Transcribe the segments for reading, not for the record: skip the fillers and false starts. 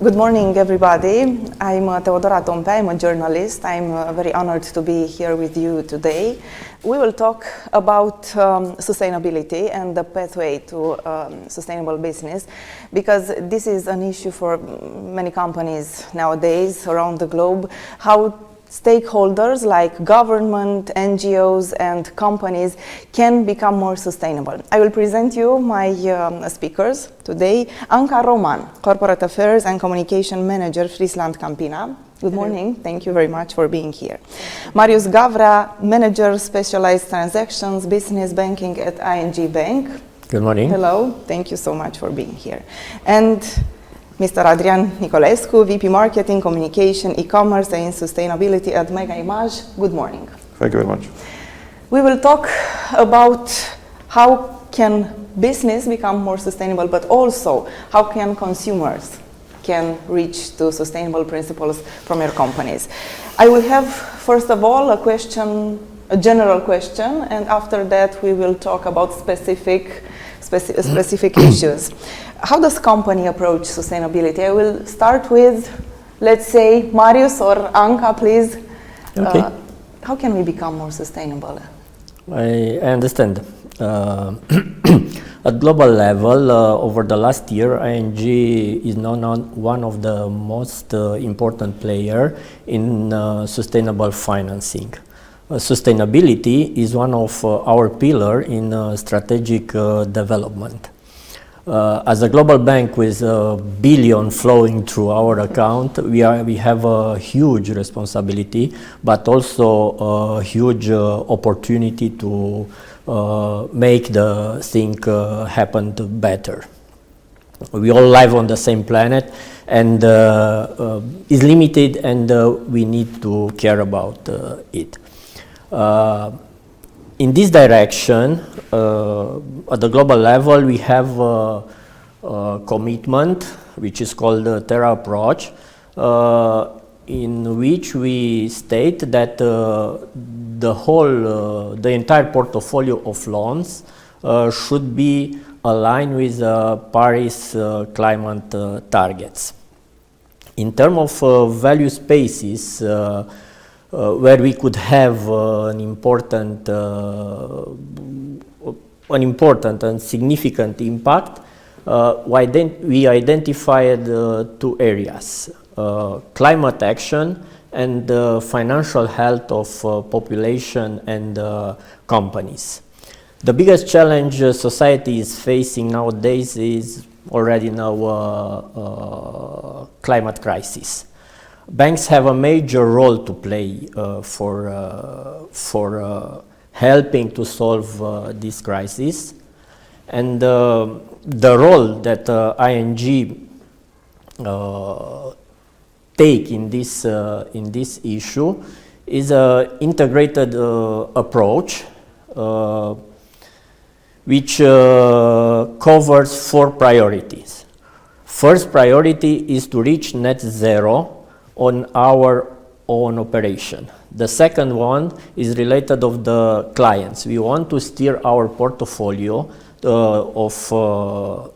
Good morning, everybody. I'm Teodora Tompea. I'm a journalist. I'm very honored to be here with you today. We will talk about sustainability and the pathway to sustainable business, because this is an issue for many companies nowadays around the globe. How stakeholders like government, NGOs, and companies can become more sustainable. I will present you my speakers today. Anca Roman, Corporate Affairs and Communication Manager, FrieslandCampina. Good morning. Thank you very much for being here. Marius Gavra, Manager, Specialized Transactions, Business Banking at ING Bank. Good morning. Hello. Thank you so much for being here. And Mr. Adrian Nicolescu, VP Marketing, Communication, E-commerce and Sustainability at Mega Image. Good morning. Thank you very much. We will talk about how can business become more sustainable, but also how can consumers can reach to sustainable principles from your companies. I will have, first of all, a general question, and after that we will talk about specific issues. How does company approach sustainability? I will start with, let's say, Marius or Anca, please. Okay. How can we become more sustainable? I understand. At global level, over the last year, ING is now one of the most important player in sustainable financing. Sustainability is one of our pillar in strategic development. As a global bank with a billion flowing through our account, we have a huge responsibility, but also a huge opportunity to make the thing happen better. We all live on the same planet, and is limited, and we need to care about it. In this direction, at the global level, we have a commitment, which is called the Terra approach, in which we state that the entire portfolio of loans should be aligned with Paris climate targets. In terms of value spaces, where we could have an important and significant impact, we identified two areas: climate action and financial health of population and companies. The biggest challenge society is facing nowadays is already now climate crisis. Banks have a major role to play for helping to solve this crisis, and the role that ING take in this issue is an integrated approach, which covers four priorities. First priority is to reach net zero on our own operation. The second one is related of the clients. We want to steer our portfolio of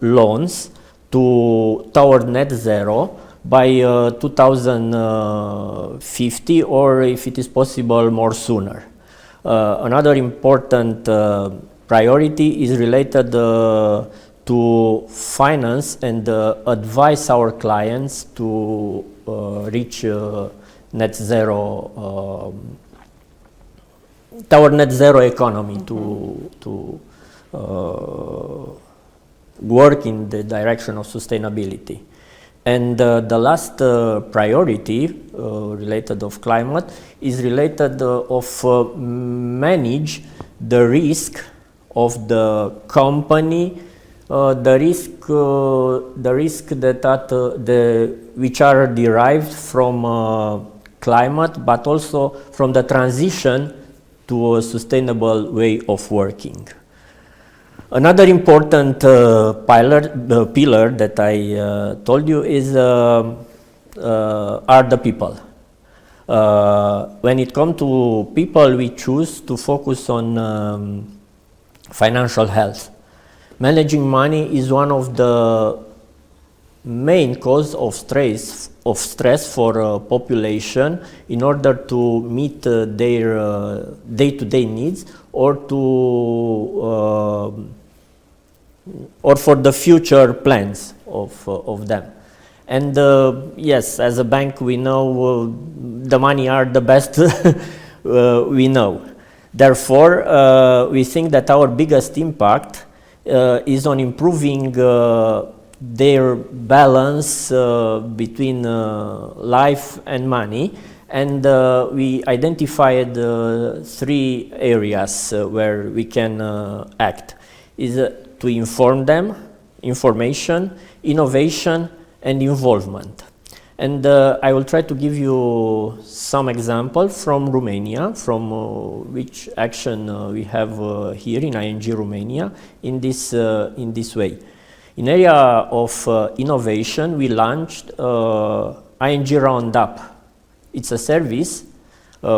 loans toward net zero by 2050, or if it is possible, more sooner. Another important priority is related to finance and advise our clients to reach net zero, toward net zero economy, to work in the direction of sustainability. And the last priority related of climate is related of manage the risk of the company, the risk that which are derived from climate, but also from the transition to a sustainable way of working. Another important pillar that I told you is are the people. When it comes to people, we choose to focus on financial health. Managing money is one of the main cause of stress for population in order to meet their day-to-day needs or for the future plans of them. And yes, as a bank, we know the money are the best we know. Therefore, we think that our biggest impact is on improving their balance between life and money, and we identified 3 areas where we can act. Is to inform them, information, innovation, and involvement. And I will try to give you some example from Romania, from which action we have here in ING Romania in this way. In area of innovation, we launched ING Roundup. It's a service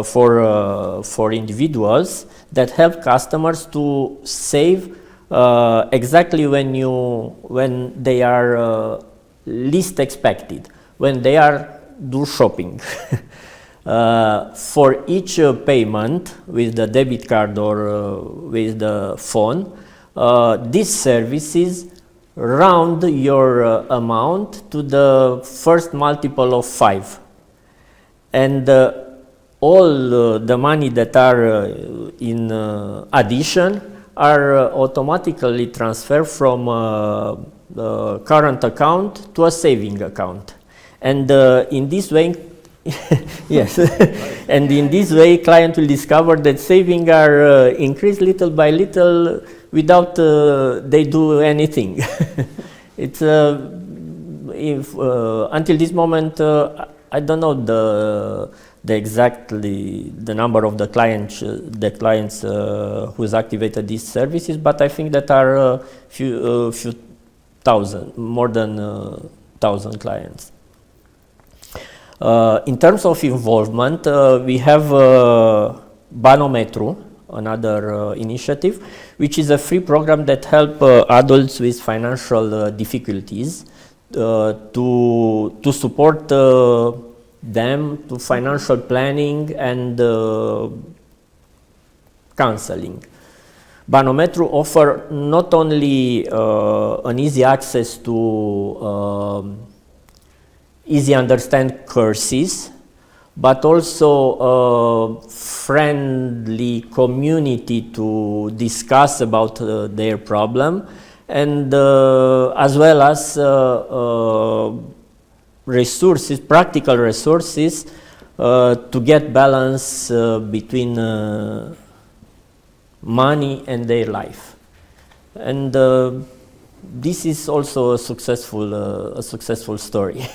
for individuals that help customers to save exactly when they are least expected, when they do shopping. For each payment with the debit card or with the phone, these services round your amount to the first multiple of 5. And all the money that are in addition are automatically transferred from the current account to a saving account. And in this way, yes, and in this way, client will discover that savings are increased little by little without they do anything. It's until this moment, I don't know the number of the clients who's activated these services, but I think that are few thousand, more than 1,000 clients. In terms of involvement, we have Banometru, another initiative, which is a free program that helps adults with financial difficulties to support them to financial planning and counseling. Banometru offer not only an easy access to easy understand courses, but also a friendly community to discuss about their problem, and as well as resources, practical resources to get balance between money and their life. And this is also a successful story.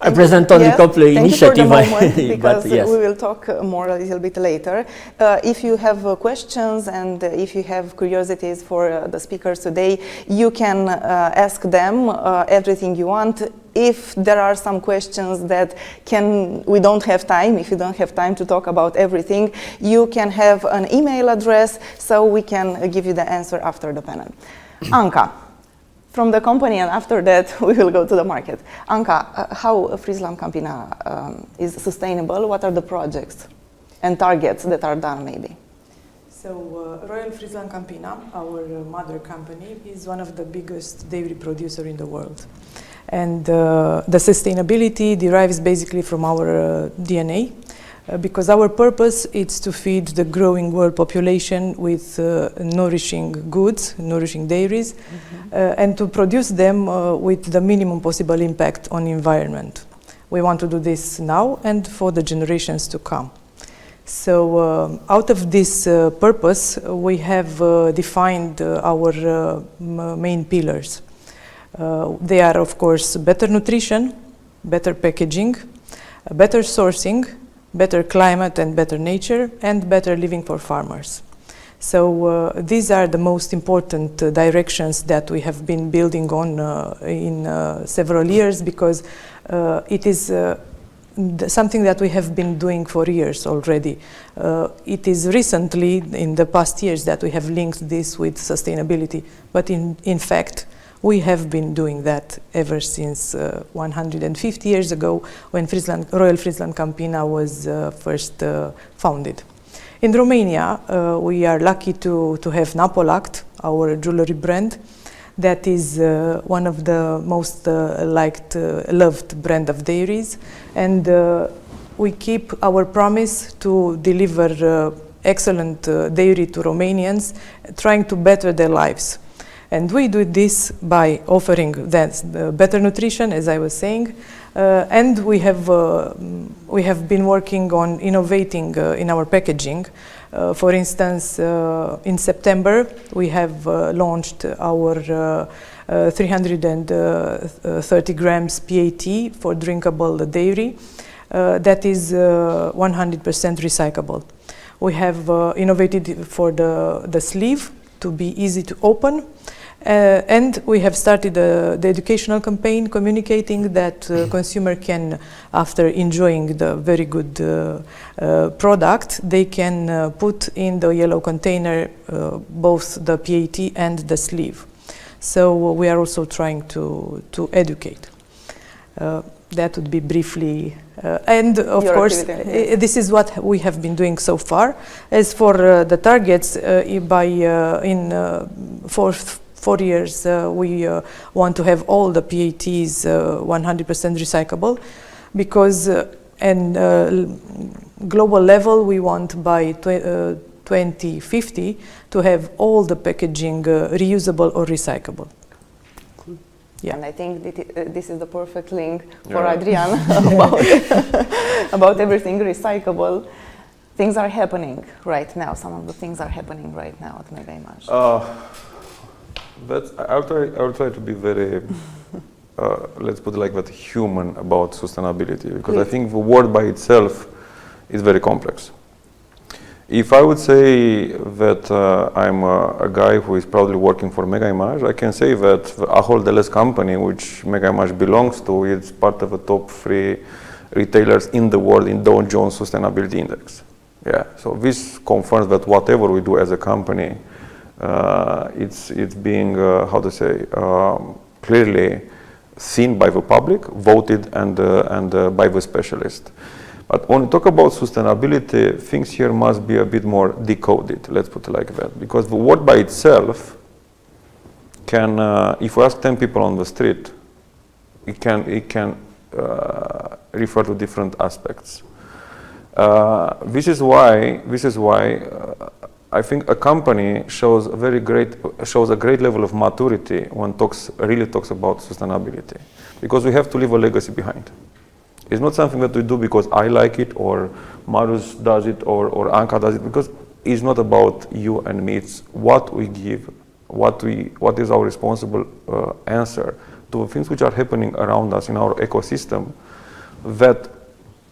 I present only a couple of initiatives, because yes, we will talk more a little bit later. If you have questions and if you have curiosities for the speakers today, you can ask them everything you want. If there are some questions that we don't have time, if you don't have time to talk about everything, you can have an email address so we can give you the answer after the panel. Anca, from the company, and after that we will go to the market. Anca, how FrieslandCampina is sustainable? What are the projects and targets that are done maybe? So Royal FrieslandCampina, our mother company, is one of the biggest dairy producer in the world. And the sustainability derives basically from our DNA, because our purpose is to feed the growing world population with nourishing goods, nourishing dairies, and to produce them with the minimum possible impact on the environment. We want to do this now and for the generations to come. So out of this purpose, we have defined our main pillars. They are, of course, better nutrition, better packaging, better sourcing, better climate and better nature, and better living for farmers. So these are the most important directions that we have been building on in several years, because it is something that we have been doing for years already. It is recently, in the past years, that we have linked this with sustainability, but in fact, We have been doing that ever since 150 years ago, when Royal FrieslandCampina was first founded. In Romania, we are lucky to have Napolact, our jewelry brand, that is one of the most loved brand of dairies, and we keep our promise to deliver excellent dairy to Romanians, trying to better their lives. And we do this by offering better nutrition, as I was saying, and we have been working on innovating in our packaging. For instance, in September, we have launched our 330 grams PAT for drinkable dairy that is 100% recyclable. We have innovated for the sleeve to be easy to open. And we have started the educational campaign communicating that consumer can, after enjoying the very good product, they can put in the yellow container both the PAT and the sleeve. So we are also trying to educate. That would be briefly, and of course, this is what we have been doing so far. As for the targets, in 4 years, we want to have all the PATs 100% recyclable, because in global level, we want by 2050 to have all the packaging reusable or recyclable. Yeah. And I think this is the perfect link for Adrian about everything recyclable. Things are happening right now. Some of the things are happening right now at Mega Image. I'll try to be very, let's put it like that, human about sustainability, because I think the word by itself is very complex. If I would say that I'm a guy who is proudly working for Mega Image, I can say that the Ahold Delhaize company, which Mega Image belongs to, is part of the top 3 retailers in the world in Dow Jones Sustainability Index. Yeah, so this confirms that whatever we do as a company, it's being, clearly seen by the public, voted, and by the specialist. But when we talk about sustainability, things here must be a bit more decoded, let's put it like that. Because the word by itself can, if we ask 10 people on the street, it can refer to different aspects. This is why I think a company shows a great level of maturity when really talks about sustainability, because we have to leave a legacy behind. It's not something that we do because I like it, or Marius does it, or Anca does it, because it's not about you and me. It's what we give, what is our responsible answer to the things which are happening around us in our ecosystem, that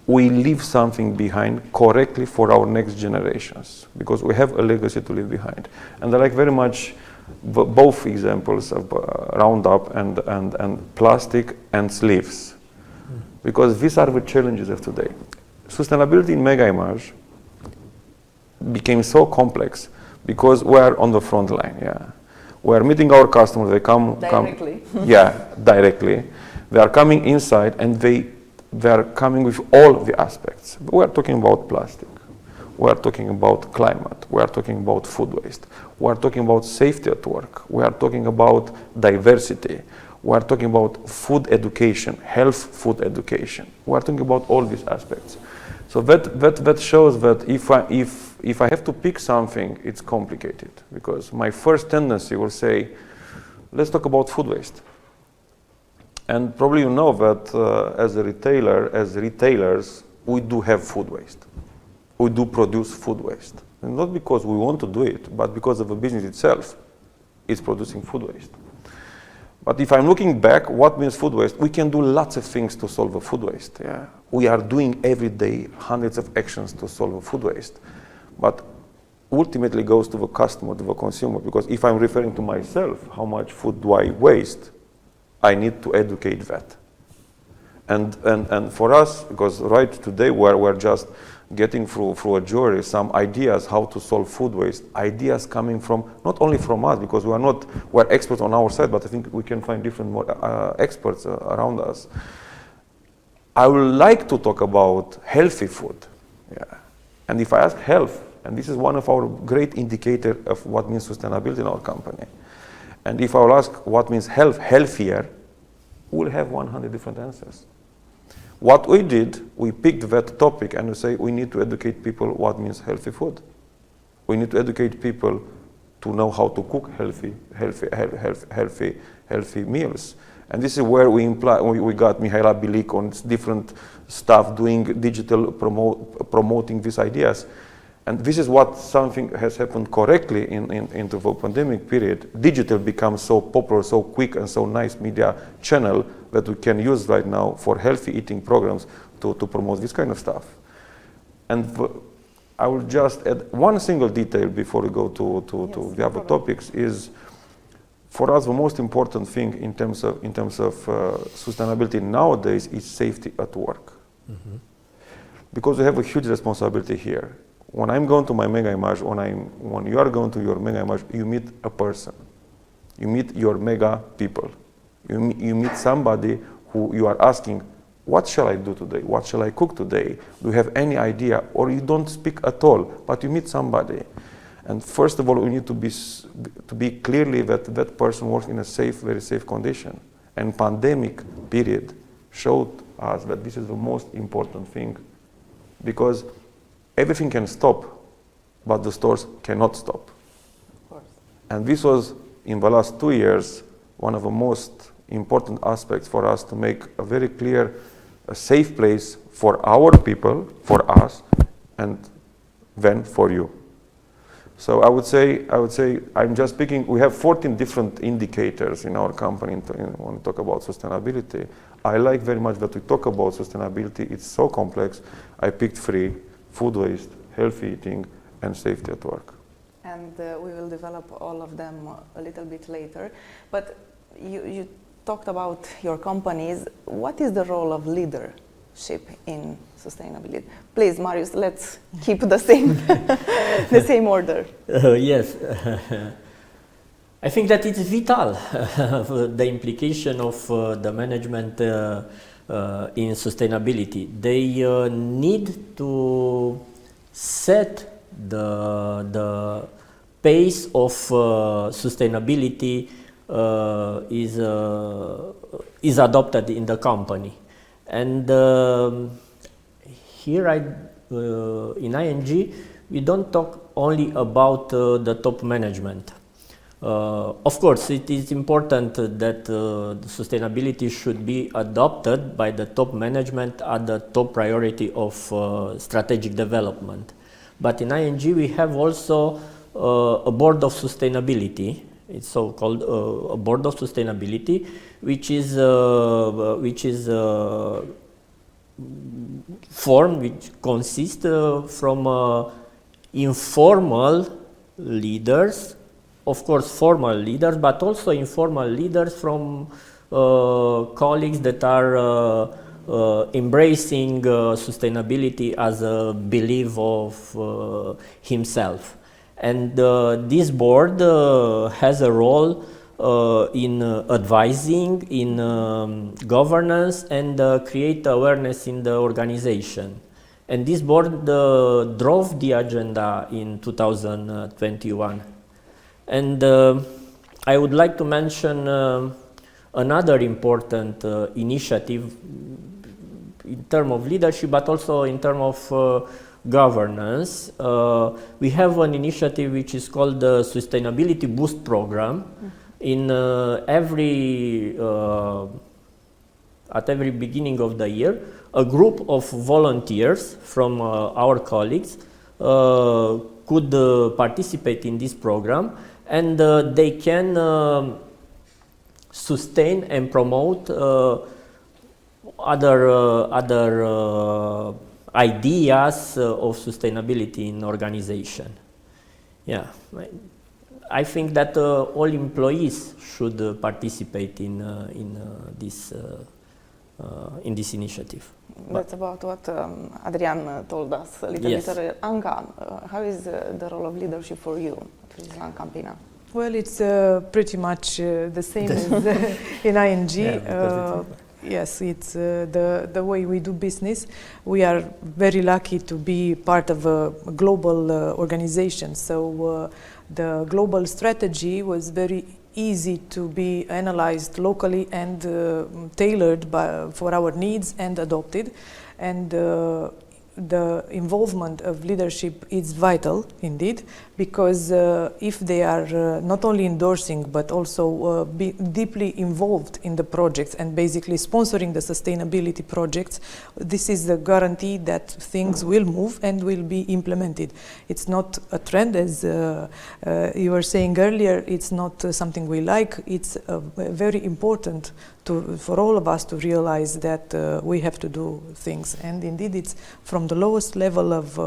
we leave something behind correctly for our next generations, because we have a legacy to leave behind. And I like very much both examples of Roundup and plastic and sleeves, because these are the challenges of today. Sustainability in Mega Image became so complex because we are on the front line. Yeah, we are meeting our customers. They come directly. Directly. They are coming inside, and they are coming with all the aspects. We are talking about plastic. We are talking about climate. We are talking about food waste. We are talking about safety at work. We are talking about diversity. We are talking about food education, health food education. We are talking about all these aspects. So that shows that if I have to pick something, it's complicated, because my first tendency will say, let's talk about food waste. And probably you know that as retailers, we do have food waste. We do produce food waste. And not because we want to do it, but because of the business itself is producing food waste. But if I'm looking back, what means food waste? We can do lots of things to solve the food waste. Yeah? We are doing every day hundreds of actions to solve the food waste. But ultimately goes to the customer, to the consumer, because if I'm referring to myself, how much food do I waste? I need to educate that. And for us, because right today we're just getting through a jury some ideas how to solve food waste, ideas coming from, not only from us, because we're experts on our side, but I think we can find different experts around us. I would like to talk about healthy food. Yeah. And if I ask health, and this is one of our great indicator of what means sustainability in our company. And if I will ask what means health, healthier, we'll have 100 different answers. What we did, we picked that topic and we say we need to educate people what means healthy food. We need to educate people to know how to cook healthy meals. And this is where we got Mihaela Bilic on different stuff doing digital promoting these ideas. And this is what something has happened correctly in the pandemic period. Digital becomes so popular, so quick, and so nice media channel that we can use right now for healthy eating programs to promote this kind of stuff. And I will just add one single detail before we go to the other topics is, for us, the most important thing in terms of sustainability nowadays is safety at work. Mm-hmm. Because we have a huge responsibility here. When I'm going to my mega image, when you are going to your mega image, you meet a person. You meet your mega people. You meet somebody who you are asking, what shall I do today? What shall I cook today? Do you have any idea? Or you don't speak at all, but you meet somebody. And first of all, we need to be clearly that person works in a safe, very safe condition. And pandemic period showed us that this is the most important thing, because everything can stop, but the stores cannot stop. Of course. And this was, in the last 2 years, one of the most important aspects for us to make a very clear, a safe place for our people, for us, and then for you. So I would say, I'm just speaking, we have 14 different indicators in our company when we talk about sustainability. I like very much that we talk about sustainability. It's so complex. I picked 3: food waste, healthy eating, and safety at work. And we will develop all of them a little bit later. But you talked about your companies. What is the role of leadership in sustainability? Please, Marius, let's keep the same order. Yes. I think that it's vital, the implication of the management in sustainability. They need to set the pace of sustainability is adopted in the company. And here in ING, we don't talk only about the top management. Of course, it is important that sustainability should be adopted by the top management as the top priority of strategic development. But in ING, we have also a board of sustainability. It's so-called a board of sustainability, which is formed, which consists from informal leaders, of course formal leaders, but also informal leaders from colleagues that are embracing sustainability as a belief of himself. And this board has a role in advising, in governance, and create awareness in the organization. And this board drove the agenda in 2021. And I would like to mention another important initiative in terms of leadership, but also in terms of governance. We have an initiative which is called the Sustainability Boost Program. In at every beginning of the year, a group of volunteers from our colleagues could participate in this program, and they can sustain and promote other ideas of sustainability in organization. Yeah, I think that all employees should participate in this in this initiative. That's about what Adrian told us a little bit earlier. Anca, how is the role of leadership for you at FrieslandCampina? Well, it's pretty much the same as in ING. Yes, it's the way we do business. We are very lucky to be part of a global organization. So the global strategy was very easy to be analyzed locally and tailored for our needs and adopted. And the involvement of leadership is vital indeed, because if they are not only endorsing but also be deeply involved in the projects and basically sponsoring the sustainability projects, this is the guarantee that things will move and will be implemented. It's not a trend, as you were saying earlier. It's not something we like. It's very important for all of us to realize that we have to do things, and indeed it's from the lowest level of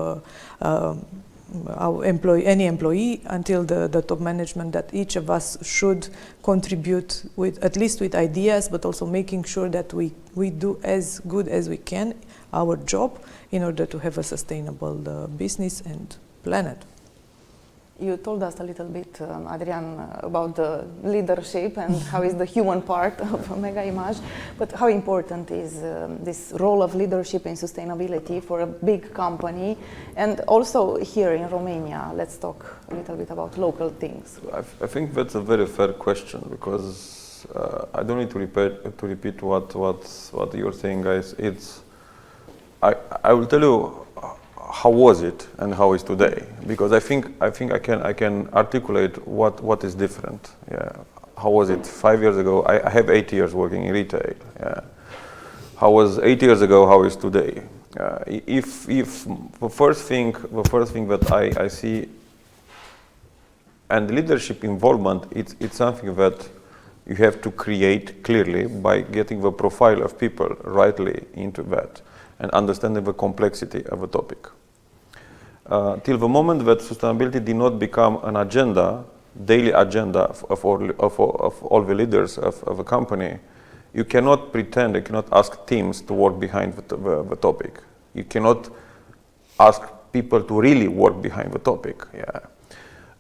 any employee until the top management, that each of us should contribute with, at least with ideas, but also making sure that we do as good as we can our job in order to have a sustainable business and planet. You told us a little bit, Adrian, about the leadership and how is the human part of Mega Image, but how important is this role of leadership in sustainability for a big company, and also here in Romania? Let's talk a little bit about local things. I think that's a very fair question, because I don't need to repeat what you're saying, guys. I will tell you how was it and how is today, because I think I can articulate what is different. Yeah. How was it 5 years ago? I have 8 years working in retail. Yeah. How was 8 years ago? How is today? If the first thing that I see, and leadership involvement, it's something that you have to create clearly by getting the profile of people rightly into that and understanding the complexity of a topic. Till the moment that sustainability did not become an agenda, daily agenda of all the leaders of a company, you cannot pretend, you cannot ask teams to work behind the topic. You cannot ask people to really work behind the topic. Yeah.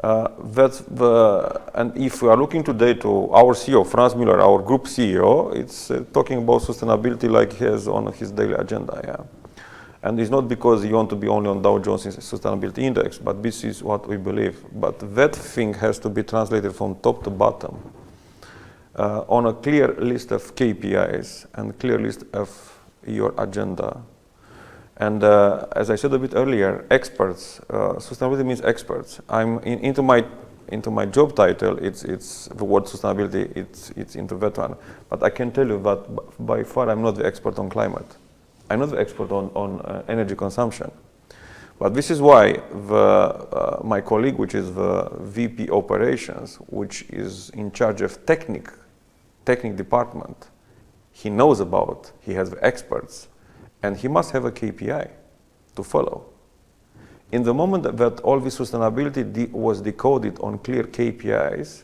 And if we are looking today to our CEO, Franz Müller, our group CEO, it's talking about sustainability like he has on his daily agenda. Yeah. And it's not because you want to be only on Dow Jones Sustainability Index, but this is what we believe. But that thing has to be translated from top to bottom on a clear list of KPIs and clear list of your agenda. And as I said a bit earlier, experts. Sustainability means experts. Into my job title, it's the word sustainability. It's into that one. But I can tell you that by far I'm not the expert on climate. I'm not the expert on energy consumption. But this is why my colleague, which is the VP Operations, which is in charge of technique department, he knows about, he has the experts, and he must have a KPI to follow. In the moment that all this sustainability was decoded on clear KPIs,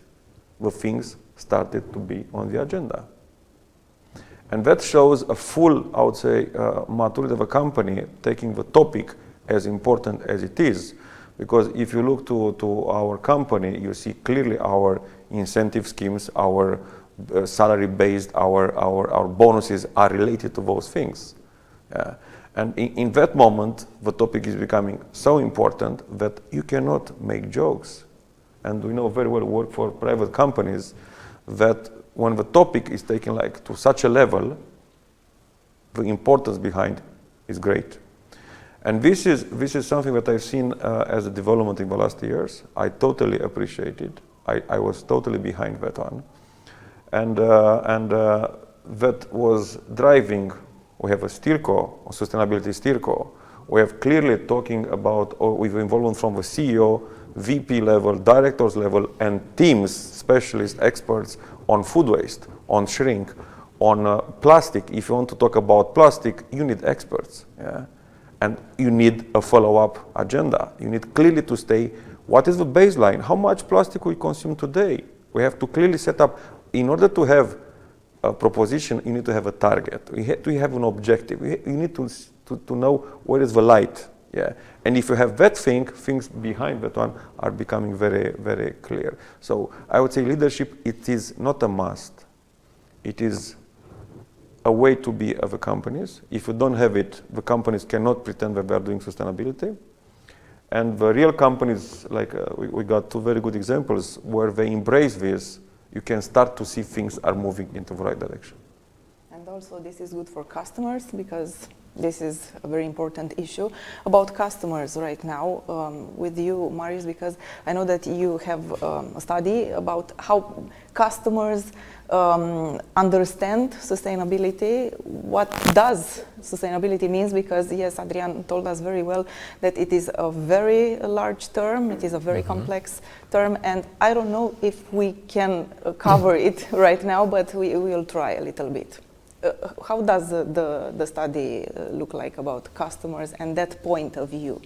the things started to be on the agenda. And that shows a full, I would say, maturity of a company taking the topic as important as it is. Because if you look to our company, you see clearly our incentive schemes, our salary-based, our bonuses are related to those things. And in that moment, the topic is becoming so important that you cannot make jokes. And we know very well work for private companies that when the topic is taken like to such a level, the importance behind is great. And this is something that I've seen as a development in the last years. I totally appreciate it. I was totally behind that one. And that was driving. We have a steerco, a sustainability steerco. We have clearly talking about, with involvement from the CEO, VP level, directors level, and teams, specialists, experts on food waste, on shrink, on plastic. If you want to talk about plastic, you need experts. Yeah? And you need a follow-up agenda. You need clearly to stay, what is the baseline? How much plastic we consume today? We have to clearly set up, in order to have a proposition, you need to have a target. You have an objective. You need to know where is the light. Yeah. And if you have that thing, things behind that one are becoming very, very clear. So I would say leadership, it is not a must. It is a way to be of the companies. If you don't have it, the companies cannot pretend that they are doing sustainability. And the real companies, like we got two very good examples where they embrace this, you can start to see things are moving into the right direction. And also this is good for customers because this is a very important issue about customers right now with you, Marius, because I know that you have a study about how customers understand sustainability. What does sustainability means? Because yes, Adrian told us very well that it is a very large term, it is a very complex term, and I don't know if we can cover it right now, but we will try a little bit. How does the study look like about customers and that point of view?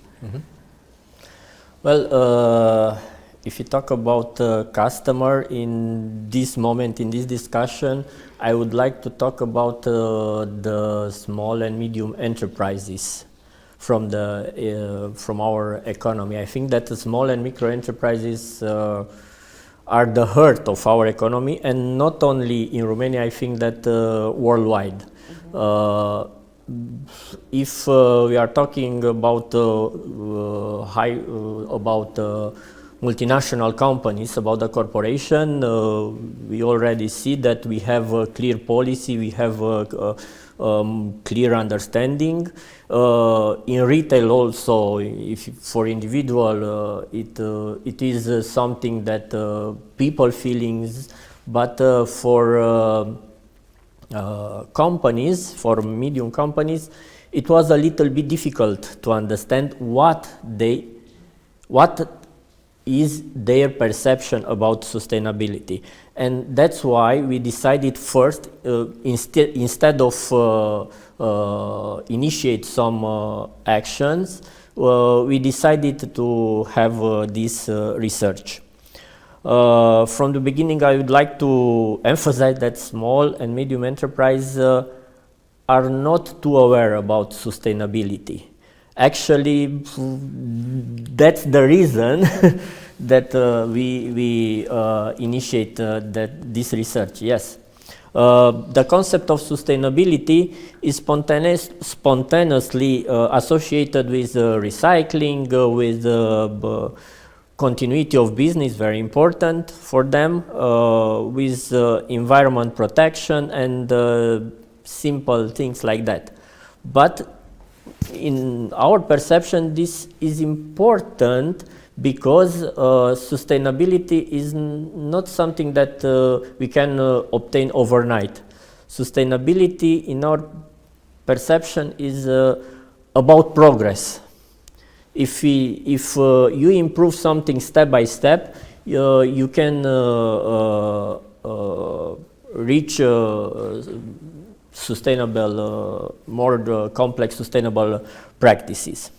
Well, if you talk about customer in this moment, in this discussion, I would like to talk about the small and medium enterprises from our economy. I think that the small and micro enterprises are the heart of our economy, and not only in Romania, I think that worldwide. If we are talking about multinational companies, about the corporation, we already see that we have a clear policy, we have a clear understanding. In retail also, if for individual, it is something that people feelings, but for companies, for medium companies, it was a little bit difficult to understand what is their perception about sustainability. And that's why we decided first, instead of initiate some actions, we decided to have this research. From the beginning, I would like to emphasize that small and medium enterprises are not too aware about sustainability. Actually, that's the reason that we initiate this research. Yes, the concept of sustainability is spontaneously associated with recycling, with continuity of business, very important for them, with environment protection and simple things like that. But in our perception, this is important because sustainability is not something that we can obtain overnight. Sustainability, in our perception, is about progress. If you improve something step by step, you can reach sustainable, more complex sustainable practices.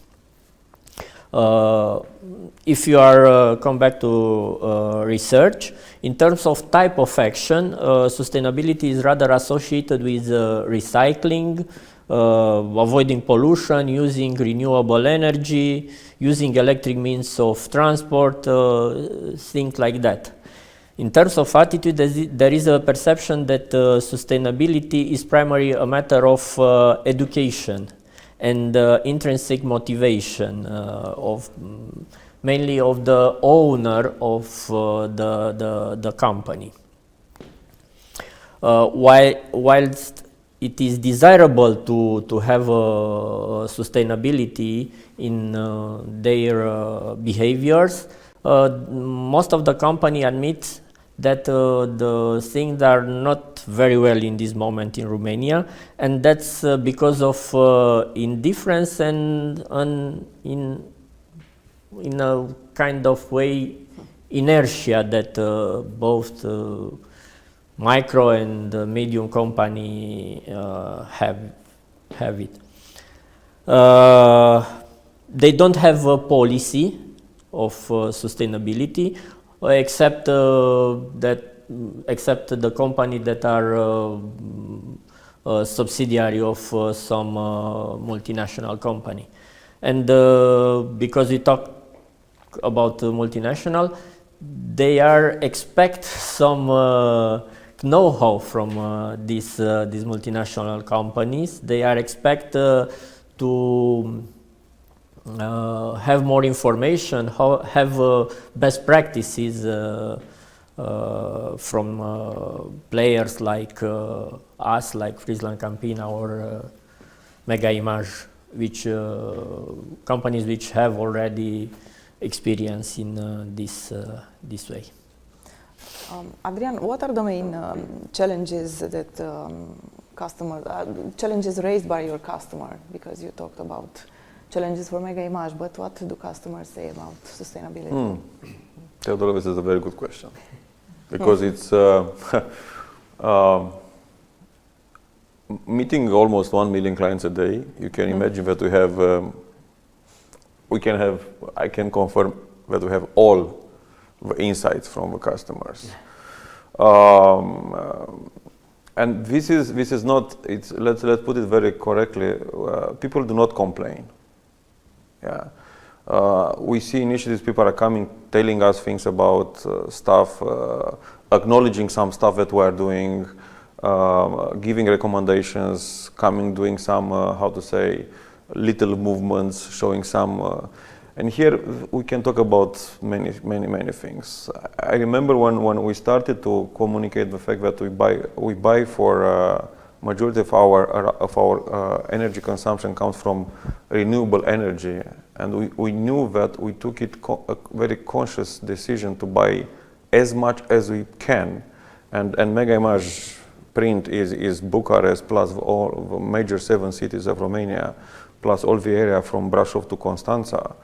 If you are come back to research, in terms of type of action, sustainability is rather associated with recycling, avoiding pollution, using renewable energy, using electric means of transport, things like that. In terms of attitude, there is a perception that sustainability is primarily a matter of education and intrinsic motivation mainly of the owner of the company. Whilst it is desirable to have sustainability in their behaviors, most of the company admits that the things are not very well in this moment in Romania, and that's because of indifference and in a kind of way inertia that both micro and medium company have it. They don't have a policy of sustainability, except that except the company that are a subsidiary of some multinational company. And because we talk about multinational, they are expect some know-how from these multinational companies. They are expect to have more information, have best practices from players like us, like FrieslandCampina or Mega Image, which companies which have already experience in this way. Adrian, what are the main challenges that challenges raised by your customer? Because you talked about challenges for Mega Image, but what do customers say about sustainability? Teodora, this is a very good question, because it's meeting almost 1 million clients a day. You can imagine that I can confirm that we have all the insights from the customers. And this is not, let's put it very correctly, people do not complain. Yeah. We see initiatives, people are coming, telling us things about stuff, acknowledging some stuff that we are doing, giving recommendations, coming, doing some, little movements, showing some. And here we can talk about many things. I remember when we started to communicate the fact that we buy for majority of our energy consumption comes from renewable energy, and we knew that we took it a very conscious decision to buy as much as we can, and Mega Image print is Bucharest plus all the major 7 cities of Romania, plus all the area from Brașov to Constanța.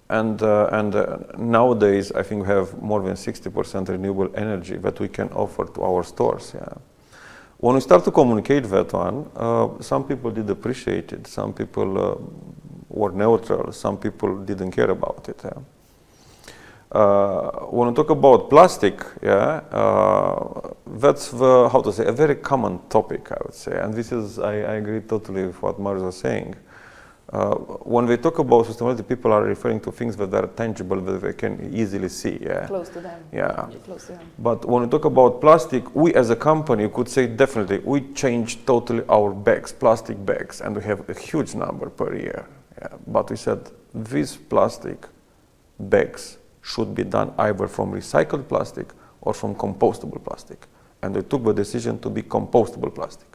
And nowadays, I think we have more than 60% renewable energy that we can offer to our stores. Yeah. When we start to communicate that one, some people did appreciate it, some people were neutral, some people didn't care about it. Yeah. When we talk about plastic, that's a very common topic, I would say, and this is, I agree totally with what Marius was saying. When we talk about sustainability, people are referring to things that are tangible, that they can easily see. Yeah. Close to them. Yeah. Close to them. But when we talk about plastic, we as a company could say definitely we changed totally our bags, plastic bags, and we have a huge number per year. Yeah. But we said these plastic bags should be done either from recycled plastic or from compostable plastic. And we took the decision to be compostable plastic.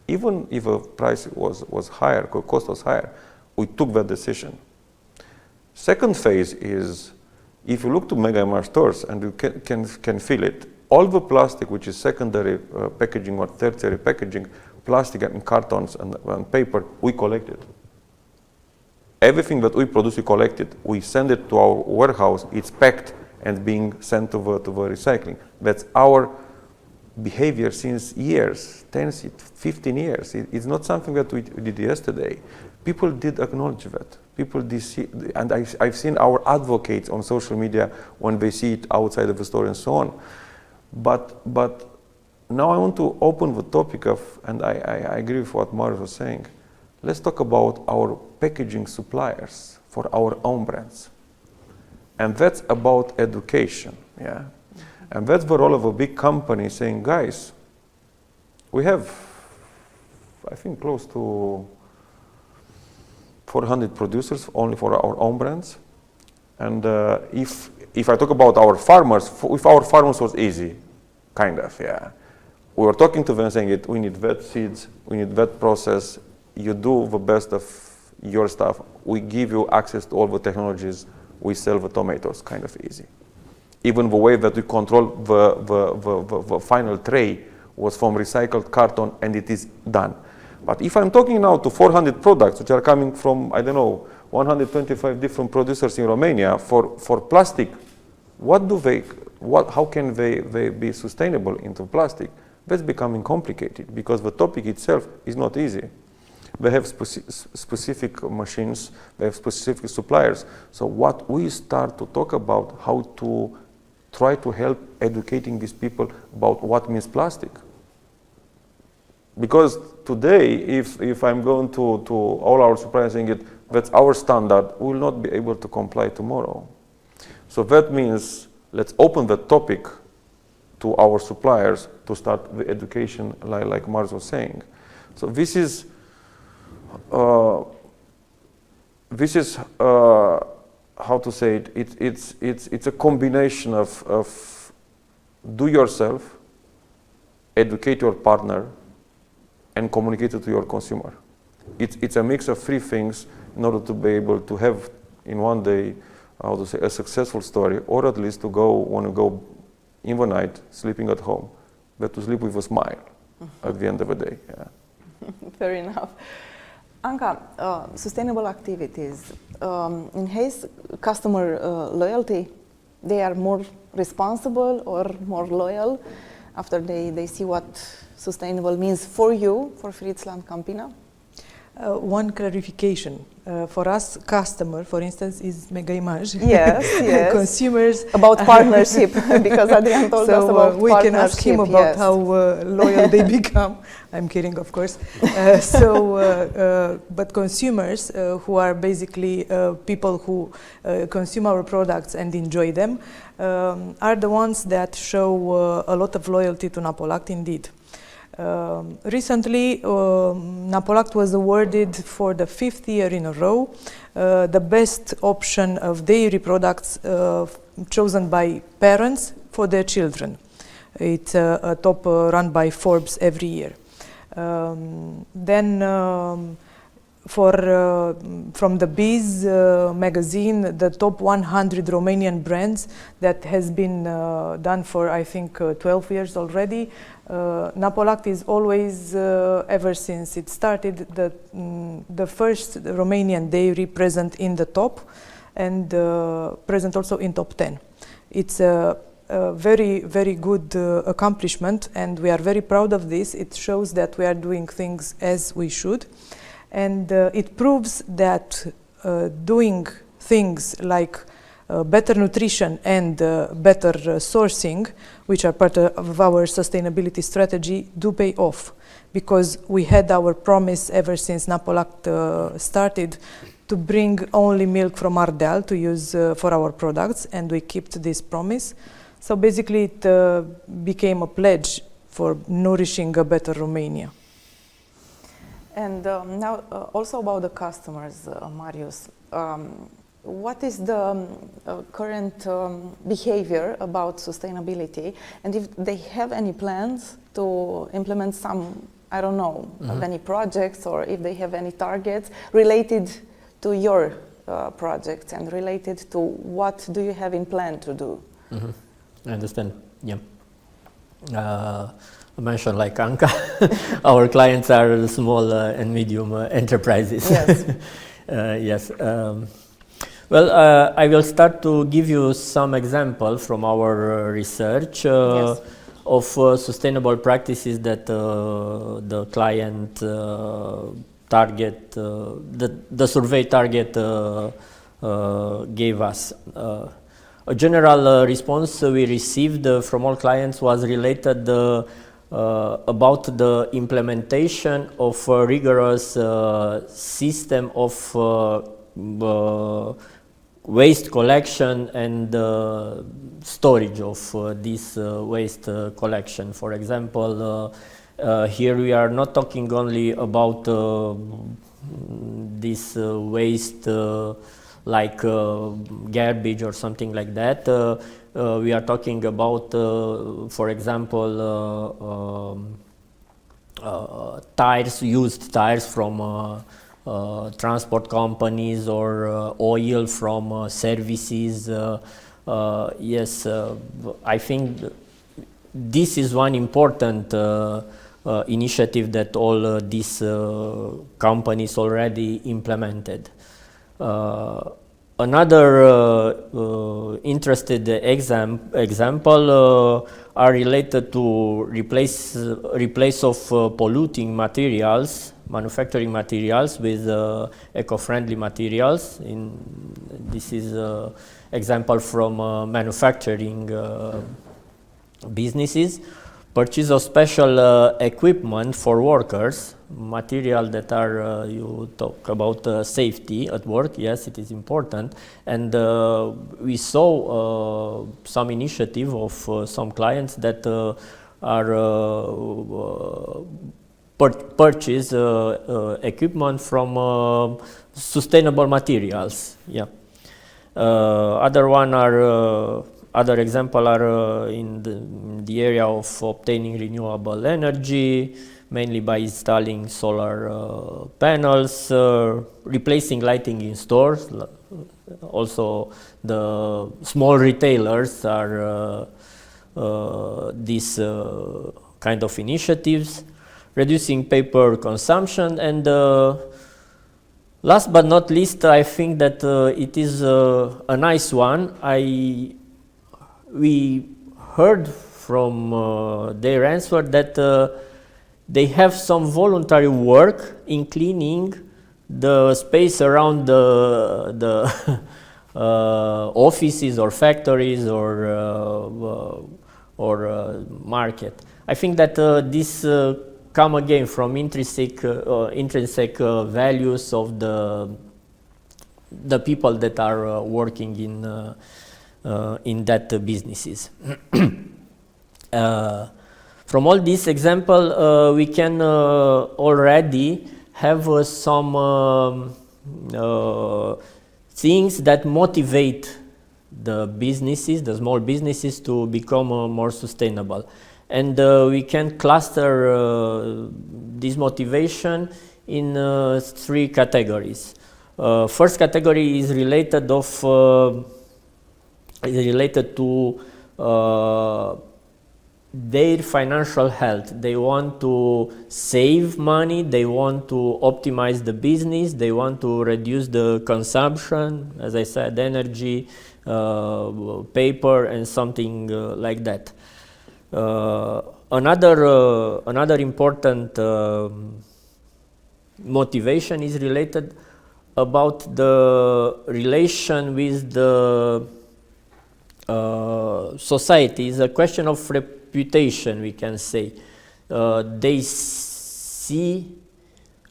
Even if the price was higher, cost was higher, we took that decision. Second phase is, if you look to Mega Image stores and you can feel it, all the plastic which is secondary packaging or tertiary packaging, plastic and cartons and paper, we collected. Everything that we produce, we collect it. We send it to our warehouse, it's packed and being sent to the recycling. That's our behavior since years, 10, 15 years. It's not something that we did yesterday. People did acknowledge that. People did see, and I've seen our advocates on social media when they see it outside of the store and so on. But now I want to open the topic of, and I agree with what Marius was saying, let's talk about our packaging suppliers for our own brands. And that's about education, yeah? And that's the role of a big company saying, guys, we have, I think, close to 400 producers only for our own brands. And if I talk about our farmers, if our farmers was easy, kind of, yeah. We were talking to them saying, we need that seeds, we need that process, you do the best of your stuff, we give you access to all the technologies, we sell the tomatoes, kind of easy. Even the way that we control the final tray was from recycled carton, and it is done. But if I'm talking now to 400 products which are coming from, I don't know, 125 different producers in Romania for plastic, how can they be sustainable into plastic? That's becoming complicated because the topic itself is not easy. They have specific machines, they have specific suppliers. So what we start to talk about, how to try to help educating these people about what means plastic. Because today, if I'm going to all our suppliers saying it, that's our standard, we will not be able to comply tomorrow. So that means let's open the topic to our suppliers to start the education, like Mars was saying. So this is how to say it. It's a combination of do yourself, educate your partner, and communicate it to your consumer. It's a mix of three things in order to be able to have in one day, how to say, a successful story, or at least to want to go in the night, sleeping at home, but to sleep with a smile at the end of the day. Yeah. Fair enough. Anca, sustainable activities enhance customer loyalty. They are more responsible or more loyal after they see what sustainable means for you, for FrieslandCampina. One clarification. For us, customer, for instance, is mega image. Yes, yes. Consumers. About partnership, because Adrian told us about we partnership. can ask him about how loyal they become. I'm kidding, of course. But consumers, who are basically people who consume our products and enjoy them, are the ones that show a lot of loyalty to Napolact, indeed. Recently, Napolact was awarded for the 5th year in a row the best option of dairy products chosen by parents for their children. It's a top run by Forbes every year. From the Biz magazine, the top 100 Romanian brands that has been done for, I think, 12 years already. Napolact is always, ever since it started, the first Romanian dairy present in the top and present also in top 10. It's a very, very good accomplishment, and we are very proud of this. It shows that we are doing things as we should. And it proves that doing things like better nutrition and better sourcing, which are part of our sustainability strategy, do pay off. Because we had our promise ever since Napolact started to bring only milk from Ardeal to use for our products, and we kept this promise. So basically it became a pledge for nourishing a better Romania. And now also about the customers, Marius. What is the current behavior about sustainability, and if they have any plans to implement some, I don't know, of any projects, or if they have any targets related to your projects and related to what do you have in plan to do? I understand, yeah. I mentioned like Anca, our clients are small and medium enterprises. Yes. Yes. Well, I will start to give you some examples from our research of sustainable practices that the client target, the survey target gave us. A general response we received from all clients was related about the implementation of a rigorous system of waste collection and storage of this waste collection. For example, here we are not talking only about this waste like garbage or something like that. We are talking about, for example, tires, used tires from transport companies, or oil from services. Yes, I think this is one important initiative that all these companies already implemented. Another interested example are related to replace of polluting materials, manufacturing materials, with eco-friendly materials. In This is example from manufacturing businesses. Purchase of special equipment for workers, material that are, you talk about safety at work, yes, it is important. And we saw some initiative of some clients that are purchase equipment from sustainable materials. Yeah. Other examples are in the area of obtaining renewable energy, mainly by installing solar panels, replacing lighting in stores. Also, the small retailers are these kind of initiatives, reducing paper consumption, and last but not least, I think that it is a nice one. We heard from their answer that they have some voluntary work in cleaning the space around the offices or factories or market. I think that this come again from intrinsic values of the people that are working in that businesses. From all these examples, we can already have some things that motivate the businesses, the small businesses, to become more sustainable. And we can cluster this motivation in 3 categories. First category is related to their financial health. They want to save money, they want to optimize the business, they want to reduce the consumption, as I said, energy, paper, and something like that. Another important motivation is related about the relation with the society. Is a question of reputation, we can say. They see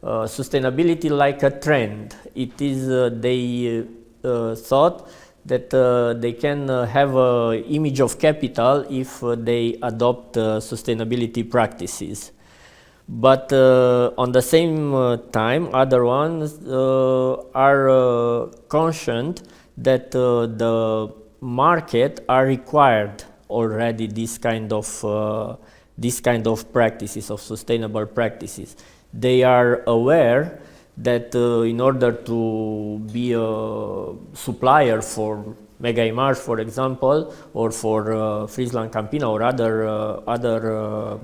sustainability like a trend. It is they thought that they can have an image of capital if they adopt sustainability practices. But on the same time, other ones are conscious that the market are required already this kind of practices, of sustainable practices. They are aware that in order to be a supplier for Mega Image, for example, or for FrieslandCampina or other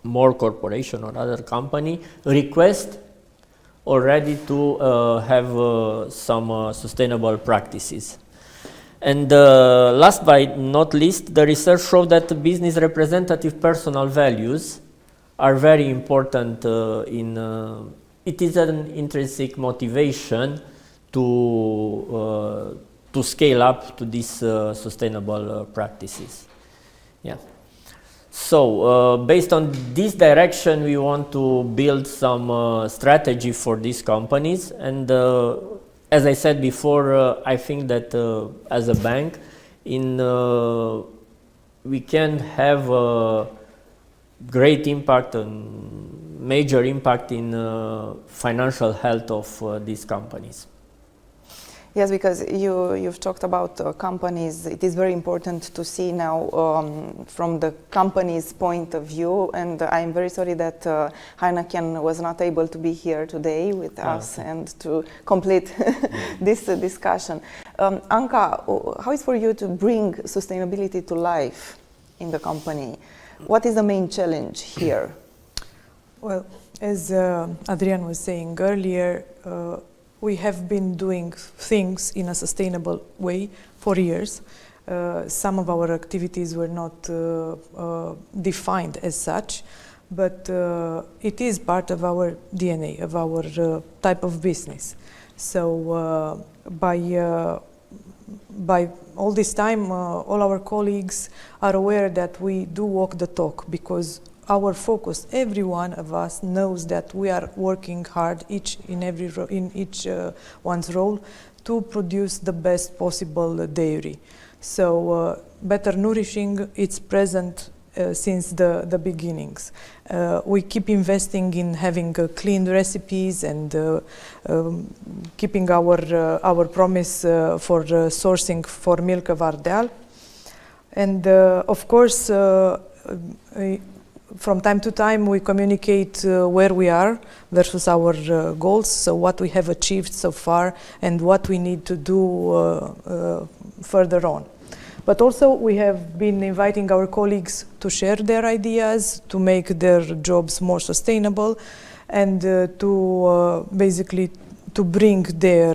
more corporation or other company, request already to have some sustainable practices. And last but not least, the research showed that the business representative personal values are very important it is an intrinsic motivation to scale up to these sustainable practices. Yeah. So based on this direction, we want to build some strategy for these companies. And as I said before, I think that as a bank, we can have a great impact and major impact in financial health of these companies. Yes, because you've talked about companies. It is very important to see now from the company's point of view, and I'm very sorry that Heineken was not able to be here today with us and to complete this discussion. Anca, how is for you to bring sustainability to life in the company? What is the main challenge here? Well, as Adrian was saying earlier, we have been doing things in a sustainable way for years. Some of our activities were not defined as such, but it is part of our DNA, of our type of business. So by all this time, all our colleagues are aware that we do walk the talk, because our focus, every one of us knows that we are working hard, each one's role, to produce the best possible dairy. So better nourishing, it's present since the beginnings. We keep investing in having clean recipes and keeping our promise for sourcing for milk of Ardeal. And of course, from time to time we communicate where we are versus our goals, so what we have achieved so far and what we need to do further on. But also we have been inviting our colleagues to share their ideas, to make their jobs more sustainable, and to basically to bring their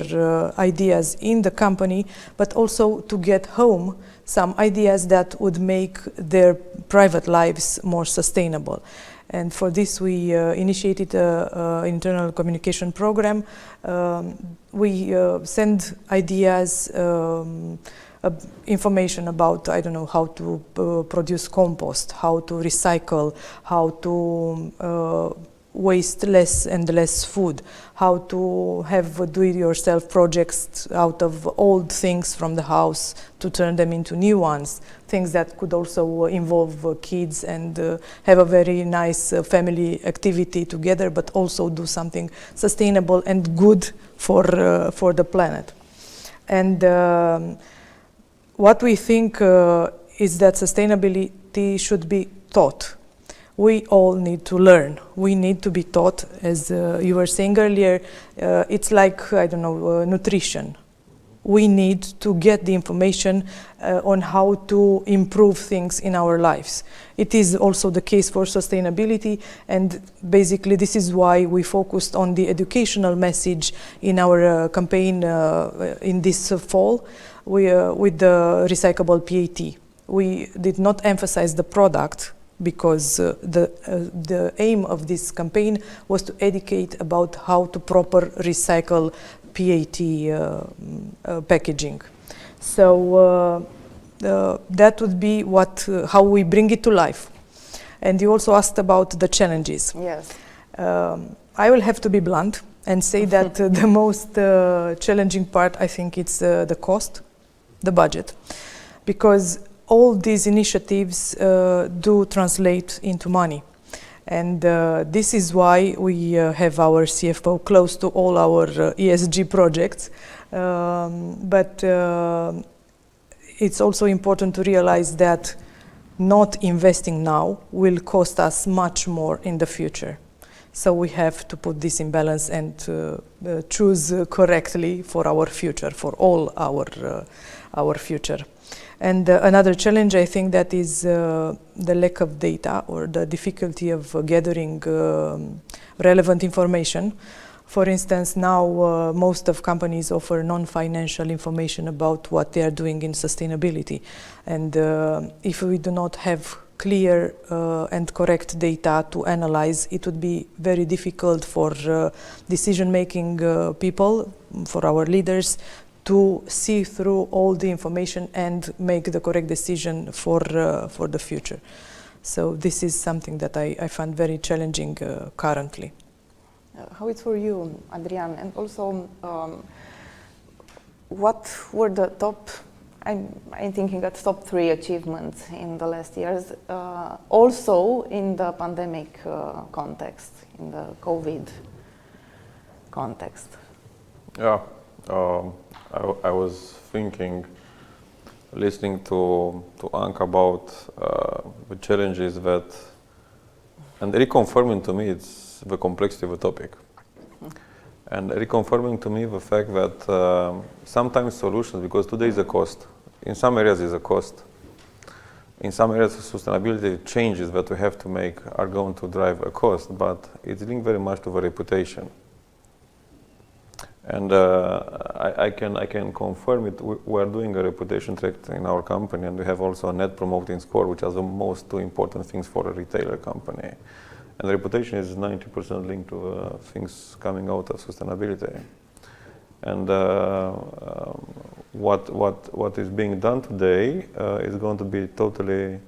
ideas in the company, but also to get home some ideas that would make their private lives more sustainable. And for this we initiated an internal communication program. We send ideas, information about, I don't know, how to produce compost, how to recycle, how to waste less and less food, how to have do-it-yourself projects out of old things from the house to turn them into new ones, things that could also involve kids and have a very nice family activity together, but also do something sustainable and good for the planet. And what we think is that sustainability should be taught. We all need to learn. We need to be taught, as you were saying earlier. It's like, I don't know, nutrition. We need to get the information on how to improve things in our lives. It is also the case for sustainability, and basically this is why we focused on the educational message in our campaign in this fall with the recyclable PET. We did not emphasize the product, because the aim of this campaign was to educate about how to proper recycle PET packaging. So that would be how we bring it to life. And you also asked about the challenges. Yes. I will have to be blunt and say that the most challenging part, I think, it's the cost, the budget, because all these initiatives do translate into money. And this is why we have our CFO close to all our ESG projects. But it's also important to realize that not investing now will cost us much more in the future. So we have to put this in balance and choose correctly for our future, for all our future. And another challenge, I think, that is the lack of data, or the difficulty of gathering relevant information. For instance, now most of companies offer non-financial information about what they are doing in sustainability. And if we do not have clear and correct data to analyze, it would be very difficult for decision-making people, for our leaders, to see through all the information and make the correct decision for the future. So this is something that I find very challenging currently. How it's for you, Adrian? And also, what were the top, I'm thinking at top 3 achievements in the last years, also in the pandemic context, in the COVID context? Yeah. I was thinking, listening to Anca about the challenges that, and reconfirming to me it's the complexity of the topic. And reconfirming to me the fact that sometimes solutions, because today is a cost, in some areas is a cost, in some areas of sustainability changes that we have to make are going to drive a cost, but it's linked very much to the reputation. And I can confirm it. We are doing a reputation check in our company, and we have also a net promoting score, which are the most 2 important things for a retailer company. And reputation is 90% linked to things coming out of sustainability. And what is being done today is going to be totally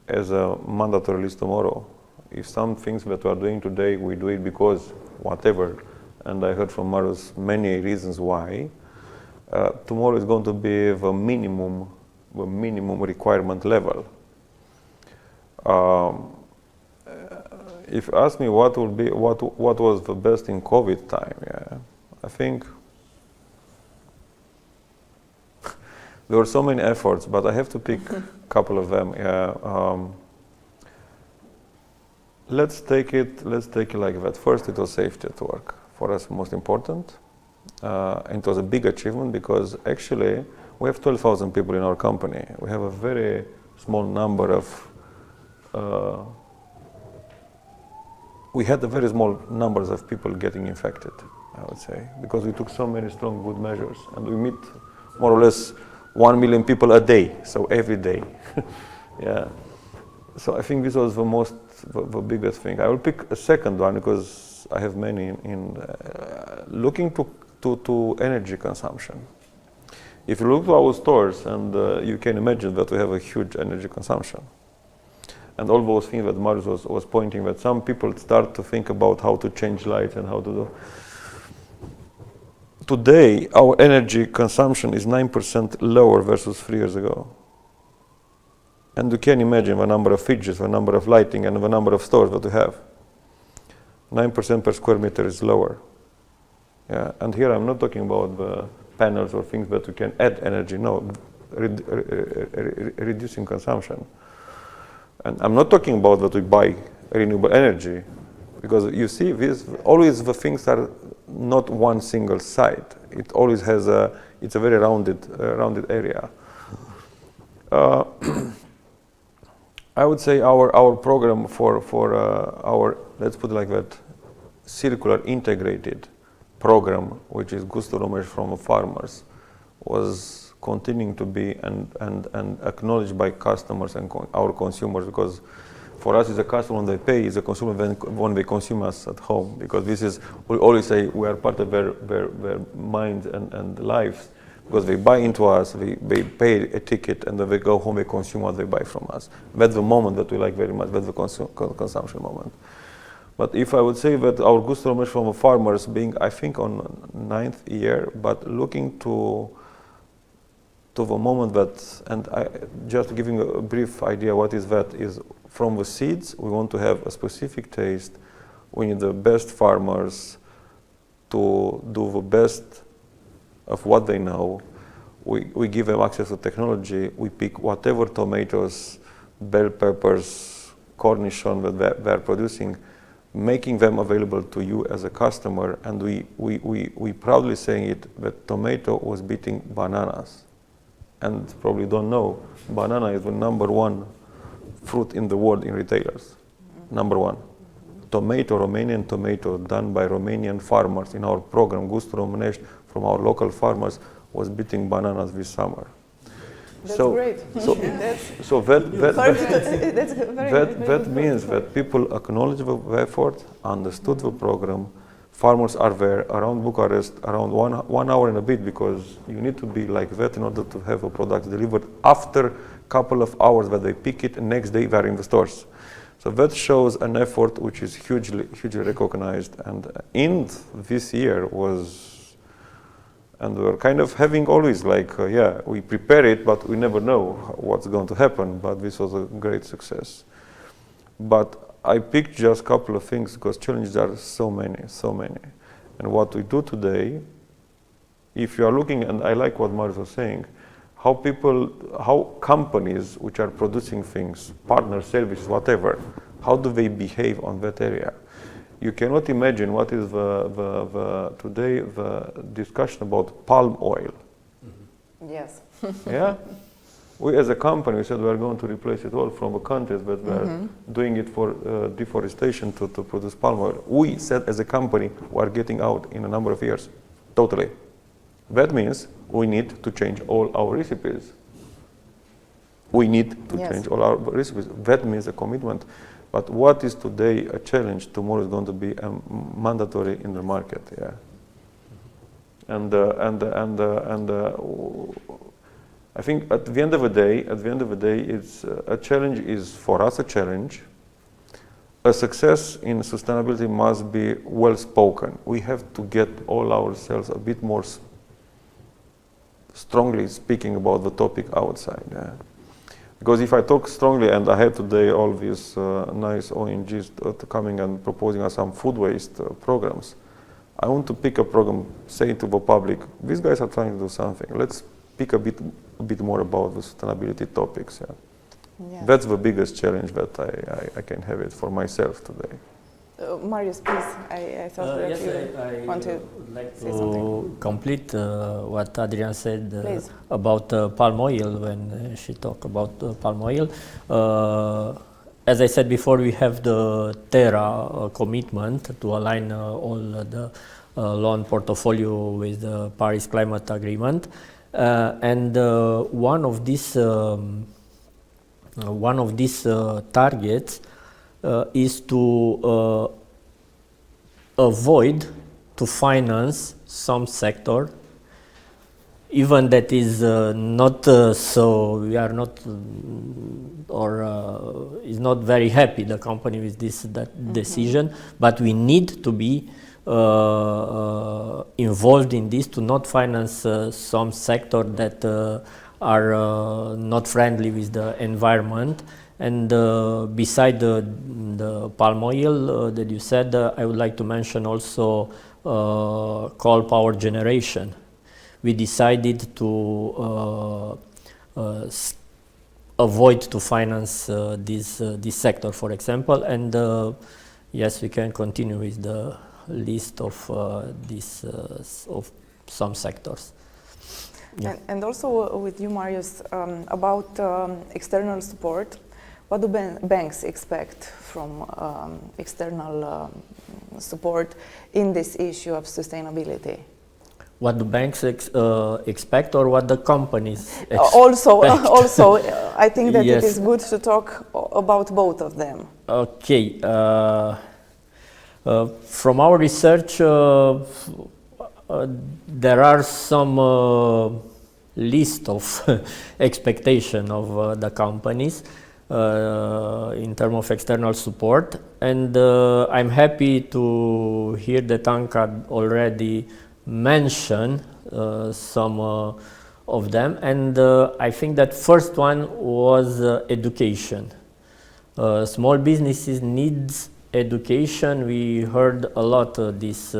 as a mandatory list tomorrow. If some things that we are doing today, we do it because whatever, and I heard from Marius many reasons why, tomorrow is going to be the minimum requirement level. If you ask me what was the best in COVID time, yeah, I think there were so many efforts, but I have to pick a couple of them. Yeah. Let's take it like that. First, it was safety at work. For us, most important. And it was a big achievement because actually we have 12,000 people in our company. We have a very small number of we had a very small numbers of people getting infected, I would say, because we took so many strong good measures, and we meet more or less 1 million people a day, so every day. Yeah. So I think this was the biggest thing. I will pick a second one because I have many in looking to energy consumption. If you look to our stores, and you can imagine that we have a huge energy consumption. And all those things that Marius was pointing, that some people start to think about how to change lights and how to do. Today, our energy consumption is 9% lower versus 3 years ago. And you can imagine the number of fridges, the number of lighting, and the number of stores that we have. 9% per square meter is lower. Yeah. And here I'm not talking about the panels or things that we can add energy, no, reducing consumption. And I'm not talking about that we buy renewable energy, because you see, always the things are not one single site. It always has it's a very rounded area. I would say our program for our, let's put it like that, circular integrated program, which is Gustul from farmers, was continuing to be and acknowledged by customers and our consumers, because for us, as a customer, when they pay, is a consumer when they consume us at home, because this is, we always say we are part of their mind and lives, because they buy into us, they pay a ticket, and then they go home, they consume what they buy from us. That's the moment that we like very much, that's the consumption moment. But if I would say that our Gustul from the farmers being, I think, on 9th year, but looking to the moment that, and just giving a brief idea what is that, is from the seeds, we want to have a specific taste. We need the best farmers to do the best of what they know. We give them access to technology. We pick whatever tomatoes, bell peppers, cornichon that they're producing, making them available to you as a customer, and we proudly saying it that tomato was beating bananas. And probably don't know, banana is the #1 fruit in the world in retailers. #1. Tomato, Romanian tomato, done by Romanian farmers in our program, Gustul Românești, from our local farmers, was beating bananas this summer. That's great. That means that people acknowledge the effort, understood the program. Farmers are there around Bucharest, around one hour and a bit, because you need to be like that in order to have a product delivered after a couple of hours that they pick it, and next day they're in the stores. So that shows an effort which is hugely recognized. And in this year was, and we're kind of having always like, we prepare it, but we never know what's going to happen. But this was a great success. But I picked just a couple of things because challenges are so many. And what we do today, if you are looking, and I like what Marius was saying, how companies which are producing things, partner services, whatever, how do they behave on that area? You cannot imagine what is today the discussion about palm oil. Mm-hmm. Yes. Yeah? We as a company, we said we are going to replace it all from the countries that were doing it for deforestation to produce palm oil. We said as a company we are getting out in a number of years, totally. That means we need to change all our recipes. We need to change all our recipes. That means a commitment. But what is today a challenge, tomorrow is going to be mandatory in the market. Yeah. I think at the end of the day, it's a challenge is for us a challenge. A success in sustainability must be well spoken. We have to get all ourselves a bit more strongly speaking about the topic outside. Yeah? Because if I talk strongly, and I had today all these nice ONGs coming and proposing us some food waste programs, I want to pick a program saying to the public, these guys are trying to do something. Let's speak a bit more about the sustainability topics. Yeah. Yeah. That's the biggest challenge that I can have it for myself today. Marius, please, I thought that yes, you want to like say to something. complete what Adrian said Please. about palm oil when she talked about palm oil. As I said before, we have the Terra commitment to align all the loan portfolio with the Paris Climate Agreement, and one of these targets is to avoid to finance some sector, even that is not so we are not or is not very happy the company with this decision, but we need to be involved in this to not finance some sector that are not friendly with the environment. And beside the palm oil that you said, I would like to mention also coal power generation. We decided to avoid to finance this sector, for example, and yes, we can continue with the list of of some sectors. Yeah. And also with you, Marius, about external support. What do banks expect from external support in this issue of sustainability? What do banks expect, or what the companies expect? Also, I think that Yes. it is good to talk about both of them. Okay. From our research, there are some list of expectation of the companies in terms of external support, and I'm happy to hear that Anca already mentioned some of them, and I think that first one was education. Small businesses needs education. We heard a lot this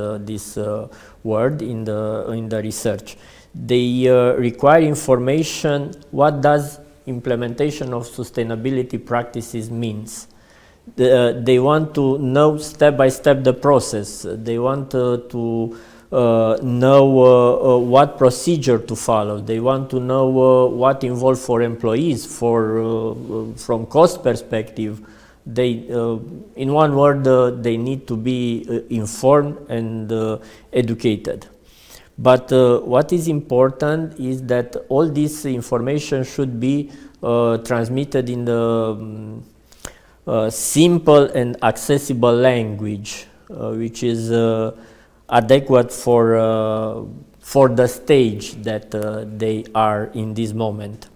word in the research. They require information. What does implementation of sustainability practices means? They want to know step by step the process. They want to know what procedure to follow. They want to know what involved for employees, from cost perspective. They, in one word, they need to be informed and educated. But what is important is that all this information should be transmitted in the simple and accessible language, which is adequate for the stage that they are in this moment.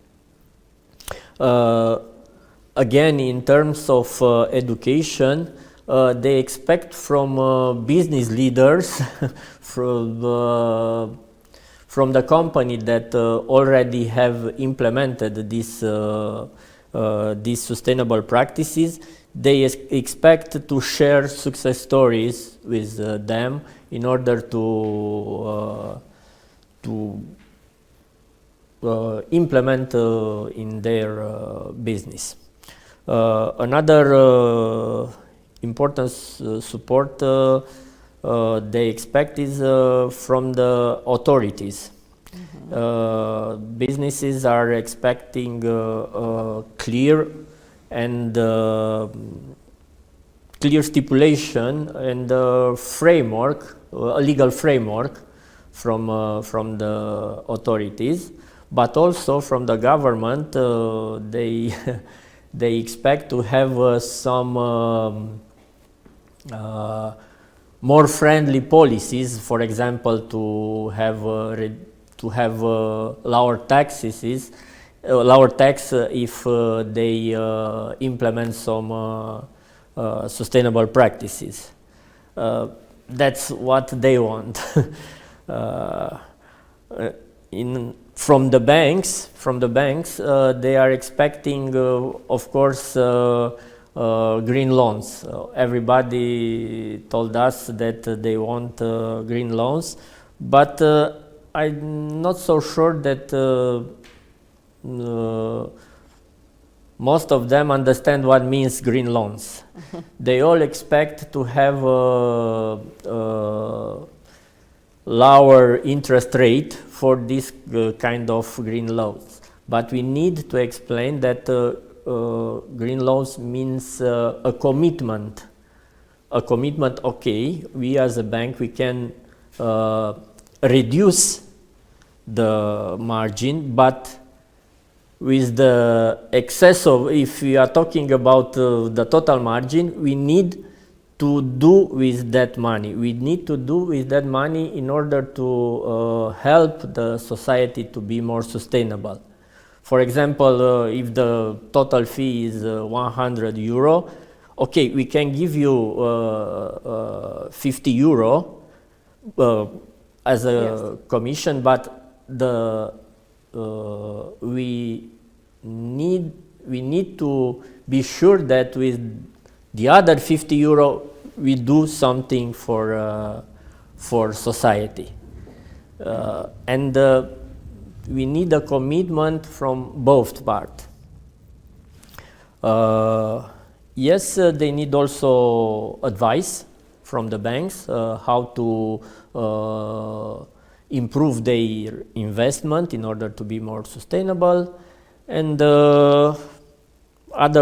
Again, in terms of education, they expect from business leaders, from the company that already have implemented these sustainable practices. They expect to share success stories with them in order to implement in their business. Another important support they expect is from the authorities. Businesses are expecting clear and clear stipulation and framework, a legal framework from the authorities, but also from the government. They expect to have some more friendly policies, for example, to have lower taxes, lower tax if they implement some sustainable practices. That's what they want. From the banks, they are expecting, of course, green loans. Everybody told us that they want green loans, but I'm not so sure that most of them understand what means green loans. They all expect to have lower interest rate for this kind of green loans. But we need to explain that green loans means a commitment. A commitment, okay, we as a bank, we can reduce the margin, but with the excess of, if we are talking about the total margin, we need to do with that money. We need to do with that money in order to help the society to be more sustainable. For example, if the total fee is 100 euro, okay, we can give you 50 euro as a commission, but we need to be sure that with the other 50 euro we do something for society, and we need a commitment from both parts. Yes, they need also advice from the banks how to improve their investment in order to be more sustainable, and other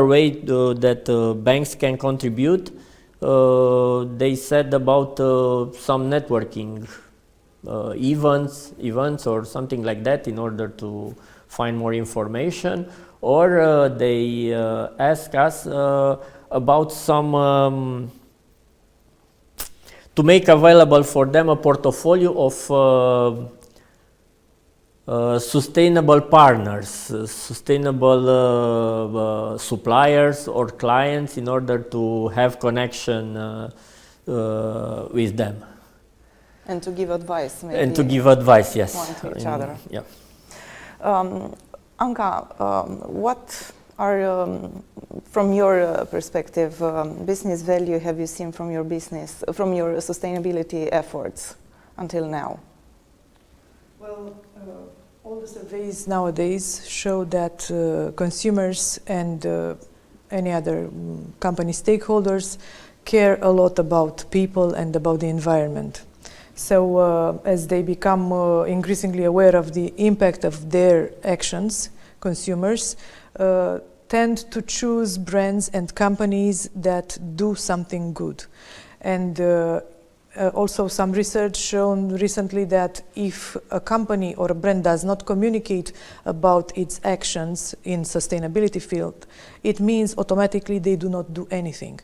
way that banks can contribute. They said about some networking events or something like that in order to find more information, or they ask us about some to make available for them a portfolio of sustainable partners, sustainable suppliers or clients in order to have connection with them. And to give advice, maybe. And to give advice, yes. One to each other. Yeah. Anca, what are, from your perspective, business value have you seen from your business, from your sustainability efforts until now? Well, all the surveys nowadays show that consumers and any other company stakeholders care a lot about people and about the environment. So as they become increasingly aware of the impact of their actions, consumers tend to choose brands and companies that do something good. And also some research shown recently that if a company or a brand does not communicate about its actions in sustainability field, it means automatically they do not do anything.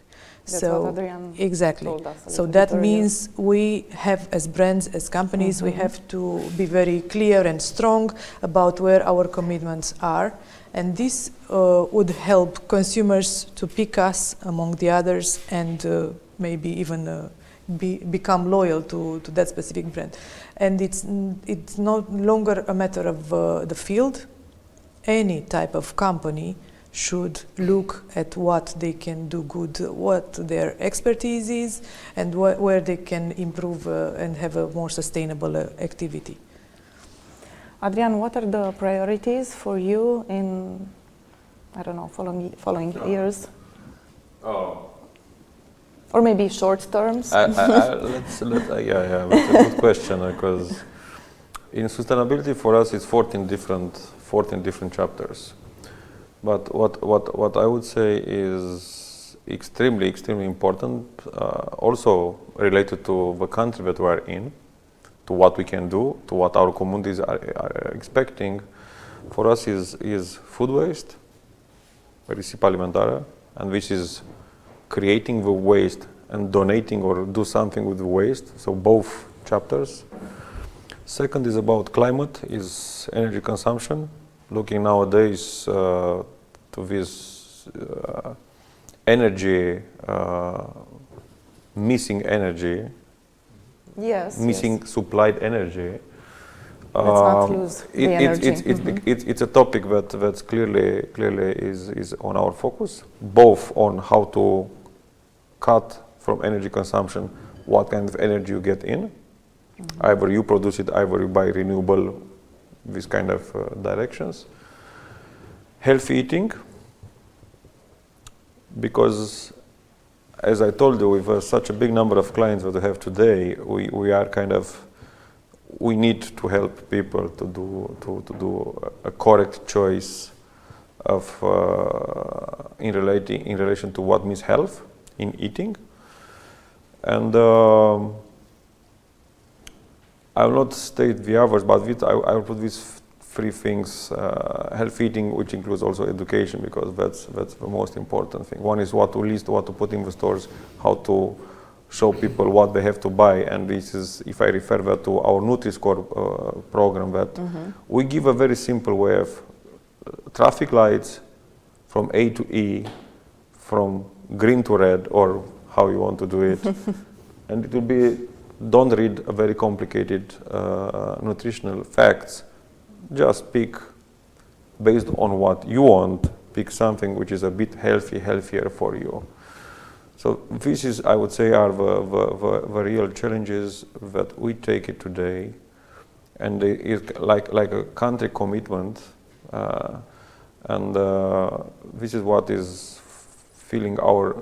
That's so what Adrian exactly. told us So that means we have, as brands, as companies, we have to be very clear and strong about where our commitments are, and this would help consumers to pick us among the others and maybe even become loyal to that specific brand. And it's no longer a matter of the field. Any type of company should look at what they can do good, what their expertise is, and where they can improve and have a more sustainable activity. Adrian, what are the priorities for you in, I don't know, following years? Or maybe short terms? That's a good question, because in sustainability for us it's 14 different chapters. But what I would say is extremely important, also related to the country that we are in, to what we can do, to what our communities are expecting. For us is food waste, risipa alimentară, and which is creating the waste and donating or do something with waste. So both chapters. Second is about climate, is energy consumption. Looking nowadays to this energy, missing energy, missing supplied energy. Let's not lose the energy. It's a topic that clearly is on our focus, both on how to cut from energy consumption, what kind of energy you get in. Either you produce it, either you buy renewable, these kind of directions. Healthy eating, because as I told you, with such a big number of clients that we have today, we need to help people to do a correct choice of in relation to what means health in eating. And I will not state the others, but I will put these three things: health eating, which includes also education, because that's the most important thing. One is what to list, what to put in the stores, how to show people what they have to buy, and this is, if I refer that to our Nutri-Score program, that we give a very simple way of traffic lights from A to E, from green to red, or how you want to do it, and it will be. Don't read a very complicated nutritional facts. Just pick, based on what you want, pick something which is a bit healthier for you. So this is, I would say, are the real challenges that we take it today, and it's like a country commitment, and this is what is filling our,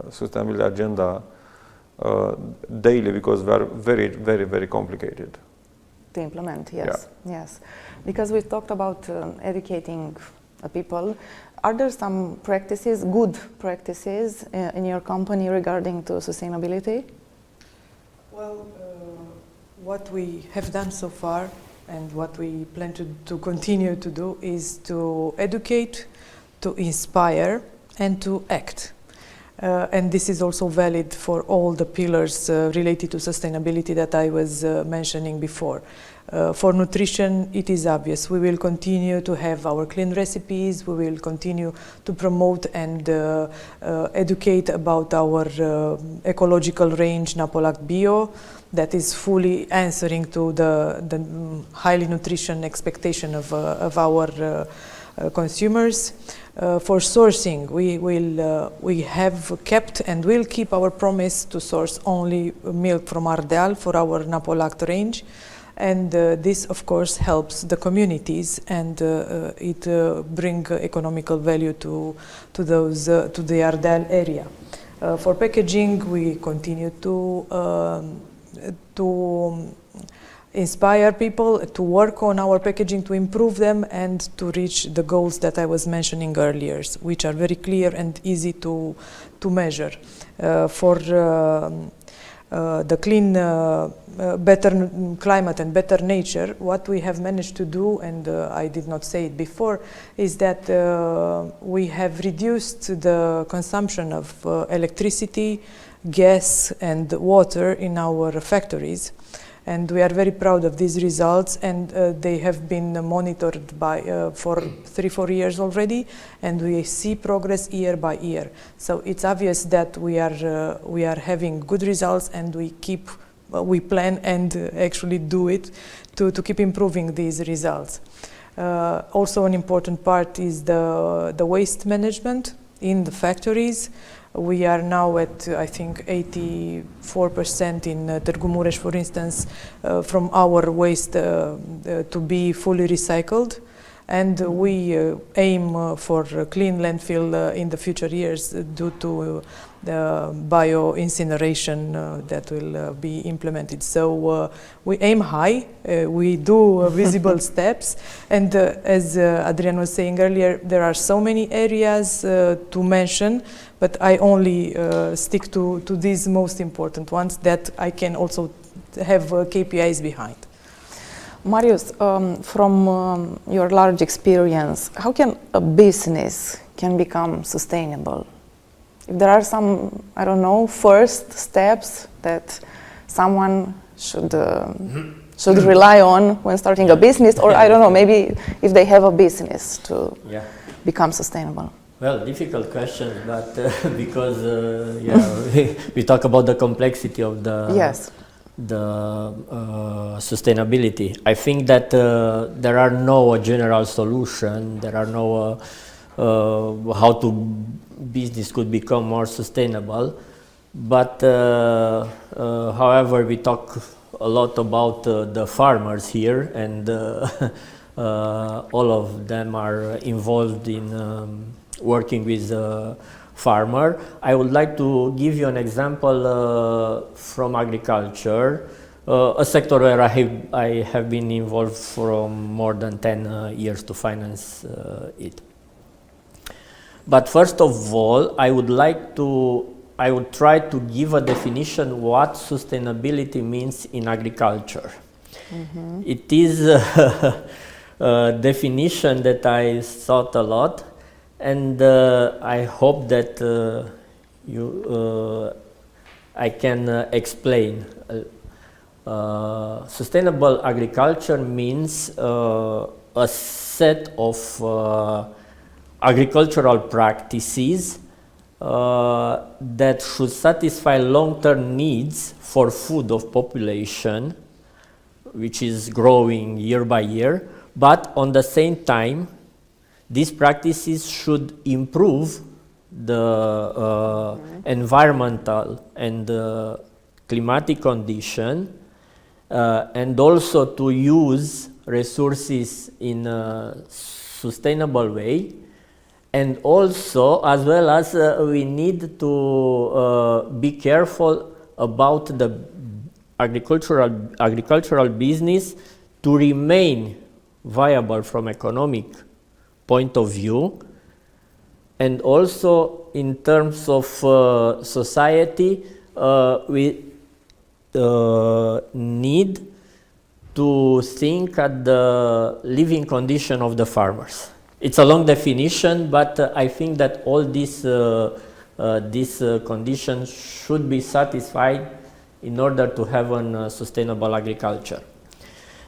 sustainability agenda daily, because they are very complicated to implement. Yes. Because we talked about educating people. Are there some practices, good practices, in your company regarding to sustainability? Well, what we have done so far and what we plan to continue to do is to educate, to inspire, and to act. And this is also valid for all the pillars related to sustainability that I was mentioning before. For nutrition, it is obvious. We will continue to have our clean recipes. We will continue to promote and educate about our ecological range, Napolac Bio, that is fully answering to the highly nutrition expectation of our consumers. For sourcing, we have kept and will keep our promise to source only milk from Ardeal for our Napolac range, and this of course helps the communities, and it brings economical value to the Ardeal area. For packaging, we continue to inspire people to work on our packaging, to improve them, and to reach the goals that I was mentioning earlier, which are very clear and easy to measure. For the clean, better climate and better nature, what we have managed to do, and I did not say it before, is that we have reduced the consumption of electricity, gas and water in our factories. And we are very proud of these results, and they have been monitored for 3-4 years already, and we see progress year by year. So it's obvious that we are having good results, and we plan and actually do it to keep improving these results. Also, an important part is the waste management in the factories. We are now at, I think, 84% in Târgu Mureș, for instance, from our waste to be fully recycled. And we aim for clean landfill in the future years due to the bio-incineration that will be implemented. So we aim high, we do visible steps, and as Adrian was saying earlier, there are so many areas to mention, but I only stick to these most important ones that I can also have KPIs behind. Marius, from your large experience, how can a business become sustainable? if there are some, I don't know, first steps that someone should rely on when starting a business, or I don't know, maybe if they have a business to become sustainable. Well, difficult question, but because we talk about the complexity of the sustainability. I think that there are no general solution. There are no how to business could become more sustainable. But however, we talk a lot about the farmers here, and all of them are involved in working with farmer. I would like to give you an example from agriculture, a sector where I have been involved for more than 10 years to finance it. But first of all, I would try to give a definition what sustainability means in agriculture. Mm-hmm. It is a definition that I thought a lot, and I hope that I can explain. Sustainable agriculture means a set of agricultural practices that should satisfy long-term needs for food of population, which is growing year by year, but on the same time, these practices should improve the environmental and climatic condition, and also to use resources in a sustainable way, and also as well as we need to be careful about the agricultural business to remain viable from economic point of view, and also in terms of society, we need to think at the living condition of the farmers. It's a long definition, but I think that all these conditions should be satisfied in order to have a sustainable agriculture.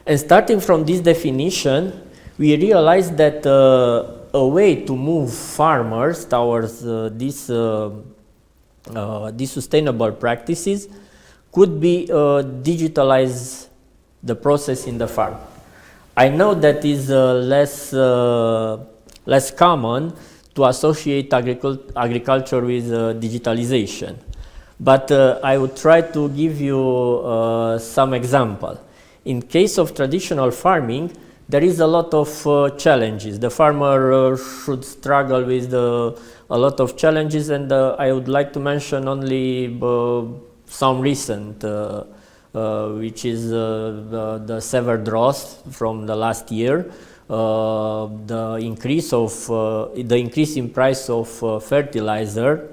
And starting from this definition, we realize that a way to move farmers towards these sustainable practices could be digitalize the process in the farm. I know that is less common to associate agriculture with digitalization, but I would try to give you some example. In case of traditional farming, there is a lot of challenges. The farmer should struggle with a lot of challenges, and I would like to mention only some recent, which is the severe drought from the last year, the increase in price of fertilizer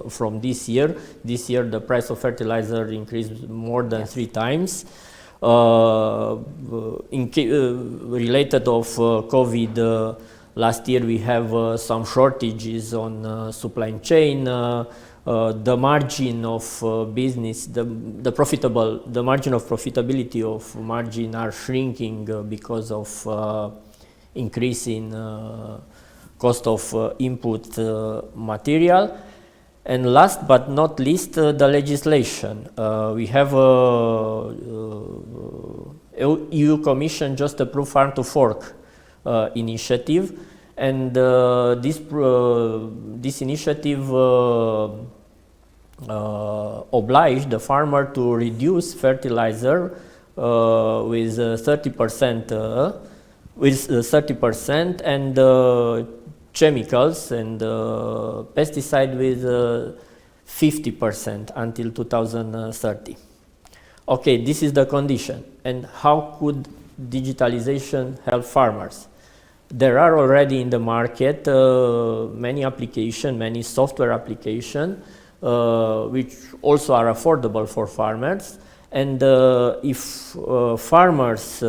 from this year. This year, the price of fertilizer increased more than 3 times. Related of COVID, last year we have some shortages on supply chain. The margin of business, the margin of profitability of margin are shrinking because of increase in cost of input material. And last but not least, the legislation. We have EU Commission just approved Farm to Fork initiative, and this initiative obliged the farmer to reduce fertilizer with 30%, and chemicals and pesticide with 50% until 2030. Okay, this is the condition. And how could digitalization help farmers? There are already in the market many applications, many software applications, which also are affordable for farmers. And if farmers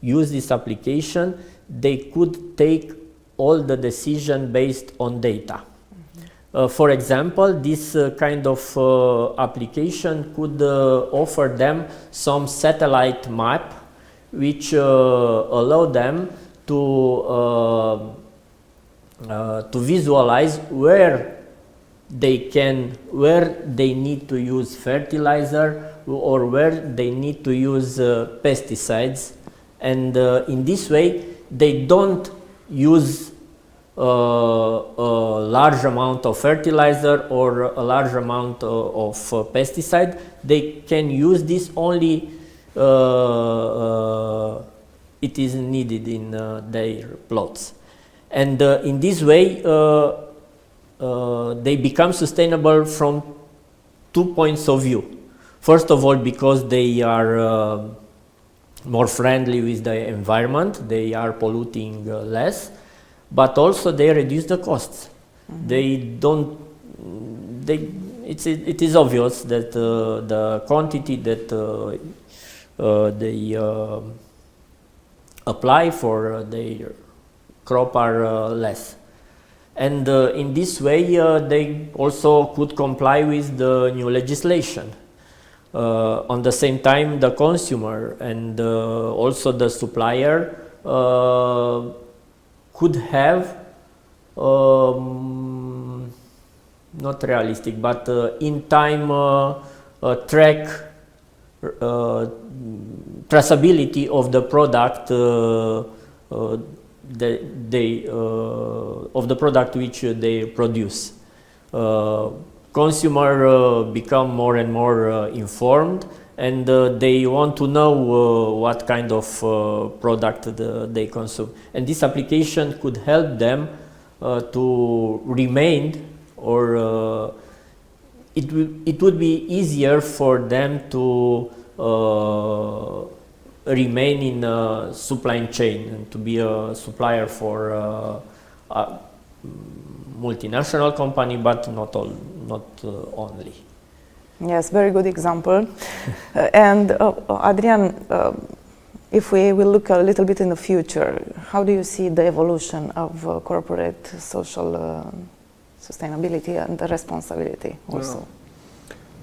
use this application, they could take all the decision based on data. For example, this kind of application could offer them some satellite map which allow them to visualize where they need to use fertilizer or where they need to use pesticides, and in this way they don't use a large amount of fertilizer or a large amount of pesticide. They can use this only it is needed in their plots, and in this way they become sustainable from 2 points of view. First of all, because they are more friendly with the environment, they are polluting less, but also they reduce the costs. Mm-hmm. It is obvious that the quantity that they apply for their crop are less. And in this way they also could comply with the new legislation. On the same time, the consumer and also the supplier could have not realistic, but in time traceability of the product of the product which they produce. Consumer become more and more informed, and they want to know what kind of product they consume. And this application could help them to remain, or it would be easier for them to remain in a supply chain and to be a supplier for a multinational company, but not only. Yes, very good example. And Adrian, if we will look a little bit in the future, how do you see the evolution of corporate social sustainability and responsibility also?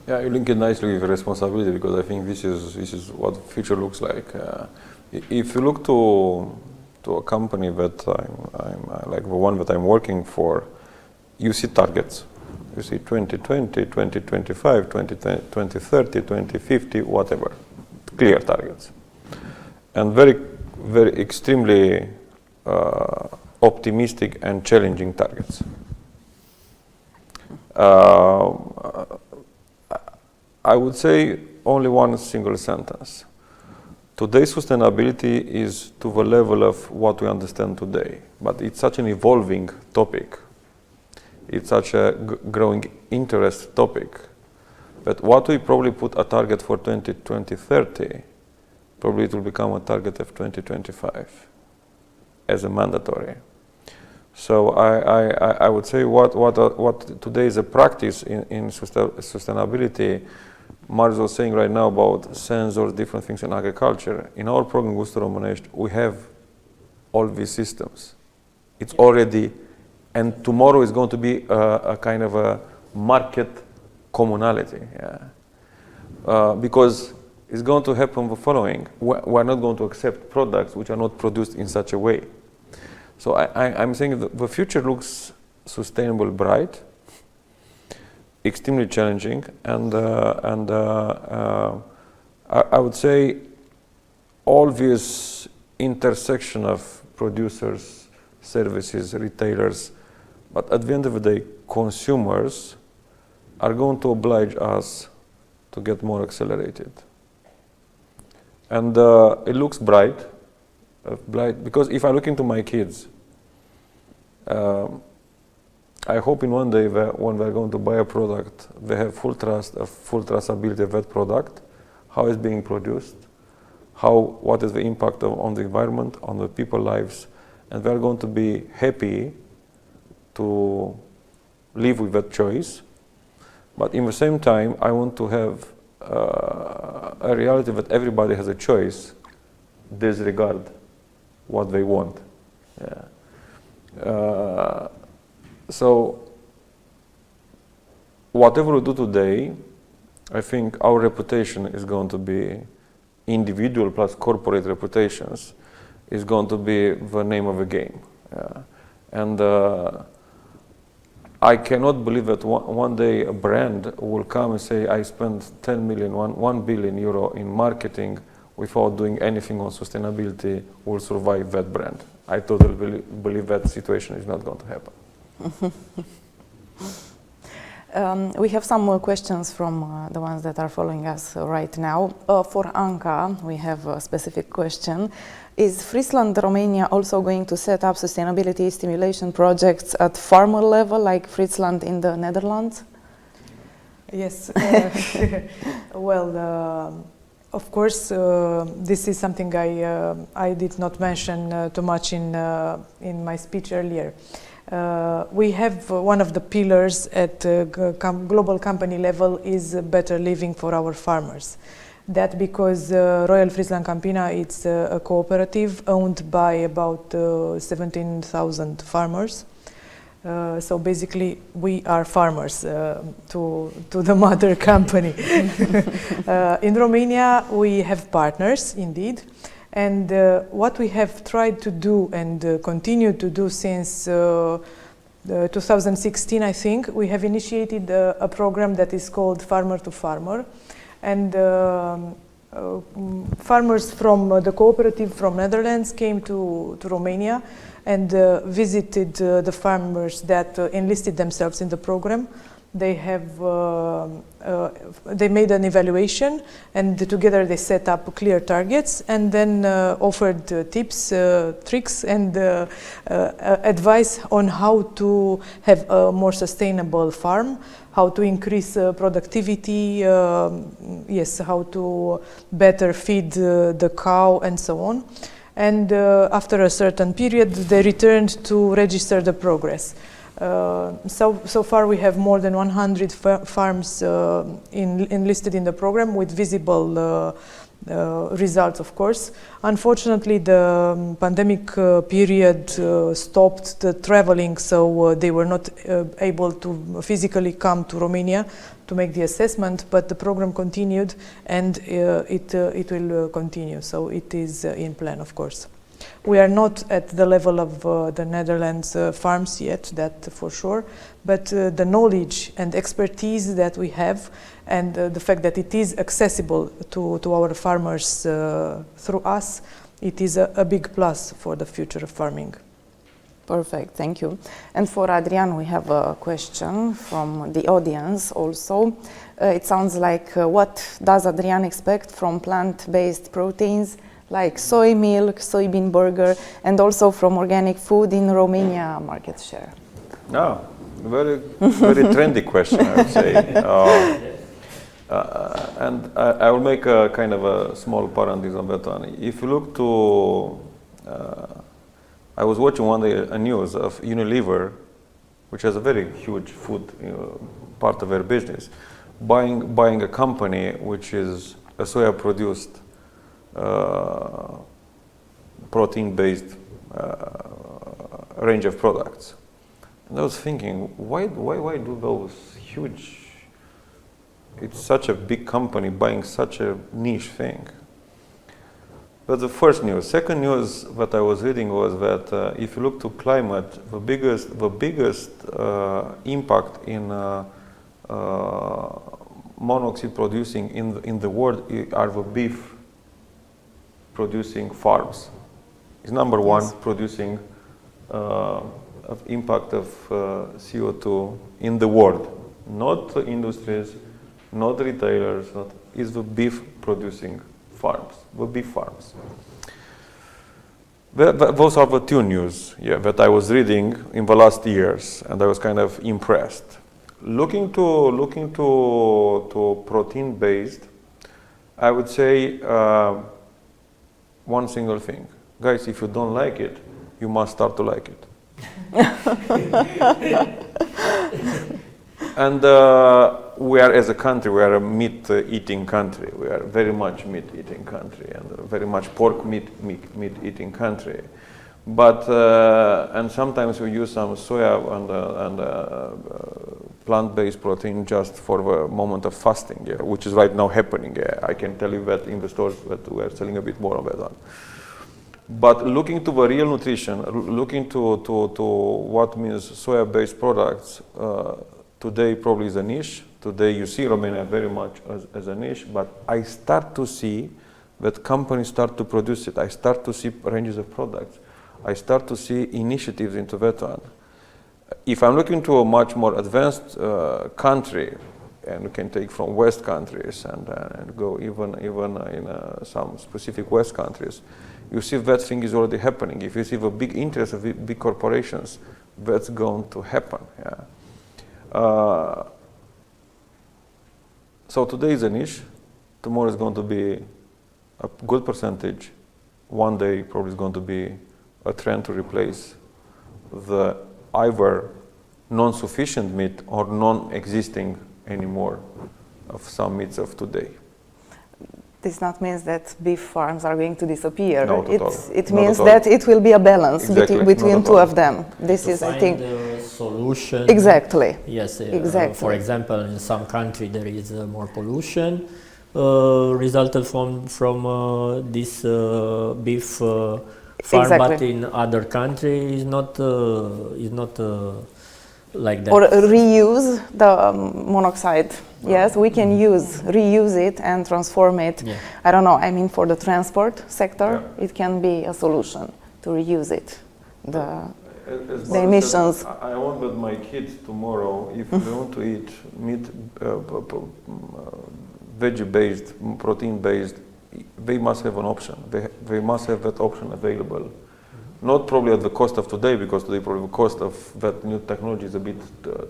Yeah, you link it nicely with responsibility, because I think this is what the future looks like. If you look to a company that I'm like the one that I'm working for, you see targets. You see 2020, 2025, 2030, 2050, whatever, clear targets, and very, very extremely optimistic and challenging targets. I would say only one single sentence. Today's sustainability is to the level of what we understand today, but it's such an evolving topic. It's such a growing interest topic that what we probably put a target for 2030, probably it will become a target of 2025 as a mandatory. So I would say what today is a practice in sustainability. Marius was saying right now about sensors, different things in agriculture. In our program, Gustul Românești, we have all these systems. It's already, and tomorrow is going to be a kind of a market commonality. Because it's going to happen the following. We're not going to accept products which are not produced in such a way. So I'm saying the future looks sustainable, bright, extremely challenging, and I would say all this intersection of producers, services, retailers, but at the end of the day, consumers are going to oblige us to get more accelerated. And it looks bright, because if I look into my kids, I hope in one day when they're going to buy a product, they have full trust, full traceability of that product, how it's being produced, what is the impact on the environment, on the people's lives, and they're going to be happy to live with that choice. But in the same time, I want to have a reality that everybody has a choice, disregard what they want. So whatever we do today, I think our reputation is going to be individual plus corporate reputations is going to be the name of the game. And I cannot believe that one day a brand will come and say, I spent 10 million, 1 billion euro in marketing without doing anything on sustainability will survive that brand. I totally believe that situation is not going to happen. We have some more questions from the ones that are following us right now. For Anca, we have a specific question. Is Friesland Romania also going to set up sustainability stimulation projects at farmer level, like Friesland in the Netherlands? Yes. Well, of course, this is something I did not mention too much in my speech earlier. We have one of the pillars at global company level is better living for our farmers. That because Royal FrieslandCampina it's a cooperative owned by about 17,000 farmers. So basically, we are farmers to the mother company. In Romania, we have partners, indeed. And what we have tried to do and continue to do since 2016, I think, we have initiated a program that is called Farmer to Farmer. And farmers from the cooperative from Netherlands came to Romania and visited the farmers that enlisted themselves in the program. They have they made an evaluation, and together they set up clear targets, and then offered tips, tricks, and advice on how to have a more sustainable farm, how to increase productivity, yes, how to better feed the cow, and so on. And after a certain period, they returned to register the progress. So far we have more than 100 farms enlisted in the program with visible results, of course. Unfortunately, the pandemic period stopped the traveling, so they were not able to physically come to Romania to make the assessment, but the program continued, and it will continue, so it is in plan, of course. We are not at the level of the Netherlands farms yet, that for sure, but the knowledge and expertise that we have, and the fact that it is accessible to our farmers through us, it is a big plus for the future of farming. Perfect, thank you. And for Adrian, we have a question from the audience also. It sounds like, what does Adrian expect from plant-based proteins like soy milk, soybean burger, and also from organic food in Romania market share? Very trendy question, I would say. And I will make a kind of a small parenthesis on that one. If you look to, I was watching one day a news of Unilever, which has a very huge food part of their business, buying a company which is a soya-produced protein-based range of products. And I was thinking, why do those huge, it's such a big company buying such a niche thing? That's the first news. Second news that I was reading was that if you look to climate, the biggest impact in monoxide producing in the world are the beef producing farms. Is number one, yes, producing of impact of CO2 in the world. Not the industries, not retailers, is the beef producing farms, the beef farms. Those are the two news that I was reading in the last years, and I was kind of impressed. Looking to protein based, I would say one single thing. Guys, if you don't like it, you must start to like it. And we are, as a country, we are a meat-eating country. We are very much meat-eating country, and very much pork meat-eating country. But and sometimes we use some soya and plant-based protein just for the moment of fasting, which is right now happening. I can tell you that investors that we are selling a bit more on that one. But looking to the real nutrition, looking to what means soya-based products, today probably is a niche. Today you see Romania very much as a niche, but I start to see that companies start to produce it. I start to see ranges of products. I start to see initiatives into that one. If I'm looking to a much more advanced country, and we can take from West countries and go even in some specific West countries, you see that thing is already happening. If you see the big interest of big corporations, that's going to happen. So today is a niche. Tomorrow is going to be a good percentage. One day probably is going to be a trend to replace the either non-sufficient meat or non-existing anymore of some meats of today. This not means that beef farms are going to disappear. Not at all. It means that it will be a balance Exactly. between two of them. This to is, find I think, a solution. Exactly. Yes. Exactly. For example, in some country there is more pollution resulted from this beef farm, Exactly. but in other country is not like that. Or reuse the monoxide. Yes, we can reuse it and transform it. Yeah. I don't know, I mean for the transport sector, it can be a solution to reuse it. The emissions. I want that my kids tomorrow, if they want to eat meat, veggie-based, protein-based, they must have an option. They must have that option available. Not probably at the cost of today, because today probably the cost of that new technology is a bit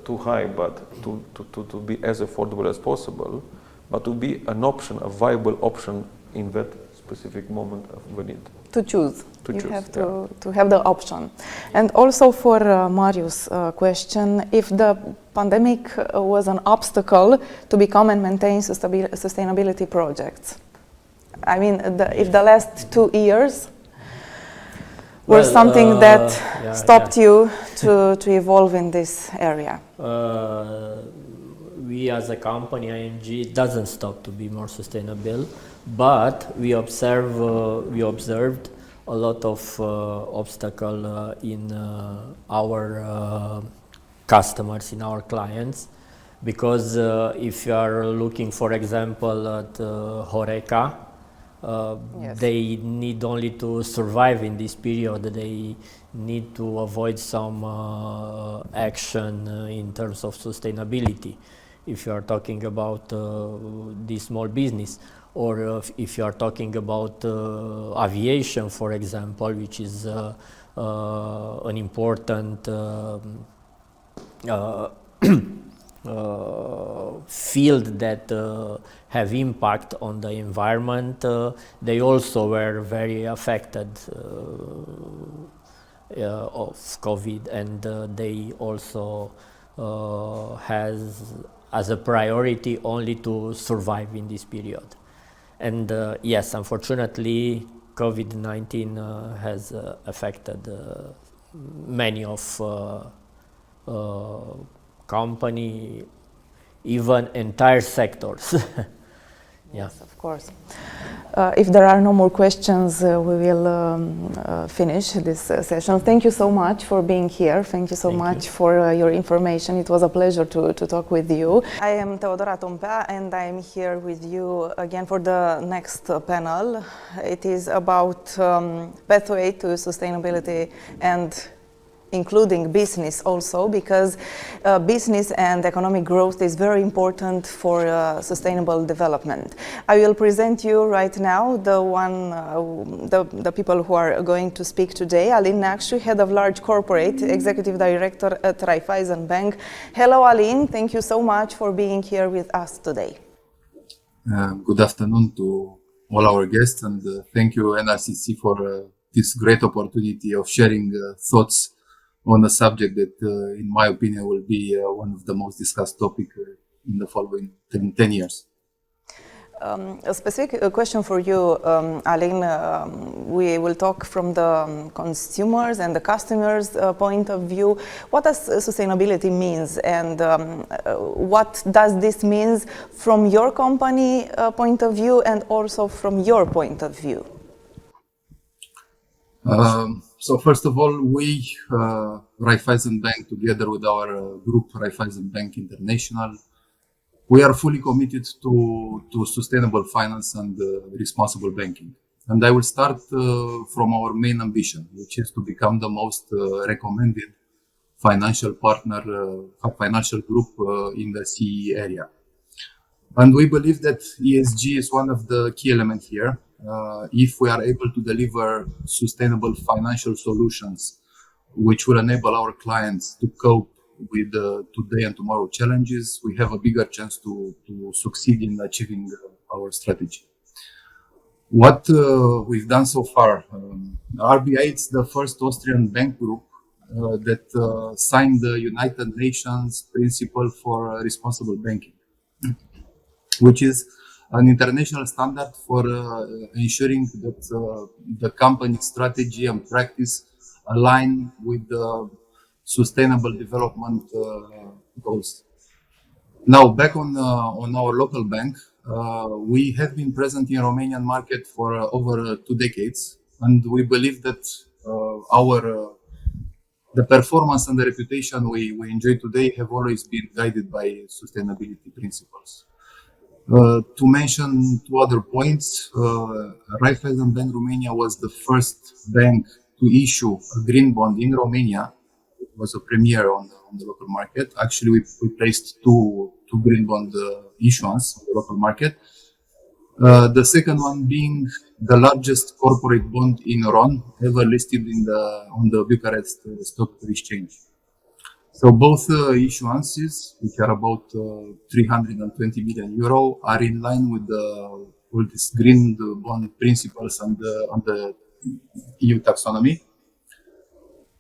too high, but to be as affordable as possible, but to be an option, a viable option in that specific moment of the need. To choose. To you choose, have to have the option. And also for Marius' question, if the pandemic was an obstacle to become and maintain sustainability projects, I mean, if the last 2 years were something that stopped you to evolve in this area? We as a company, ING, doesn't stop to be more sustainable, but we observed a lot of obstacle in our customers, in our clients, because if you are looking, for example, at Horeca, they need only to survive in this period. They need to avoid some action in terms of sustainability. If you are talking about this small business, or if you are talking about aviation, for example, which is an important field that have impact on the environment, they also were very affected of COVID, and they also has as a priority only to survive in this period. And yes, unfortunately, COVID-19 has affected many of company, even entire sectors. Yes, of course. If there are no more questions, we will finish this session. Thank you so much for being here. Thank you so much for your information. It was a pleasure to talk with you. I am Teodora Tompea, and I am here with you again for the next panel. It is about pathway to sustainability and including business also, because business and economic growth is very important for sustainable development. I will present you right now the people who are going to speak today. Alin Nakshi, Head of Large Corporate, Executive Director at Raiffeisen Bank. Hello, Alin. Thank you so much for being here with us today. Good afternoon to all our guests, and thank you NRCC for this great opportunity of sharing thoughts on a subject that, in my opinion, will be one of the most discussed topics in the following 10 years. A specific question for you, Alin. We will talk from the consumers and the customers' point of view. What does sustainability means, and what does this mean from your company point of view and also from your point of view? So first of all, we, Raiffeisen Bank, together with our group Raiffeisen Bank International, we are fully committed to sustainable finance and responsible banking. And I will start from our main ambition, which is to become the most recommended financial partner, financial group in the CE area. And we believe that ESG is one of the key elements here. If we are able to deliver sustainable financial solutions, which will enable our clients to cope with today and tomorrow challenges, we have a bigger chance to succeed in achieving our strategy. What we've done so far, RBI is the first Austrian bank group that signed the United Nations Principle for Responsible Banking, which is an international standard for ensuring that the company strategy and practice align with the sustainable development goals. Now, back on our local bank, we have been present in Romanian market for over 2 decades, and we believe that the performance and the reputation we enjoy today have always been guided by sustainability principles. To mention 2 other points, Raiffeisen Bank Romania was the first bank to issue a green bond in Romania. It was a premiere on the local market. Actually, we placed two green bond issuance on the local market. The second one being the largest corporate bond in RON ever listed on the Bucharest Stock Exchange. So both issuances, which are about 320 million euro, are in line with this green bond principles and the EU taxonomy.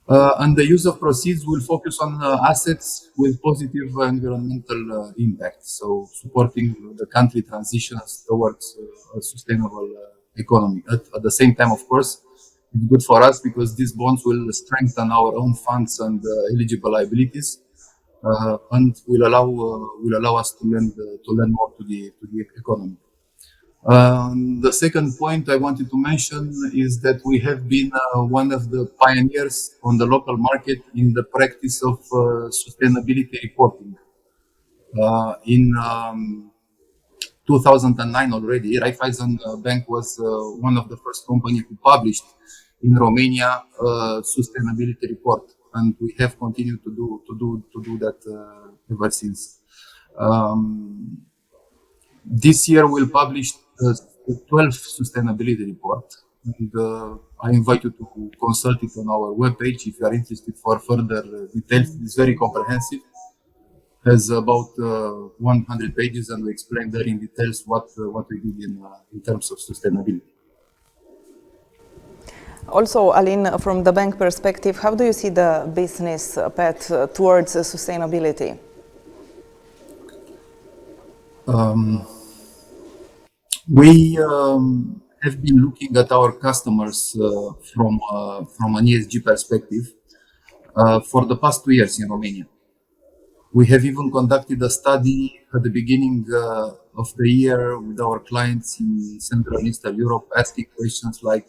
And the use of proceeds will focus on assets with positive environmental impact, so supporting the country transitions towards a sustainable economy. At the same time, of course, it's good for us because these bonds will strengthen our own funds and eligible liabilities, and will allow us to lend more to the economy. The second point I wanted to mention is that we have been one of the pioneers on the local market in the practice of sustainability reporting. In 2009 already, Raiffeisen Bank was one of the first companies who published in Romania a sustainability report, and we have continued to do that ever since. This year we'll publish the 12th sustainability report, and I invite you to consult it on our webpage if you are interested for further details. It's very comprehensive, has about 100 pages, and we explain there in details what we did in terms of sustainability. Also, Alin, from the bank perspective, how do you see the business path towards sustainability? We have been looking at our customers from an ESG perspective for the past 2 years in Romania. We have even conducted a study at the beginning of the year with our clients in Central and Eastern Europe, asking questions like,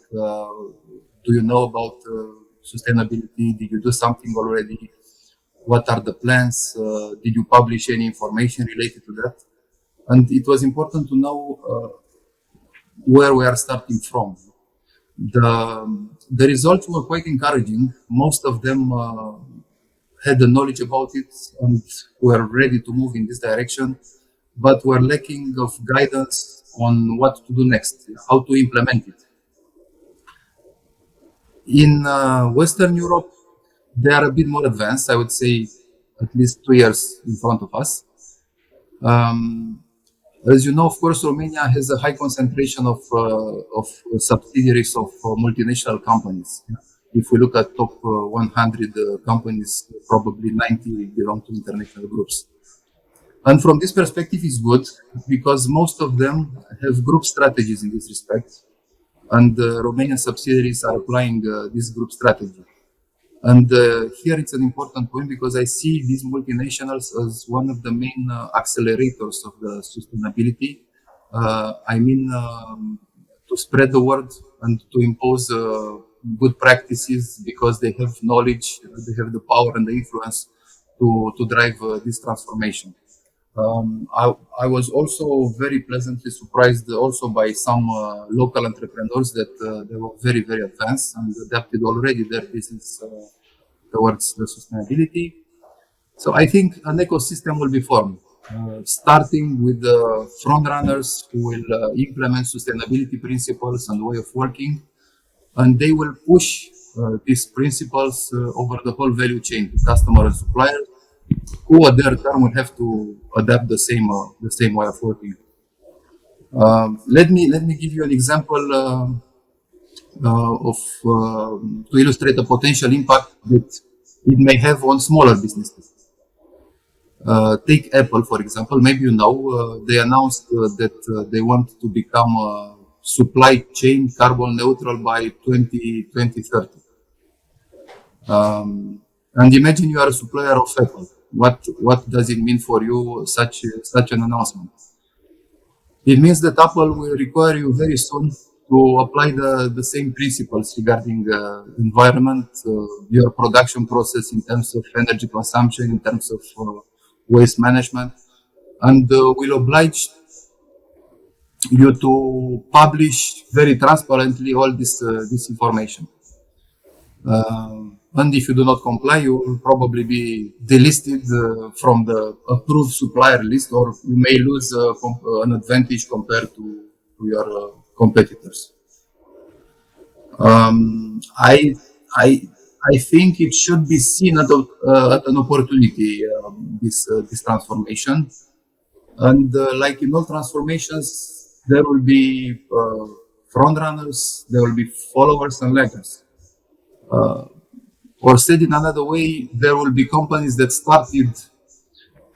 do you know about sustainability? Did you do something already? What are the plans? Did you publish any information related to that? And it was important to know where we are starting from. The results were quite encouraging. Most of them had the knowledge about it and were ready to move in this direction, but were lacking of guidance on what to do next, how to implement it. In Western Europe, they are a bit more advanced, I would say at least 2 years in front of us. As you know, of course, Romania has a high concentration of subsidiaries of multinational companies. If we look at top 100 companies, probably 90 belong to international groups. And from this perspective, it's good because most of them have group strategies in this respect, and Romanian subsidiaries are applying this group strategy. And here it's an important point because I see these multinationals as one of the main accelerators of the sustainability. To spread the word and to impose good practices because they have knowledge, they have the power and the influence to drive this transformation. I was also very pleasantly surprised also by some local entrepreneurs that they were very, very advanced and adapted already their business towards the sustainability. So I think an ecosystem will be formed, starting with the front runners who will implement sustainability principles and way of working, and they will push these principles over the whole value chain to customer and supplier, who at their turn will have to adapt the same way of working. Let me give you an example to illustrate the potential impact that it may have on smaller businesses. Take Apple, for example. Maybe you know they announced that they want to become supply chain carbon neutral by 2030. And imagine you are a supplier of Apple. What does it mean for you, such an announcement? It means that Apple will require you very soon to apply the same principles regarding environment, your production process in terms of energy consumption, in terms of waste management, and will oblige you to publish very transparently all this information. And if you do not comply, you will probably be delisted from the approved supplier list, or you may lose an advantage compared to your competitors. I think it should be seen at an opportunity, this transformation. And like in all transformations, there will be front runners, there will be followers and laggers. Or said in another way, there will be companies that started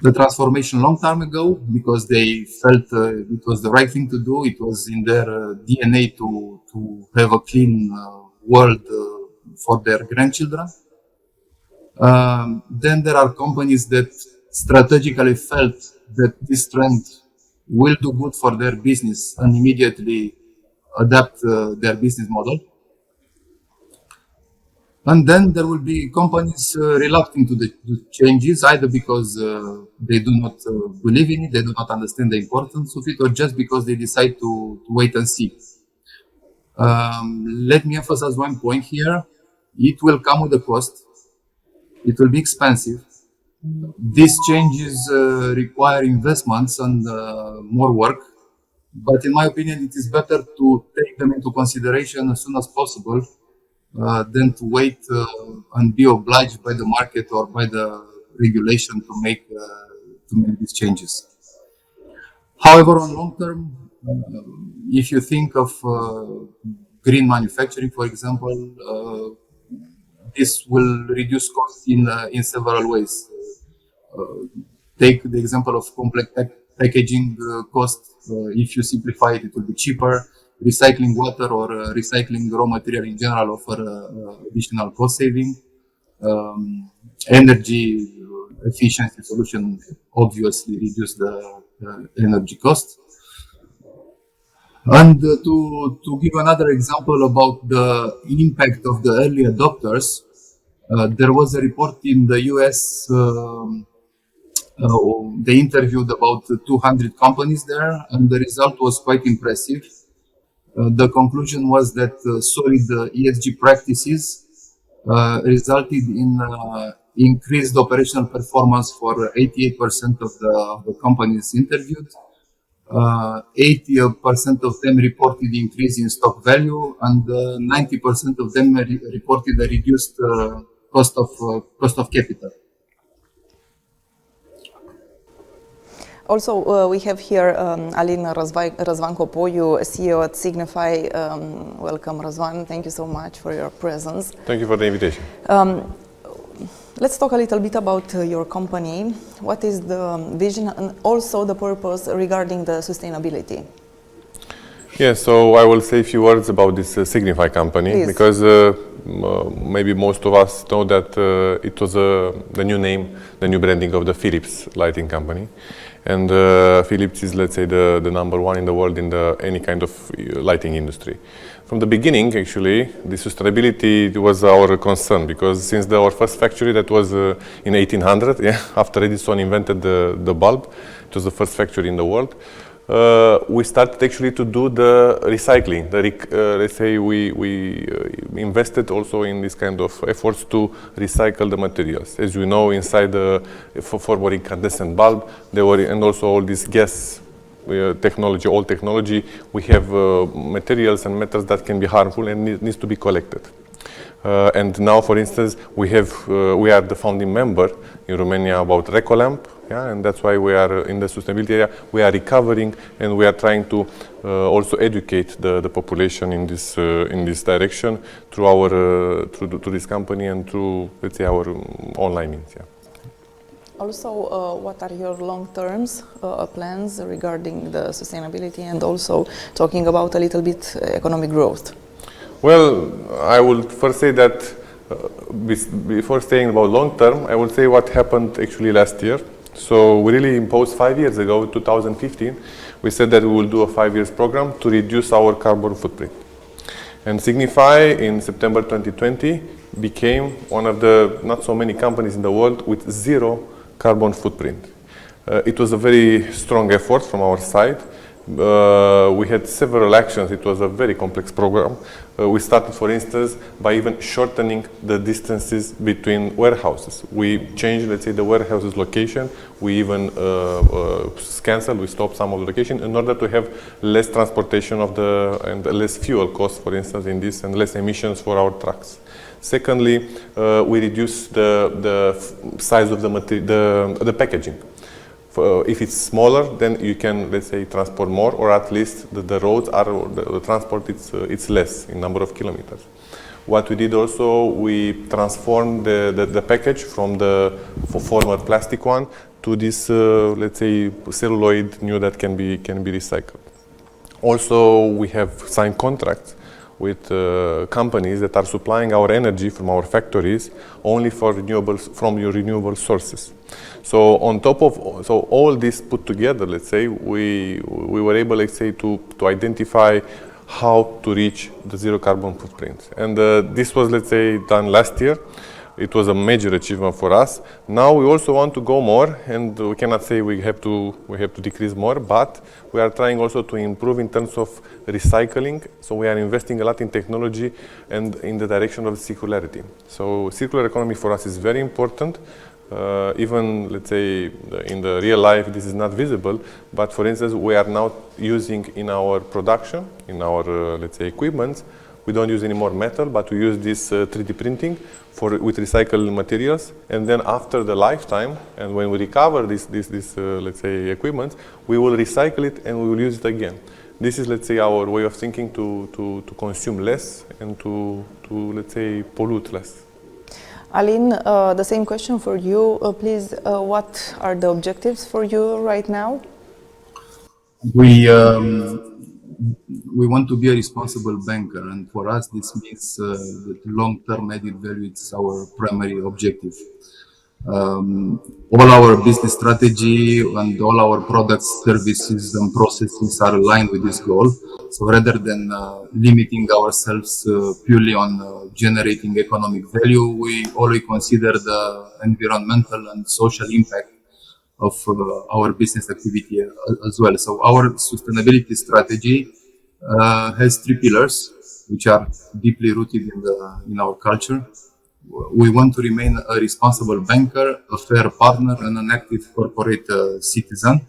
the transformation long time ago because they felt it was the right thing to do. It was in their DNA to have a clean world for their grandchildren. Then there are companies that strategically felt that this trend will do good for their business and immediately adapt their business model. And then there will be companies reluctant to the changes, either because they do not believe in it, they do not understand the importance of it, or just because they decide to wait and see. Let me emphasize one point here. It will come with a cost. It will be expensive. These changes require investments and more work. But in my opinion, it is better to take them into consideration as soon as possible than to wait and be obliged by the market or by the regulation to make these changes. However, on long term, if you think of green manufacturing, for example, this will reduce costs in several ways. Take the example of complex packaging cost. If you simplify it, it will be cheaper. Recycling water or recycling raw material in general offer additional cost saving. Energy efficiency solution obviously reduce the energy cost. And to give another example about the impact of the early adopters, there was a report in the US. They interviewed about 200 companies there, and the result was quite impressive. The conclusion was that solid ESG practices resulted in increased operational performance for 88% of the companies interviewed. 80% of them reported increase in stock value, and 90% of them reported a reduced cost of capital. Also, we have here Alin Răzvan Copoiu, CEO at Signify. Welcome, Răzvan. Thank you so much for your presence. Thank you for the invitation. Let's talk a little bit about your company. What is the vision and also the purpose regarding the sustainability? Yeah, so I will say a few words about this Signify company. Please. Because maybe most of us know that it was the new name, the new branding of the Philips lighting company. And Philips is, let's say, the number one in the world in any kind of lighting industry. From the beginning, actually, the sustainability was our concern, because since our first factory, that was in 1800, yeah, after Edison invented the bulb, it was the first factory in the world. We started actually to do the recycling. Let's say we invested also in this kind of efforts to recycle the materials. As you know, inside for incandescent bulb, there were, and also all this gas technology, old technology, we have materials and metals that can be harmful and needs to be collected. And now, for instance, we are the founding member in Romania about Recolamp, yeah, and that's why we are in the sustainability area. We are recovering, and we are trying to also educate the population in this direction through through this company and through, let's say, our online means. Yeah. Also, what are your long-term plans regarding the sustainability, and also talking about a little bit economic growth? Well, I would first say that before saying about long-term, I would say what happened actually last year. So we really imposed 5 years ago, 2015, we said that we will do a 5 years program to reduce our carbon footprint. And Signify in September 2020 became one of the not so many companies in the world with zero carbon footprint. It was a very strong effort from our side. We had several actions. It was a very complex program. We started, for instance, by even shortening the distances between warehouses. We changed, let's say, the warehouse's location. We even canceled, we stopped some of the location in order to have less transportation and less fuel costs, for instance, in this, and less emissions for our trucks. Secondly, we reduced the size of the packaging. If it's smaller, then you can, let's say, transport more, or at least the roads are, the transport, it's less in number of kilometers. What we did also, we transformed the package from the former plastic one to this, let's say, celluloid new that can be recycled. Also, we have signed contracts with companies that are supplying our energy from our factories only from renewable sources. So on top of all this put together, let's say, we were able, let's say, to identify how to reach the zero carbon footprint. And this was, let's say, done last year. It was a major achievement for us. Now we also want to go more, and we cannot say we have to decrease more, but we are trying also to improve in terms of recycling. So we are investing a lot in technology and in the direction of circularity. So circular economy for us is very important. Even, let's say, in the real life, this is not visible, but for instance, we are now using in our production, in our, let's say, equipment, we don't use any more metal, but we use this 3D printing with recycled materials. And then after the lifetime, and when we recover this let's say, equipment, we will recycle it and we will use it again. This is, let's say, our way of thinking to consume less and to let's say, pollute less. Aline, the same question for you. Please, what are the objectives for you right now? We want to be a responsible banker, and for us this means that long-term added value is our primary objective. All our business strategy and all our products, services and processes are aligned with this goal. So rather than limiting ourselves purely on generating economic value, we always consider the environmental and social impact of our business activity as well. So our sustainability strategy has 3 pillars, which are deeply rooted in our culture. We want to remain a responsible banker, a fair partner, and an active corporate citizen.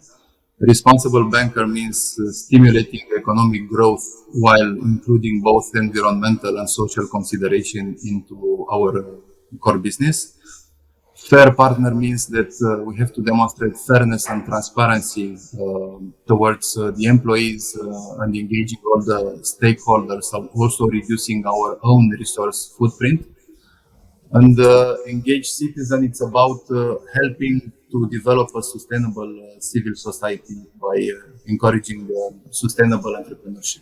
A responsible banker means stimulating economic growth while including both environmental and social consideration into our core business. Fair partner means that we have to demonstrate fairness and transparency towards the employees and engaging all the stakeholders, also reducing our own resource footprint. And engaged citizen, it's about helping to develop a sustainable civil society by encouraging sustainable entrepreneurship.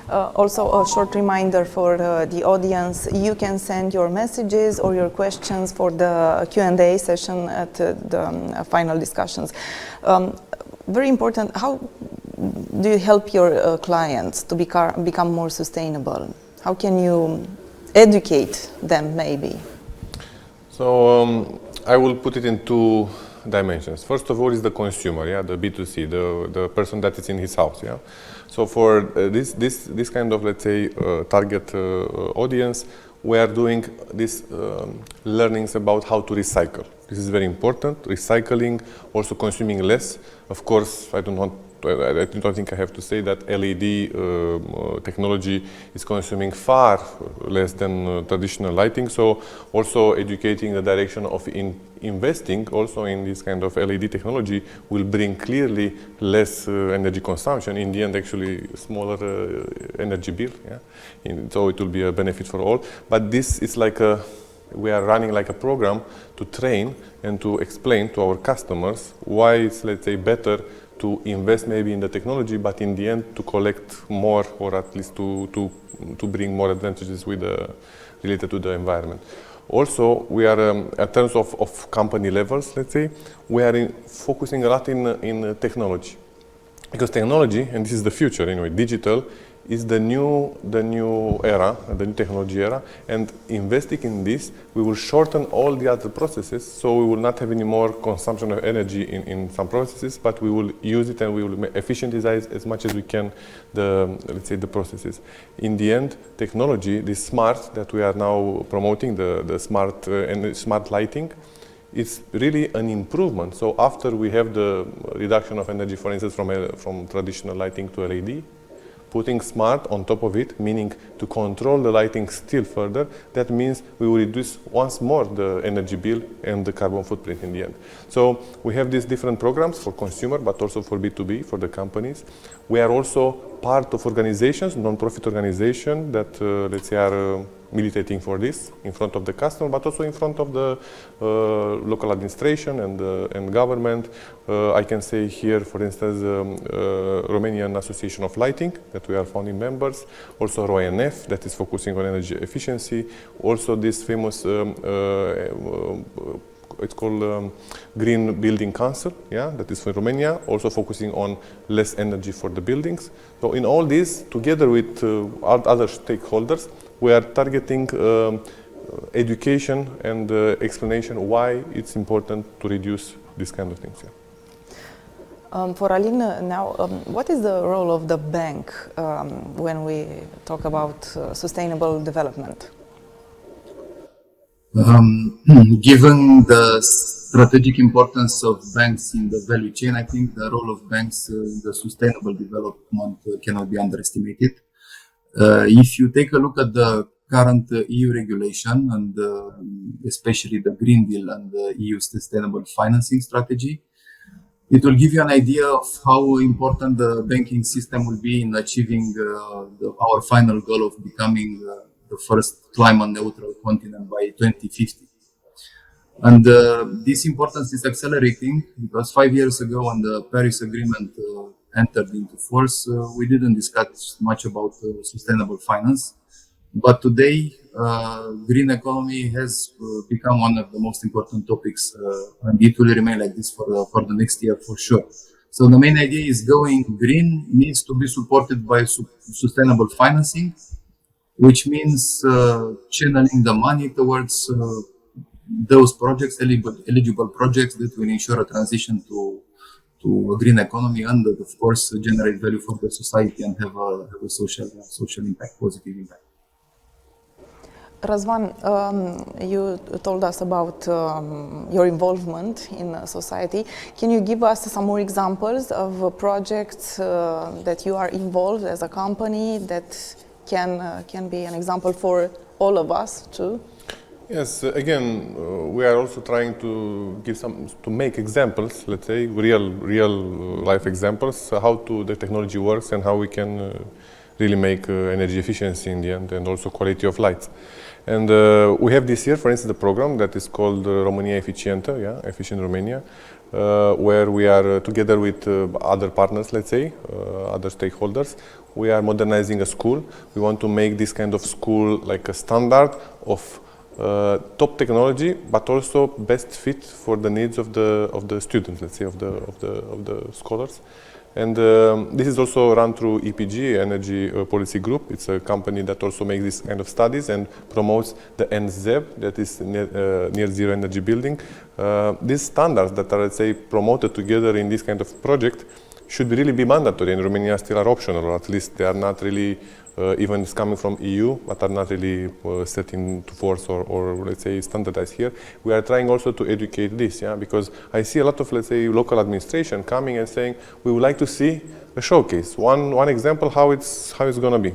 Also, a short reminder for the audience, you can send your messages or your questions for the Q&A session at the final discussions. Very important, how do you help your clients to become more sustainable? How can you educate them, maybe? So I will put it in two dimensions. First of all is the consumer, yeah, the B2C, the person that is in his house, yeah. So for this kind of, let's say, target audience, we are doing this learnings about how to recycle. This is very important. Recycling, also consuming less. Of course, I don't think I have to say that LED technology is consuming far less than traditional lighting. So also educating the direction of investing also in this kind of LED technology will bring clearly less energy consumption. In the end, actually smaller energy bill. Yeah? So it will be a benefit for all. But this is like we are running like a program to train and to explain to our customers why it's, let's say, better to invest maybe in the technology, but in the end to collect more, or at least to bring more advantages with related to the environment. Also, we are, in terms of company levels, let's say, we are focusing a lot in technology. Because technology, and this is the future anyway, digital, is the new era, the new technology era, and investing in this, we will shorten all the other processes, so we will not have any more consumption of energy in some processes, but we will use it and we will efficientize as much as we can let's say, the processes. In the end, technology, this smart that we are now promoting, the smart and smart lighting, it's really an improvement. So after we have the reduction of energy, for instance, from traditional lighting to LED, putting smart on top of it, meaning to control the lighting still further, that means we will reduce once more the energy bill and the carbon footprint in the end. So we have these different programs for consumer, but also for B2B, for the companies. We are also part of organizations, non-profit organizations that, let's say, are militating for this in front of the customer, but also in front of the local administration and government. I can say here, for instance, Romanian Association of Lighting, that we are founding members, also RONF, that is focusing on energy efficiency, also this famous it's called Green Building Council, yeah, that is for Romania, also focusing on less energy for the buildings. So in all this, together with other stakeholders, we are targeting education and explanation why it's important to reduce these kind of things. Yeah. For Aline, now, what is the role of the bank when we talk about sustainable development? Given the strategic importance of banks in the value chain, I think the role of banks in the sustainable development cannot be underestimated. If you take a look at the current EU regulation and especially the Green Deal and the EU Sustainable Financing Strategy, it will give you an idea of how important the banking system will be in achieving our final goal of becoming the first climate neutral continent by 2050. And this importance is accelerating because 5 years ago when the Paris Agreement entered into force, we didn't discuss much about sustainable finance. But today, green economy has become one of the most important topics, and it will remain like this for the next year for sure. So the main idea is going green needs to be supported by sustainable financing, which means channeling the money towards those projects, eligible projects that will ensure a transition to a green economy and, of course, generate value for the society and have a social impact, positive impact. Razvan, you told us about your involvement in society. Can you give us some more examples of projects that you are involved as a company that can be an example for all of us too? Yes, again, we are also trying to make examples, let's say, real life examples, how the technology works and how we can really make energy efficiency in the end and also quality of lights. And we have this year, for instance, the program that is called România Eficientă, Efficient Romania, where we are together with other partners, let's say, other stakeholders. We are modernizing a school. We want to make this kind of school like a standard of top technology, but also best fit for the needs of the students, let's say, of the scholars. And this is also run through EPG, Energy Policy Group. It's a company that also makes this kind of studies and promotes the NZEB, that is Near Zero Energy Building. These standards that are, let's say, promoted together in this kind of project should really be mandatory. In Romania, still are optional, or at least they are not really, even it's coming from EU, but are not really set into force or let's say standardized here. We are trying also to educate this, because I see a lot of, let's say, local administration coming and saying we would like to see a showcase, one example how it's going to be.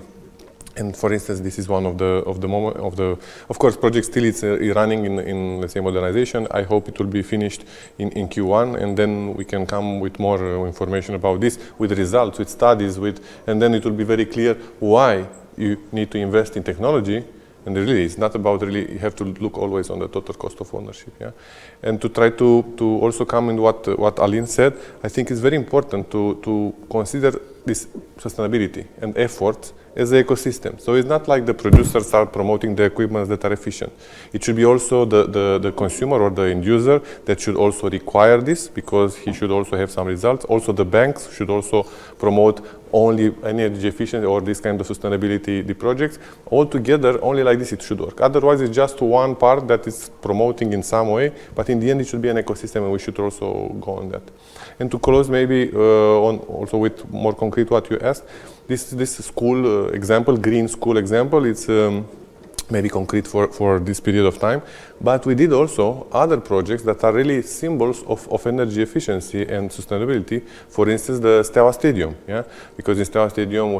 And for instance, this is one of course, project still is running in let's say modernization. I hope it will be finished in Q1, and then we can come with more information about this, with results, with studies, and then it will be very clear why you need to invest in technology. And really, it's not about really, you have to look always on the total cost of ownership. And to try to also come in what Aline said, I think it's very important to consider this sustainability and effort as an ecosystem. So it's not like the producers are promoting the equipment that are efficient. It should be also the consumer or the end user that should also require this, because he should also have some results. Also the banks should also promote only energy efficient or this kind of sustainability projects. All together, only like this it should work. Otherwise, it's just one part that is promoting in some way, but in the end it should be an ecosystem, and we should also go on that. And to close maybe on also with more concrete what you asked, this school example, green school example, it's maybe concrete for this period of time, but we did also other projects that are really symbols of energy efficiency and sustainability. For instance, the Steaua Stadium, because in Steaua Stadium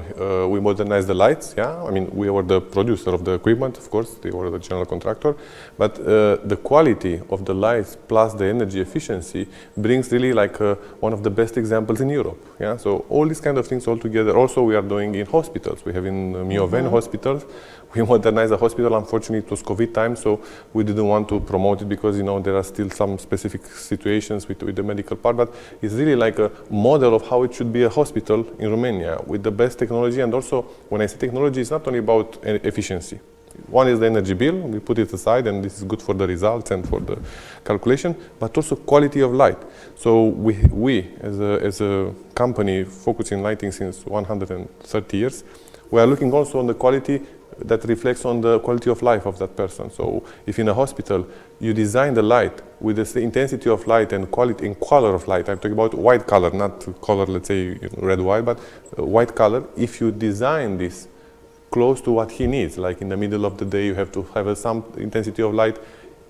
we modernized the lights. I mean, we were the producer of the equipment, of course, they were the general contractor, but the quality of the lights plus the energy efficiency brings really like one of the best examples in Europe. So all these kind of things all together. Also, we are doing in hospitals. We have in Mioveni hospitals. We modernized the hospital. Unfortunately, it was COVID time, so we didn't want to promote it because there are still some specific situations with the medical part. But it's really like a model of how it should be a hospital in Romania with the best technology. And also, when I say technology, it's not only about efficiency. One is the energy bill. We put it aside, and this is good for the results and for the calculation, but also quality of light. So we as a company focusing lighting since 130 years, we are looking also on the quality that reflects on the quality of life of that person. So if in a hospital you design the light with the intensity of light and quality and color of light, I'm talking about white color, not color, let's say red, white, but white color. If you design this close to what he needs, like in the middle of the day you have to have some intensity of light,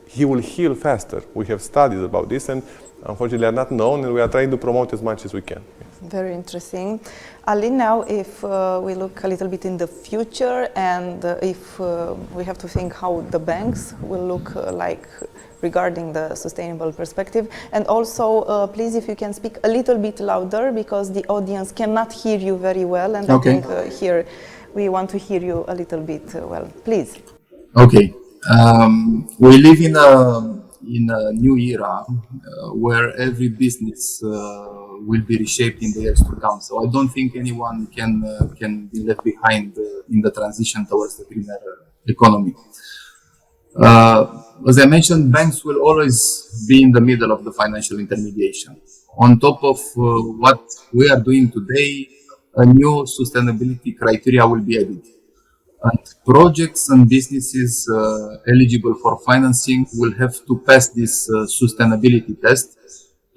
he will heal faster. We have studies about this, and unfortunately they are not known, and we are trying to promote as much as we can. Very interesting. Aline, now if we look a little bit in the future, and if we have to think how the banks will look like regarding the sustainable perspective, and also please if you can speak a little bit louder, because the audience cannot hear you very well, and okay. I think here we want to hear you a little bit well. Please. Okay. We live in a new era where every business will be reshaped in the years to come. So I don't think anyone can be left behind in the transition towards the greener economy. As I mentioned, banks will always be in the middle of the financial intermediation. On top of what we are doing today, a new sustainability criteria will be added. And projects and businesses eligible for financing will have to pass this sustainability test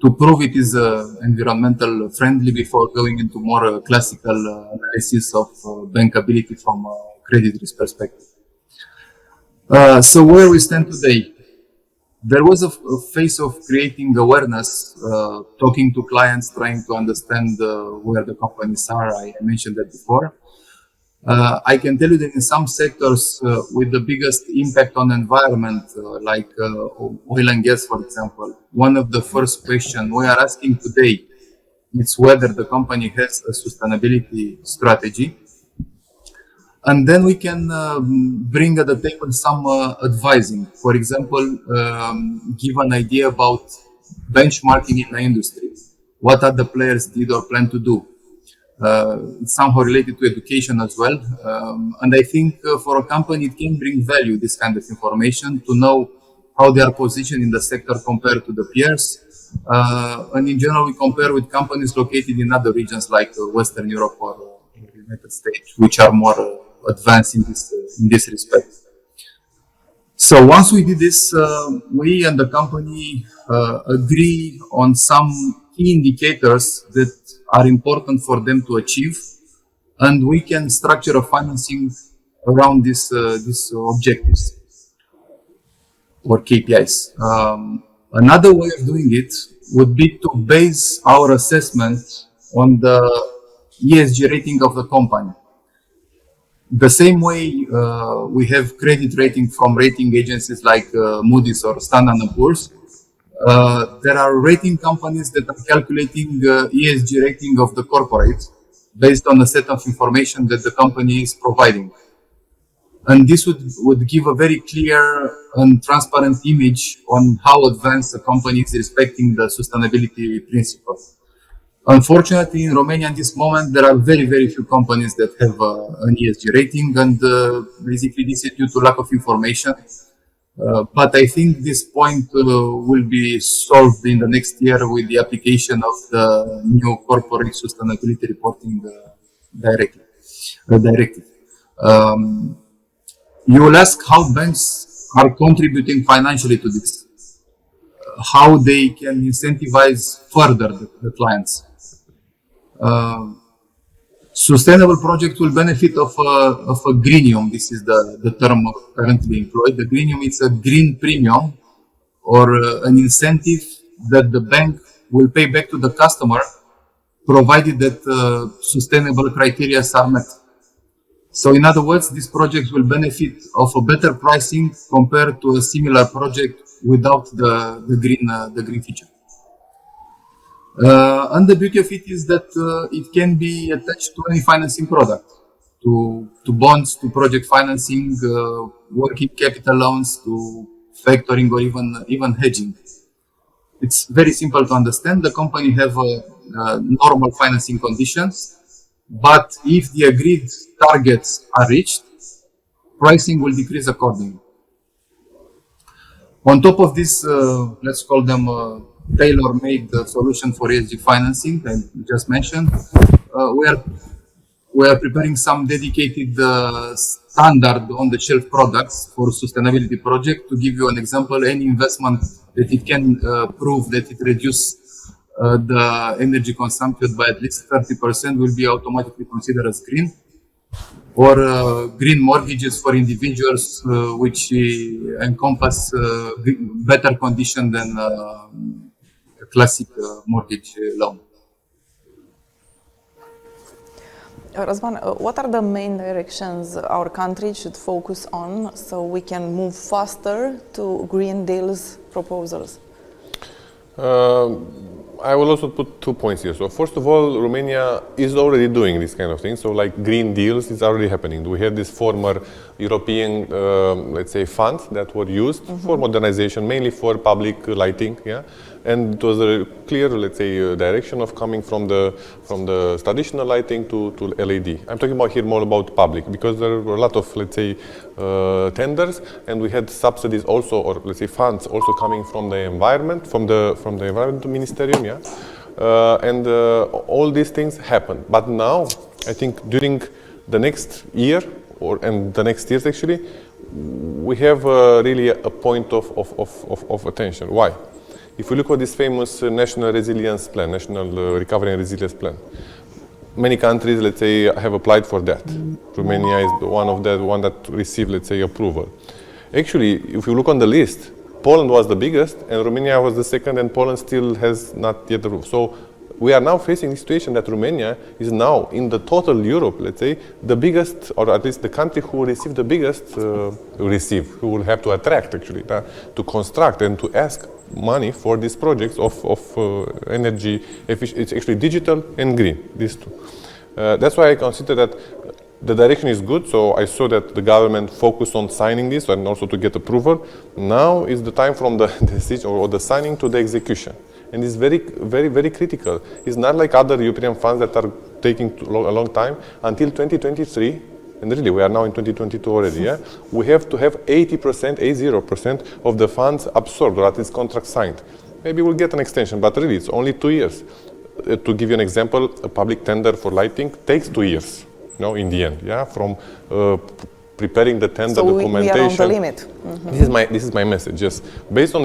to prove it is environmental friendly before going into more classical analysis of bankability from a credit risk perspective. So where we stand today, there was a phase of creating awareness, talking to clients, trying to understand where the companies are. I mentioned that before. I can tell you that in some sectors with the biggest impact on environment, like oil and gas, for example, one of the first questions we are asking today is whether the company has a sustainability strategy. And then we can bring at the table some advising. For example, give an idea about benchmarking in the industry. What other players did or plan to do. It's somehow related to education as well. And I think for a company, it can bring value, this kind of information, to know how they are positioned in the sector compared to the peers. And in general, we compare with companies located in other regions like Western Europe or the United States, which are more advanced in this respect. So once we did this, we and the company agree on some key indicators that are important for them to achieve, and we can structure a financing around these objectives or KPIs. Another way of doing it would be to base our assessment on the ESG rating of the company. The same way we have credit rating from rating agencies like Moody's or Standard & Poor's, there are rating companies that are calculating ESG rating of the corporate based on a set of information that the company is providing. And this would give a very clear and transparent image on how advanced the company is respecting the sustainability principles. Unfortunately, in Romania at this moment, there are very, very few companies that have an ESG rating, and basically this is due to lack of information. But I think this point will be solved in the next year with the application of the new corporate sustainability reporting directive. You will ask how banks are contributing financially to this, how they can incentivize further the clients. Sustainable project will benefit of a greenium. This is the term currently employed. The greenium is a green premium or an incentive that the bank will pay back to the customer, provided that sustainable criteria are met. So in other words, these projects will benefit of a better pricing compared to a similar project without the green feature. And the beauty of it is that it can be attached to any financing product, to bonds, to project financing, working capital loans, to factoring, or even hedging. It's very simple to understand. The company have normal financing conditions, but if the agreed targets are reached, pricing will decrease accordingly. On top of this, let's call them tailor-made solution for ESG financing, I just mentioned. We are preparing some dedicated standard on-the-shelf products for sustainability project. To give you an example, any investment that it can prove that it reduces the energy consumption by at least 30% will be automatically considered as green. Or green mortgages for individuals, which encompass better condition than a classic mortgage loan. Răzvan, what are the main directions our country should focus on so we can move faster to Green Deal's proposals? I will also put 2 points here. So first of all, Romania is already doing this kind of thing. So like green deals is already happening. We had this former European, let's say, funds that were used for modernization, mainly for public lighting. Yeah, and it was a clear, let's say, direction of coming from the traditional lighting to LED. I'm talking about here more about public, because there were a lot of, let's say, tenders, and we had subsidies also, or let's say funds also coming from the environment, from the environment ministerium. Yeah, and all these things happen. But now, I think during the next year and the next years actually, we have really a point of attention. Why? If we look at this famous National Resilience Plan, National Recovery and Resilience Plan, many countries, let's say, have applied for that. Romania is one that received, let's say, approval. Actually, if you look on the list, Poland was the biggest, and Romania was the second, and Poland still has not yet approved. So we are now facing the situation that Romania is now, in the total Europe, let's say, the biggest, or at least the country who will receive the biggest, who will have to attract, actually, to construct and to ask money for these projects of energy efficient. It's actually digital and green, these two. That's why I consider that The direction is good, so I saw that the government focused on signing this and also to get approval. Now is the time from the decision or the signing to the execution. And it's very, very, very critical. It's not like other European funds that are taking a long time. Until 2023, and really we are now in 2022 already, yeah? We have to have 80% of the funds absorbed or at least contract signed. Maybe we'll get an extension, but really it's only 2 years. To give you an example, a public tender for lighting takes 2 years, in the end, yeah? From preparing the tender documentation. We are on the limit. This is my message, yes. Based on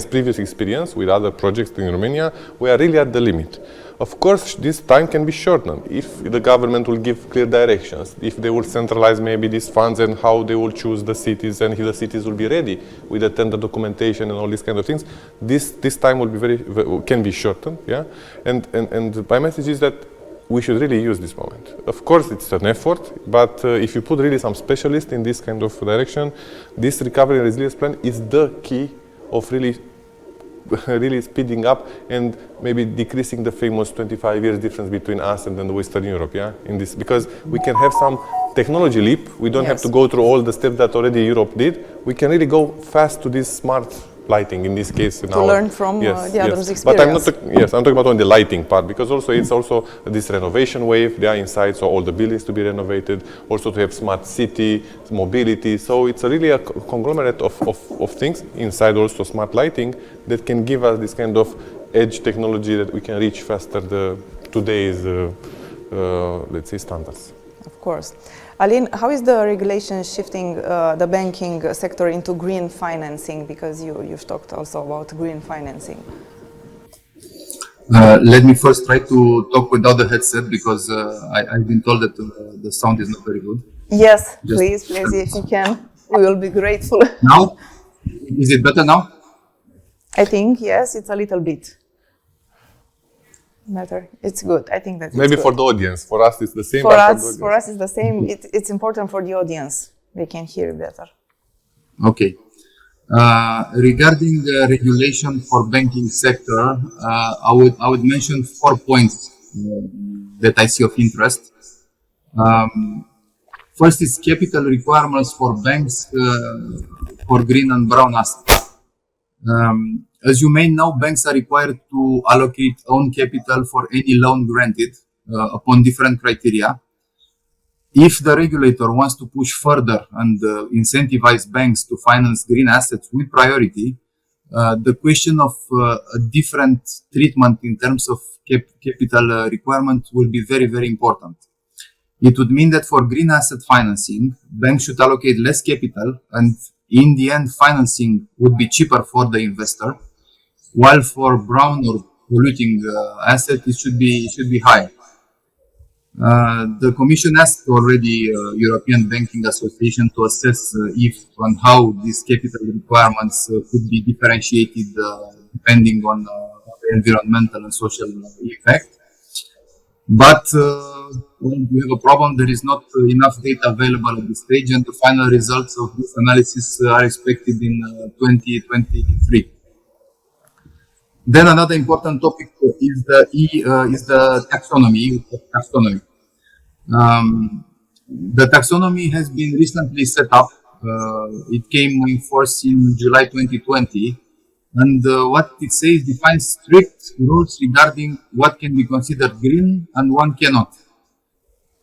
previous experience with other projects in Romania, we are really at the limit. Of course, this time can be shortened if the government will give clear directions, if they will centralize maybe these funds and how they will choose the cities and if the cities will be ready with the tender documentation and all these kind of things. This time will be can be shortened, yeah. And my message is that we should really use this moment. Of course, it's an effort, but if you put really some specialists in this kind of direction, this recovery and resilience plan is the key of really speeding up and maybe decreasing the famous 25 years difference between us and then the Western Europe, yeah? In this, because we can have some technology leap. We don't have to go through all the steps that already Europe did. We can really go fast to this smart lighting in this case. To learn from the others' experience. But I'm talking about on the lighting part, because also it's also this renovation wave there inside, so all the buildings to be renovated, also to have smart city, mobility. So it's really a conglomerate of things inside also smart lighting that can give us this kind of edge technology that we can reach faster today's, let's say, standards. Of course. Alin, how is the regulation shifting the banking sector into green financing? Because you've talked also about green financing. Let me first try to talk without the headset because I've been told that the sound is not very good. Yes, please, if you can, we will be grateful. Now? Is it better now? I think, yes, it's a little bit better. It's good. I think that maybe it's for good. the audience. For us, it's the same. For us, it's the same. It's important for the audience. They can hear better. Okay. Regarding the regulation for banking sector, I would mention 4 points that I see of interest. First is capital requirements for banks for green and brown assets. As you may know, banks are required to allocate own capital for any loan granted upon different criteria. If the regulator wants to push further and incentivize banks to finance green assets with priority, the question of a different treatment in terms of capital requirement will be very, very important. It would mean that for green asset financing, banks should allocate less capital, and in the end, financing would be cheaper for the investor, while for brown or polluting asset, it should be higher. The Commission asked already European Banking Association to assess if and how these capital requirements could be differentiated depending on the environmental and social effect. But when we have a problem, there is not enough data available at this stage, and the final results of this analysis are expected in 2023. Then another important topic is the taxonomy. The taxonomy has been recently set up. It came in force in July 2020. And what it says defines strict rules regarding what can be considered green and one cannot.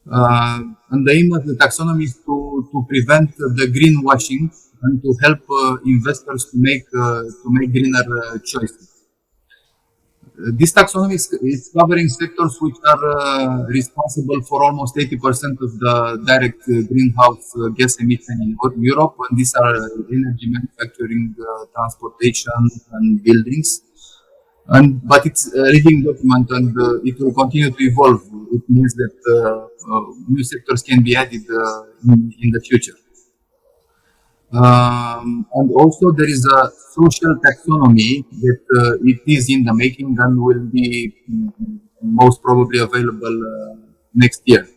And the aim of the taxonomy is to prevent the greenwashing and to help investors to make greener choices. This taxonomy is covering sectors which are responsible for almost 80% of the direct greenhouse gas emission in Europe, and these are energy, manufacturing, transportation, and buildings. But it's a living document, and it will continue to evolve. It means that new sectors can be added in the future. And also there is a social taxonomy that it is in the making and will be most probably available next year.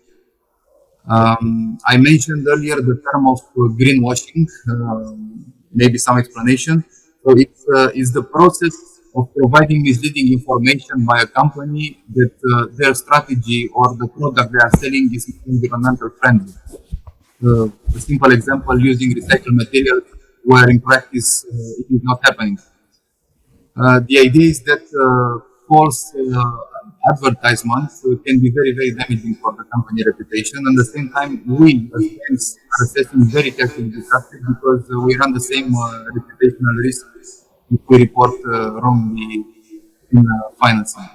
I mentioned earlier the term of greenwashing, maybe some explanation. So it's the process of providing misleading information by a company that their strategy or the product they are selling is environmental friendly. A simple example, using recycled material where in practice it is not happening. The idea is that false advertisement can be very, very damaging for the company reputation. And at the same time, we as brands are assessing very carefully this aspect because we run the same reputational risk if we report wrongly in financing.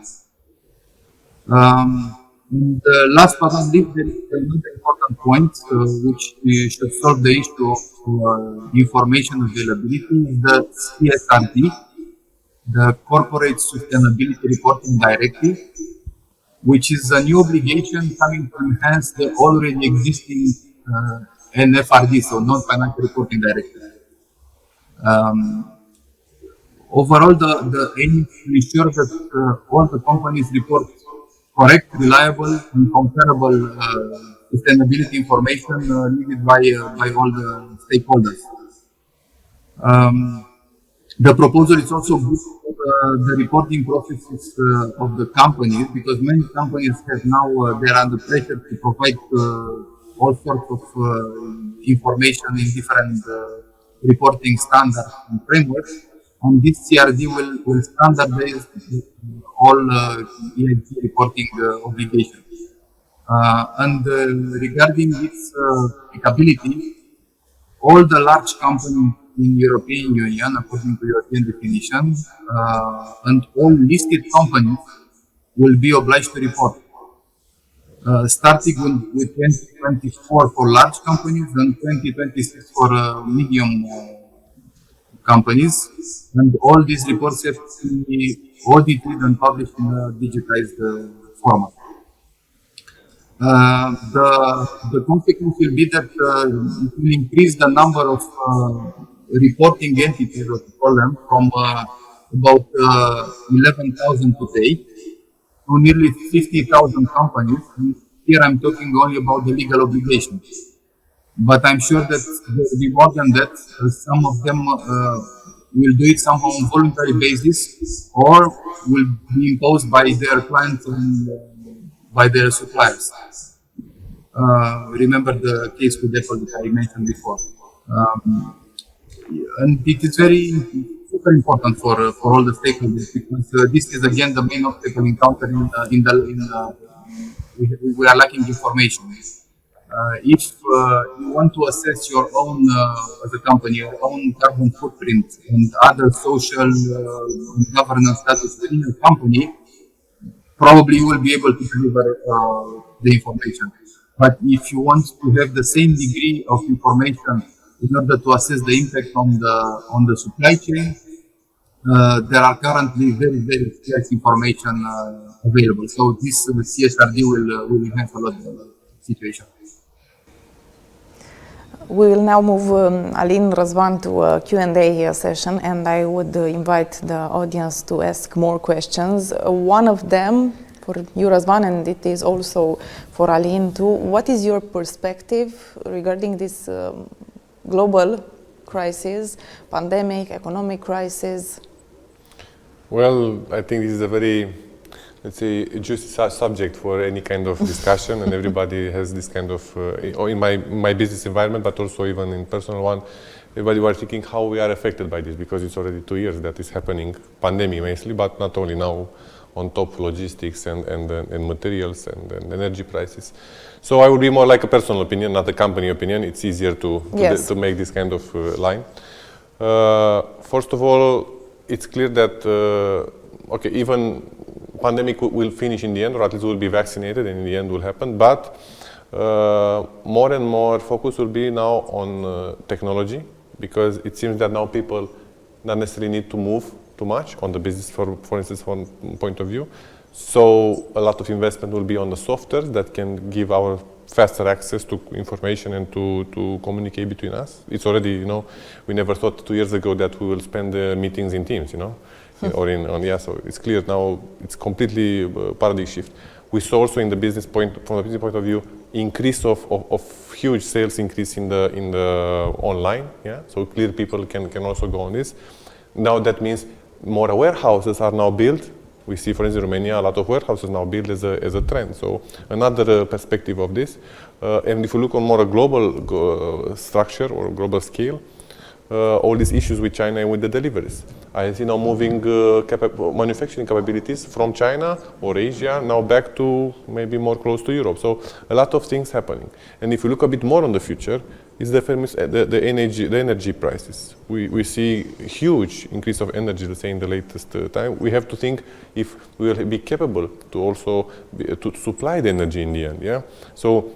And last but not least, there is another important point which should solve the issue of information availability is the CSRD, the Corporate Sustainability Reporting Directive, which is a new obligation coming to enhance the already existing NFRD, so Non-Financial Reporting Directive. Overall, the aim is to ensure that all the companies report correct, reliable, and comparable sustainability information needed by all the stakeholders. The proposal is also good for the reporting processes of the companies because many companies have now they're under pressure to provide all sorts of information in different reporting standards and frameworks, and this CRD will standardize all ESG reporting obligations. And regarding its applicability, all the large companies in European Union, according to European definition, and all listed companies will be obliged to report. Starting with 2024 for large companies and 2026 for medium companies, and all these reports have to be audited and published in a digitized format. The consequence will be that it will increase the number of reporting entities, as we call them, from about 11,000 today to nearly 50,000 companies. And here I'm talking only about the legal obligations. But I'm sure that there will be more than that. Some of them will do it somehow on voluntary basis or will be imposed by their clients and by their suppliers. Remember the case with Apple that I mentioned before. And it is super important for all the stakeholders because this is again the main obstacle encountered we are lacking information. If you want to assess your own, as a company, your own carbon footprint and other social and governance status within your company, probably you will be able to deliver the information. But if you want to have the same degree of information in order to assess the impact on the supply chain, there are currently very, very scarce information available. So this CSRD will enhance a lot the situation. We will now move Alin Răzvan to a Q&A session, and I would invite the audience to ask more questions. One of them for you, Răzvan, and it is also for Alin too. What is your perspective regarding this global crisis, pandemic, economic crisis? Well, I think this is a very, let's say, juicy subject for any kind of discussion, and everybody has this kind of, in my business environment, but also even in personal one, everybody was thinking how we are affected by this, because it's already 2 years that is happening, pandemic mostly, but not only now, on top logistics and materials and energy prices. So I would be more like a personal opinion, not a company opinion. It's easier to make this kind of line. First of all, it's clear that, okay, even pandemic will finish in the end, or at least will be vaccinated, and in the end will happen. But more and more focus will be now on technology, because it seems that now people not necessarily need to move too much on the business, for instance, from point of view. So a lot of investment will be on the software that can give our faster access to information and to communicate between us. It's already, you know, we never thought 2 years ago that we will spend meetings in Teams, you know, or so it's clear now. It's completely paradigm shift. We saw also in the business point, from the business point of view, increase of huge sales increase in the online. Yeah, so clear people can also go on this. Now that means more warehouses are now built. We see, for instance, in Romania, a lot of warehouses now built as a trend. So another perspective of this. And if you look on more a global structure or global scale, all these issues with China and with the deliveries. I see now moving manufacturing capabilities from China or Asia now back to maybe more close to Europe. So a lot of things happening. And if you look a bit more on the future, is the energy prices. We see huge increase of energy, let's say, in the latest time. We have to think if we will be capable to also to supply the energy in the end. Yeah. So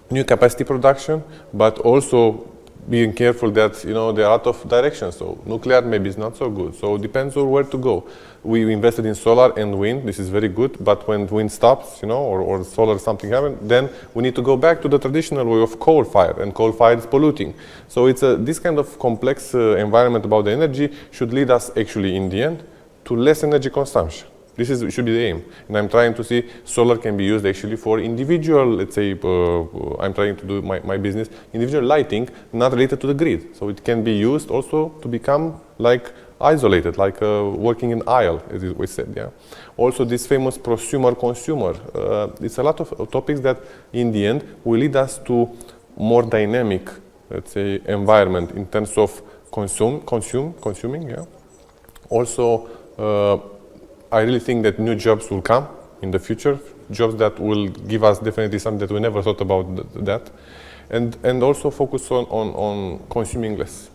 new capacity production, but also being careful that there are a lot of directions. So nuclear maybe is not so good. So it depends on where to go. We invested in solar and wind. This is very good. But when wind stops, or solar something happens, then we need to go back to the traditional way of coal fire, and coal fire is polluting. So it's this kind of complex environment about the energy should lead us actually in the end to less energy consumption. This should be the aim. And I'm trying to see solar can be used actually for individual, let's say, I'm trying to do my business, individual lighting, not related to the grid. So it can be used also to become like isolated, like working in aisle, as we said. Yeah. Also this famous prosumer-consumer. It's a lot of topics that in the end will lead us to more dynamic, let's say, environment in terms of consuming. Yeah. Also, I really think that new jobs will come in the future, jobs that will give us definitely something that we never thought about that, and also focus on consuming less.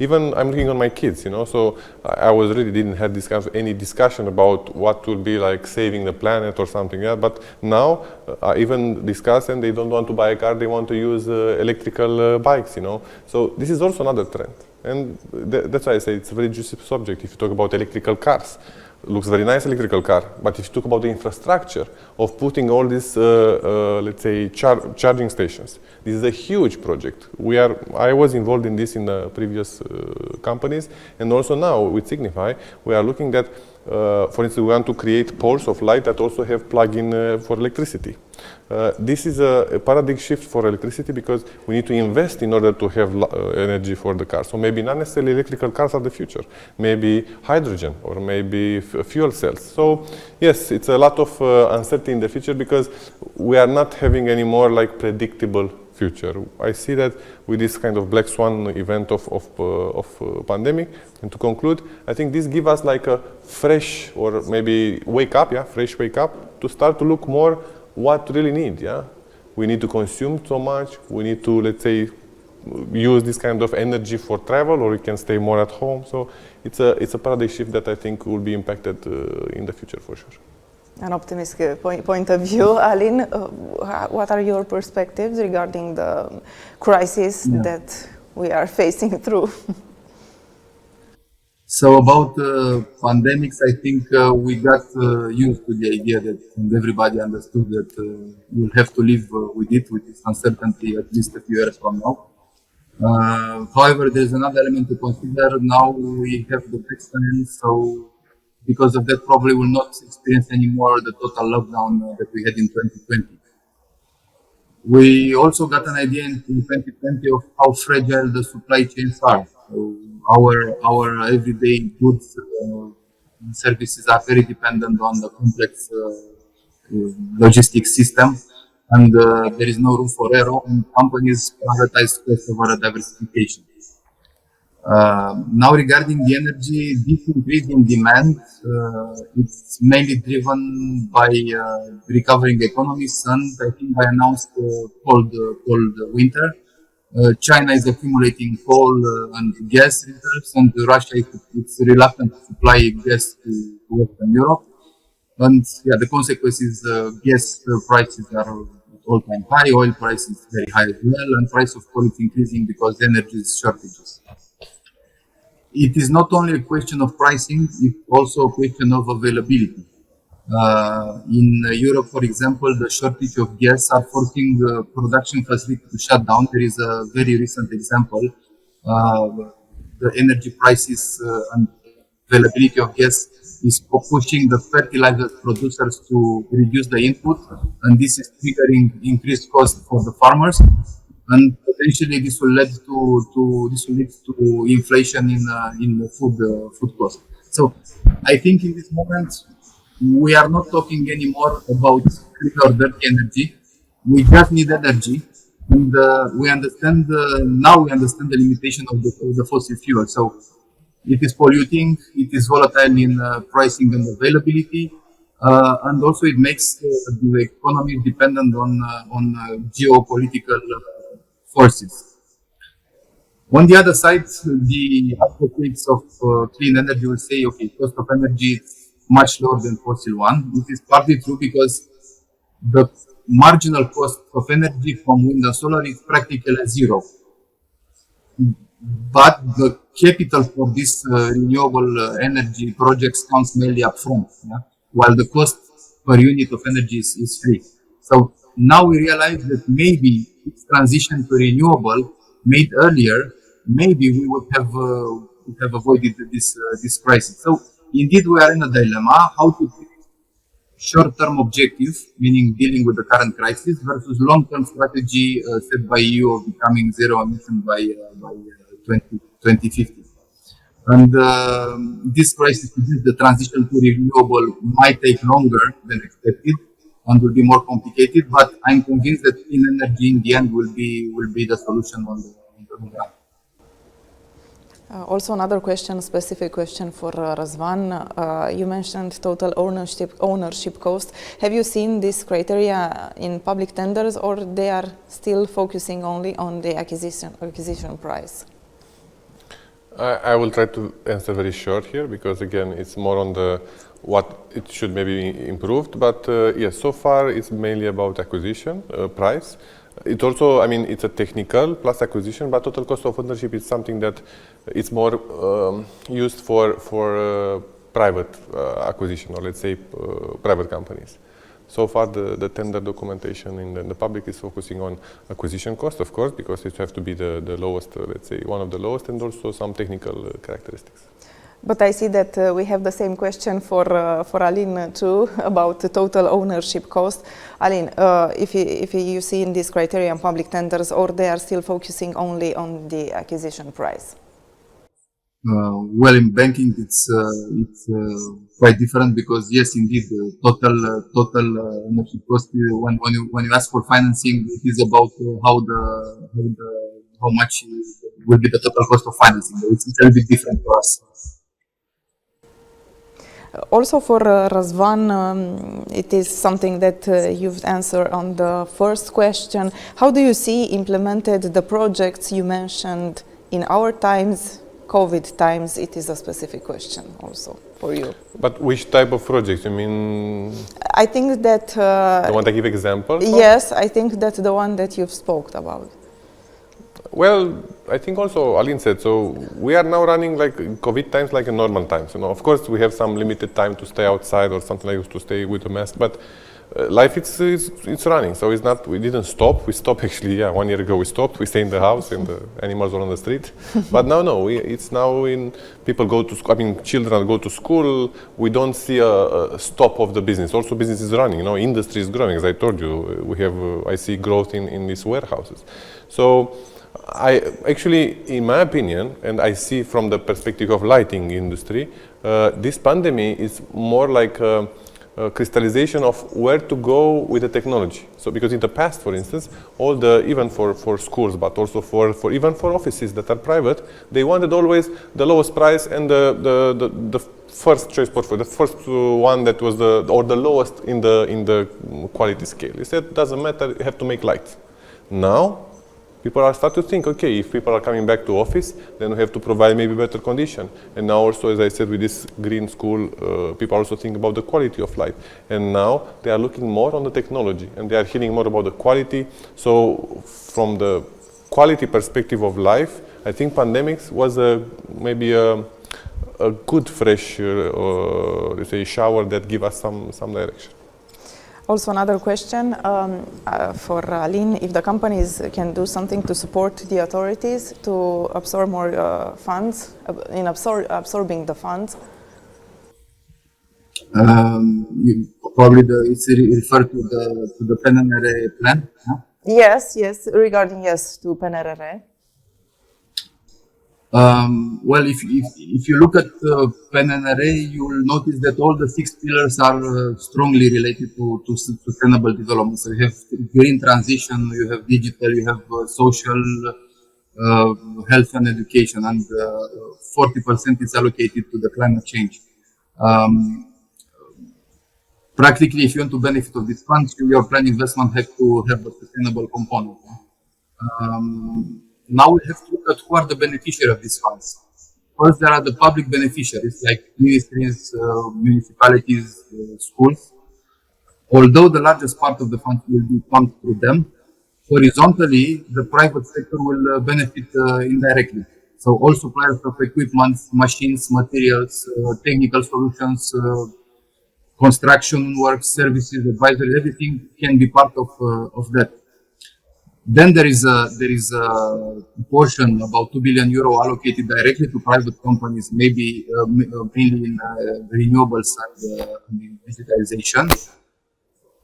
Even I'm looking on my kids, so I was really didn't have any discussion about what will be like saving the planet or something like that, but now I even discuss and they don't want to buy a car, they want to use electrical bikes, So this is also another trend, and that's why I say it's a very juicy subject if you talk about electrical cars. Looks very nice, electrical car, but if you talk about the infrastructure of putting all these, let's say, charging stations, this is a huge project. I was involved in this in the previous companies, and also now with Signify, we are looking at, for instance, we want to create poles of light that also have plug-in for electricity. This is a paradigm shift for electricity because we need to invest in order to have energy for the car. So maybe not necessarily electrical cars are the future. Maybe hydrogen or maybe fuel cells. So yes, it's a lot of uncertainty in the future because we are not having any more like predictable future. I see that with this kind of black swan event of pandemic. And to conclude, I think this gives us like a fresh or maybe fresh wake up to start to look more what really need, We need to consume so much, we need to, let's say, use this kind of energy for travel, or we can stay more at home. So it's a paradigm shift that I think will be impacted in the future for sure. An optimistic point of view. Alin, what are your perspectives regarding the crisis that we are facing through? So about pandemics, I think we got used to the idea that everybody understood that we'll have to live with this uncertainty at least a few years from now. However, there's another element to consider. Now we have the vaccine, so because of that, probably will not experience anymore the total lockdown that we had in 2020. We also got an idea in 2020 of how fragile the supply chains are. So our everyday goods and services are very dependent on the complex logistics system, and there is no room for error, and companies prioritize cost over diversification. Now regarding the energy, this increase in demand, it's mainly driven by recovering economies and I think by announced cold winter. China is accumulating coal and gas reserves, and Russia is reluctant to supply gas to Western Europe. And the consequence is gas prices are at all-time high, oil prices very high as well, and price of coal is increasing because energy shortages. It is not only a question of pricing, it's also a question of availability. In Europe, for example, the shortage of gas are forcing production facilities to shut down. There is a very recent example. The energy prices and availability of gas is pushing the fertilizer producers to reduce the input, and this is triggering increased cost for the farmers. And potentially, this will lead to inflation in food cost. So I think in this moment, we are not talking anymore about clean or dirty energy. We just need energy. And we understand, now we understand the limitation of the fossil fuel. So it is polluting, it is volatile in pricing and availability, and also it makes the economy dependent on geopolitical forces. On the other side, the advocates of clean energy will say, okay, cost of energy is much lower than fossil one. It is partly true because the marginal cost of energy from wind and solar is practically zero. But the capital for this renewable energy projects comes mainly upfront, yeah? While the cost per unit of energy is free. So now we realize that maybe this transition to renewable made earlier, maybe we would have avoided this crisis. So indeed, we are in a dilemma: how to short-term objective, meaning dealing with the current crisis, versus long-term strategy set by EU of becoming zero emission by 2050. And this crisis, the transition to renewable, might take longer than expected and will be more complicated. But I'm convinced that clean energy in the end will be the solution on the long run. Also, another question, specific question for Răzvan. You mentioned total ownership cost. Have you seen this criteria in public tenders, or they are still focusing only on the acquisition price? I will try to answer very short here, because again, it's more on the what it should maybe be improved. But yes, so far it's mainly about acquisition price. It also, I mean, it's a technical plus acquisition, but total cost of ownership is something that it's more used for private acquisition, or let's say private companies. So far, the tender documentation in the public is focusing on acquisition cost, of course, because it has to be the lowest, let's say, one of the lowest, and also some technical characteristics. But I see that we have the same question for Alin too, about the total ownership cost. Alin, if you see in this criteria public tenders, or they are still focusing only on the acquisition price? Well, in banking, it's quite different, because yes, indeed, total ownership cost. When you ask for financing, it is about how much will be the total cost of financing. It's a little bit different for us. Also for Răzvan, it is something that you've answered on the first question. How do you see implemented the projects you mentioned in our times, COVID times? It is a specific question also for you. But which type of projects? You mean? I think that... the one to give examples? Yes, I think that's the one that you've spoke about. Well, I think also Alin said, so we are now running like COVID times like in normal times. You know, of course we have some limited time to stay outside or something like this, to stay with a mask, but life it's running. So it's not, we didn't stop. We stopped actually, 1 year ago we stopped. We stay in the house and the animals are on the street. But no, it's now in, people go to school, I mean children go to school. We don't see a stop of the business. Also business is running, you know, industry is growing. As I told you, we have, I see growth in these warehouses. So I actually, in my opinion, and I see from the perspective of lighting industry, this pandemic is more like a crystallization of where to go with the technology. So because in the past, for instance, all the, even for schools, but also for even for offices that are private, they wanted always the lowest price and the first choice portfolio, the first one that was the lowest in the quality scale. They said, doesn't matter, you have to make lights. Now, people are starting to think, okay, if people are coming back to office, then we have to provide maybe better condition. And now also, as I said, with this green school, people also think about the quality of light. And now they are looking more on the technology, and they are hearing more about the quality. So from the quality perspective of life, I think pandemics was maybe a good fresh, let's say, shower that give us some direction. Also another question for Alin, if the companies can do something to support the authorities to absorb more funds, in absorbing the funds? Probably it's referred to the PNRR plan? Huh? Yes, regarding to PNRR. Well, if you look at PNRA, you will notice that all the 6 pillars are strongly related to sustainable development. So you have green transition, you have digital, you have social, health and education, and 40% is allocated to the climate change. Practically, if you want to benefit of these funds, your planned investment has to have a sustainable component. Now we have to look at who are the beneficiaries of these funds. First, there are the public beneficiaries like ministries, municipalities, schools. Although the largest part of the funds will be pumped through them, horizontally, the private sector will benefit indirectly. So all suppliers of equipment, machines, materials, technical solutions, construction work, services, advisory, everything can be part of that. Then there is a portion, about €2 billion allocated directly to private companies, maybe mainly in renewables and in digitalization.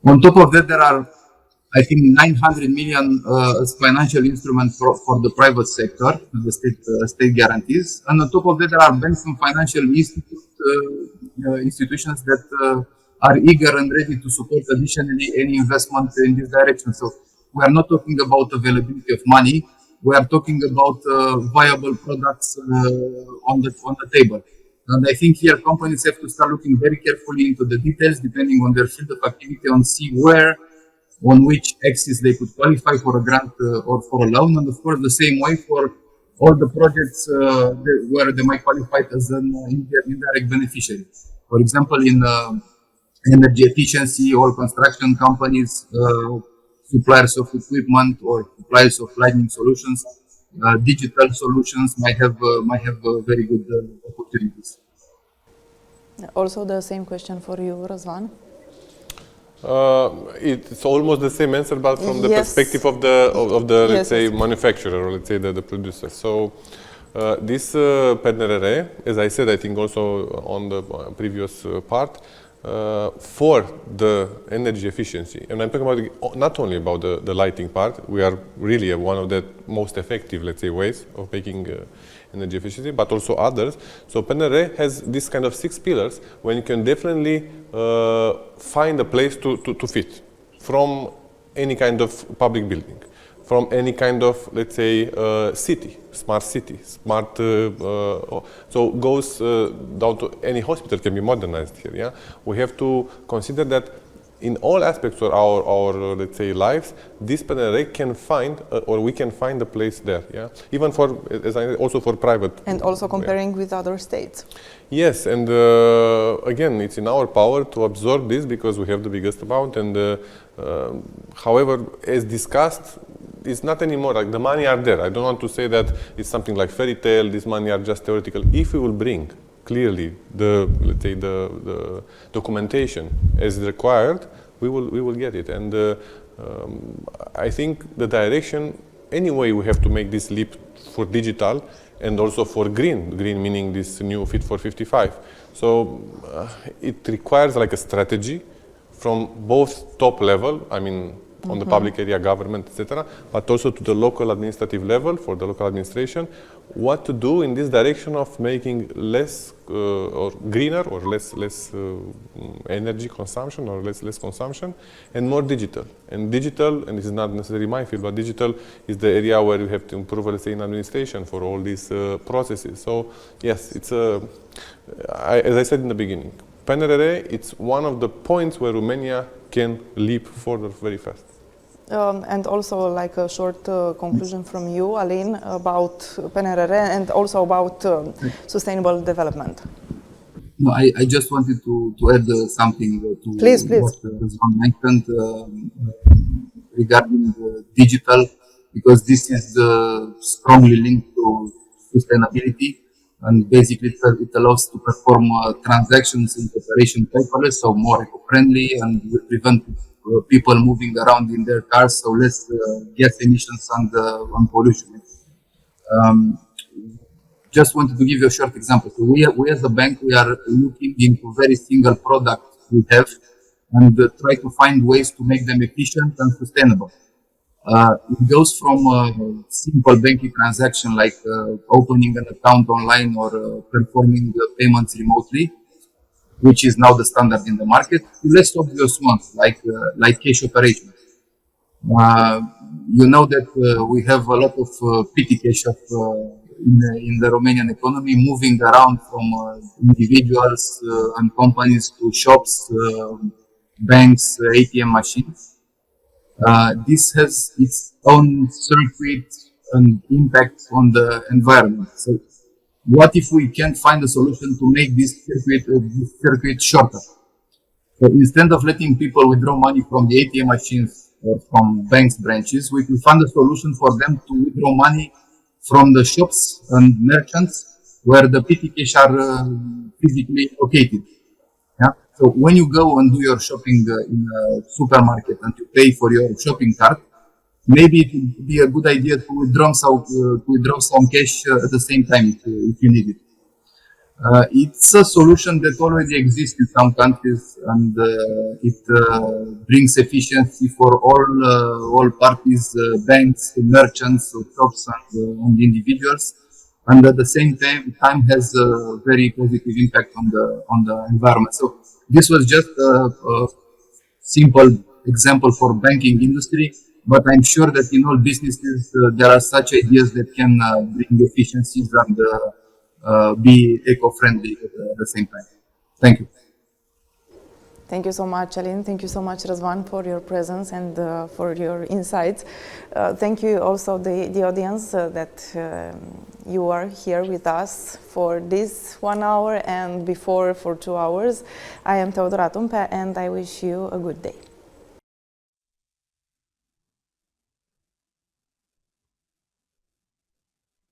On top of that, there are, I think, 900 million as financial instruments for the private sector, the state guarantees. And on top of that, there are banks and financial institutions that are eager and ready to support additionally any investment in this direction. So we are not talking about availability of money. We are talking about viable products on the table. And I think here companies have to start looking very carefully into the details, depending on their field of activity, and see where, on which axis they could qualify for a grant or for a loan. And of course, the same way for all the projects where they might qualify as an indirect beneficiary. For example, in energy efficiency, all construction companies, suppliers of equipment or suppliers of lighting solutions, digital solutions might have very good opportunities. Also, the same question for you, Răzvan. It's almost the same answer, but from the perspective of the let's say manufacturer, or let's say the producer. So this PNRR, as I said, I think also on the previous part, for the energy efficiency, and I'm talking about not only about the lighting part. We are really one of the most effective, let's say, ways of making energy efficiency, but also others. So PNRR has this kind of 6 pillars when you can definitely find a place to fit from any kind of public building, from any kind of, let's say, city, smart, so goes down to any hospital can be modernized here. Yeah, we have to consider that in all aspects of our let's say lives, this PNRR can find or we can find a place there. Yeah, even for also for private. And also comparing with other states. Yes, and again, it's in our power to absorb this because we have the biggest amount. And however, as discussed, it's not anymore like the money are there. I don't want to say that it's something like fairy tale. These money are just theoretical. If we will bring clearly the, let's say, the documentation as required, we will get it. And I think the direction, anyway, we have to make this leap for digital and also for green meaning this new Fit for 55. So it requires like a strategy from both top level, I mean, on the public area, government, etc., but also to the local administrative level for the local administration, what to do in this direction of making less or greener or less energy consumption or less consumption and more digital. And digital, and this is not necessarily my field, but digital is the area where you have to improve, let's say, in administration for all these processes. So yes, it's as I said in the beginning, PNRR, it's one of the points where Romania can leap forward very fast. And also like a short conclusion from you, Aline, about PNRR and also about sustainable development. No, I just wanted to add something to please. What Răzvan mentioned regarding the digital, because this is strongly linked to sustainability. And basically, it allows to perform transactions in preparation paperless, so more eco-friendly, and will prevent people moving around in their cars, so less gas emissions and pollution. Just wanted to give you a short example. So we as a bank, we are looking into very single products we have and try to find ways to make them efficient and sustainable. It goes from a simple banking transaction like opening an account online or performing payments remotely, which is now the standard in the market, to less obvious ones like cash operations. You know that we have a lot of petty cash in the Romanian economy, moving around from individuals and companies to shops, banks, ATM machines. This has its own circuit and impact on the environment. So, what if we can find a solution to make this circuit shorter? So instead of letting people withdraw money from the ATM machines or from banks branches, we found a solution for them to withdraw money from the shops and merchants where the petty cash are physically located. Yeah? So when you go and do your shopping in a supermarket and you pay for your shopping cart, maybe it would be a good idea to withdraw some cash at the same time if you need it. It's a solution that already exists in some countries, and it brings efficiency for all parties, banks, merchants, shops, and individuals, and at the same time has a very positive impact on the environment. So this was just a simple example for banking industry, but I'm sure that in all businesses there are such ideas that can bring efficiencies and be eco-friendly at the same time. Thank you. Thank you so much, Alin. Thank you so much, Răzvan, for your presence and for your insights. Thank you also the audience that you are here with us for this 1 hour and before for 2 hours. I am Teodora Tompea and I wish you a good day.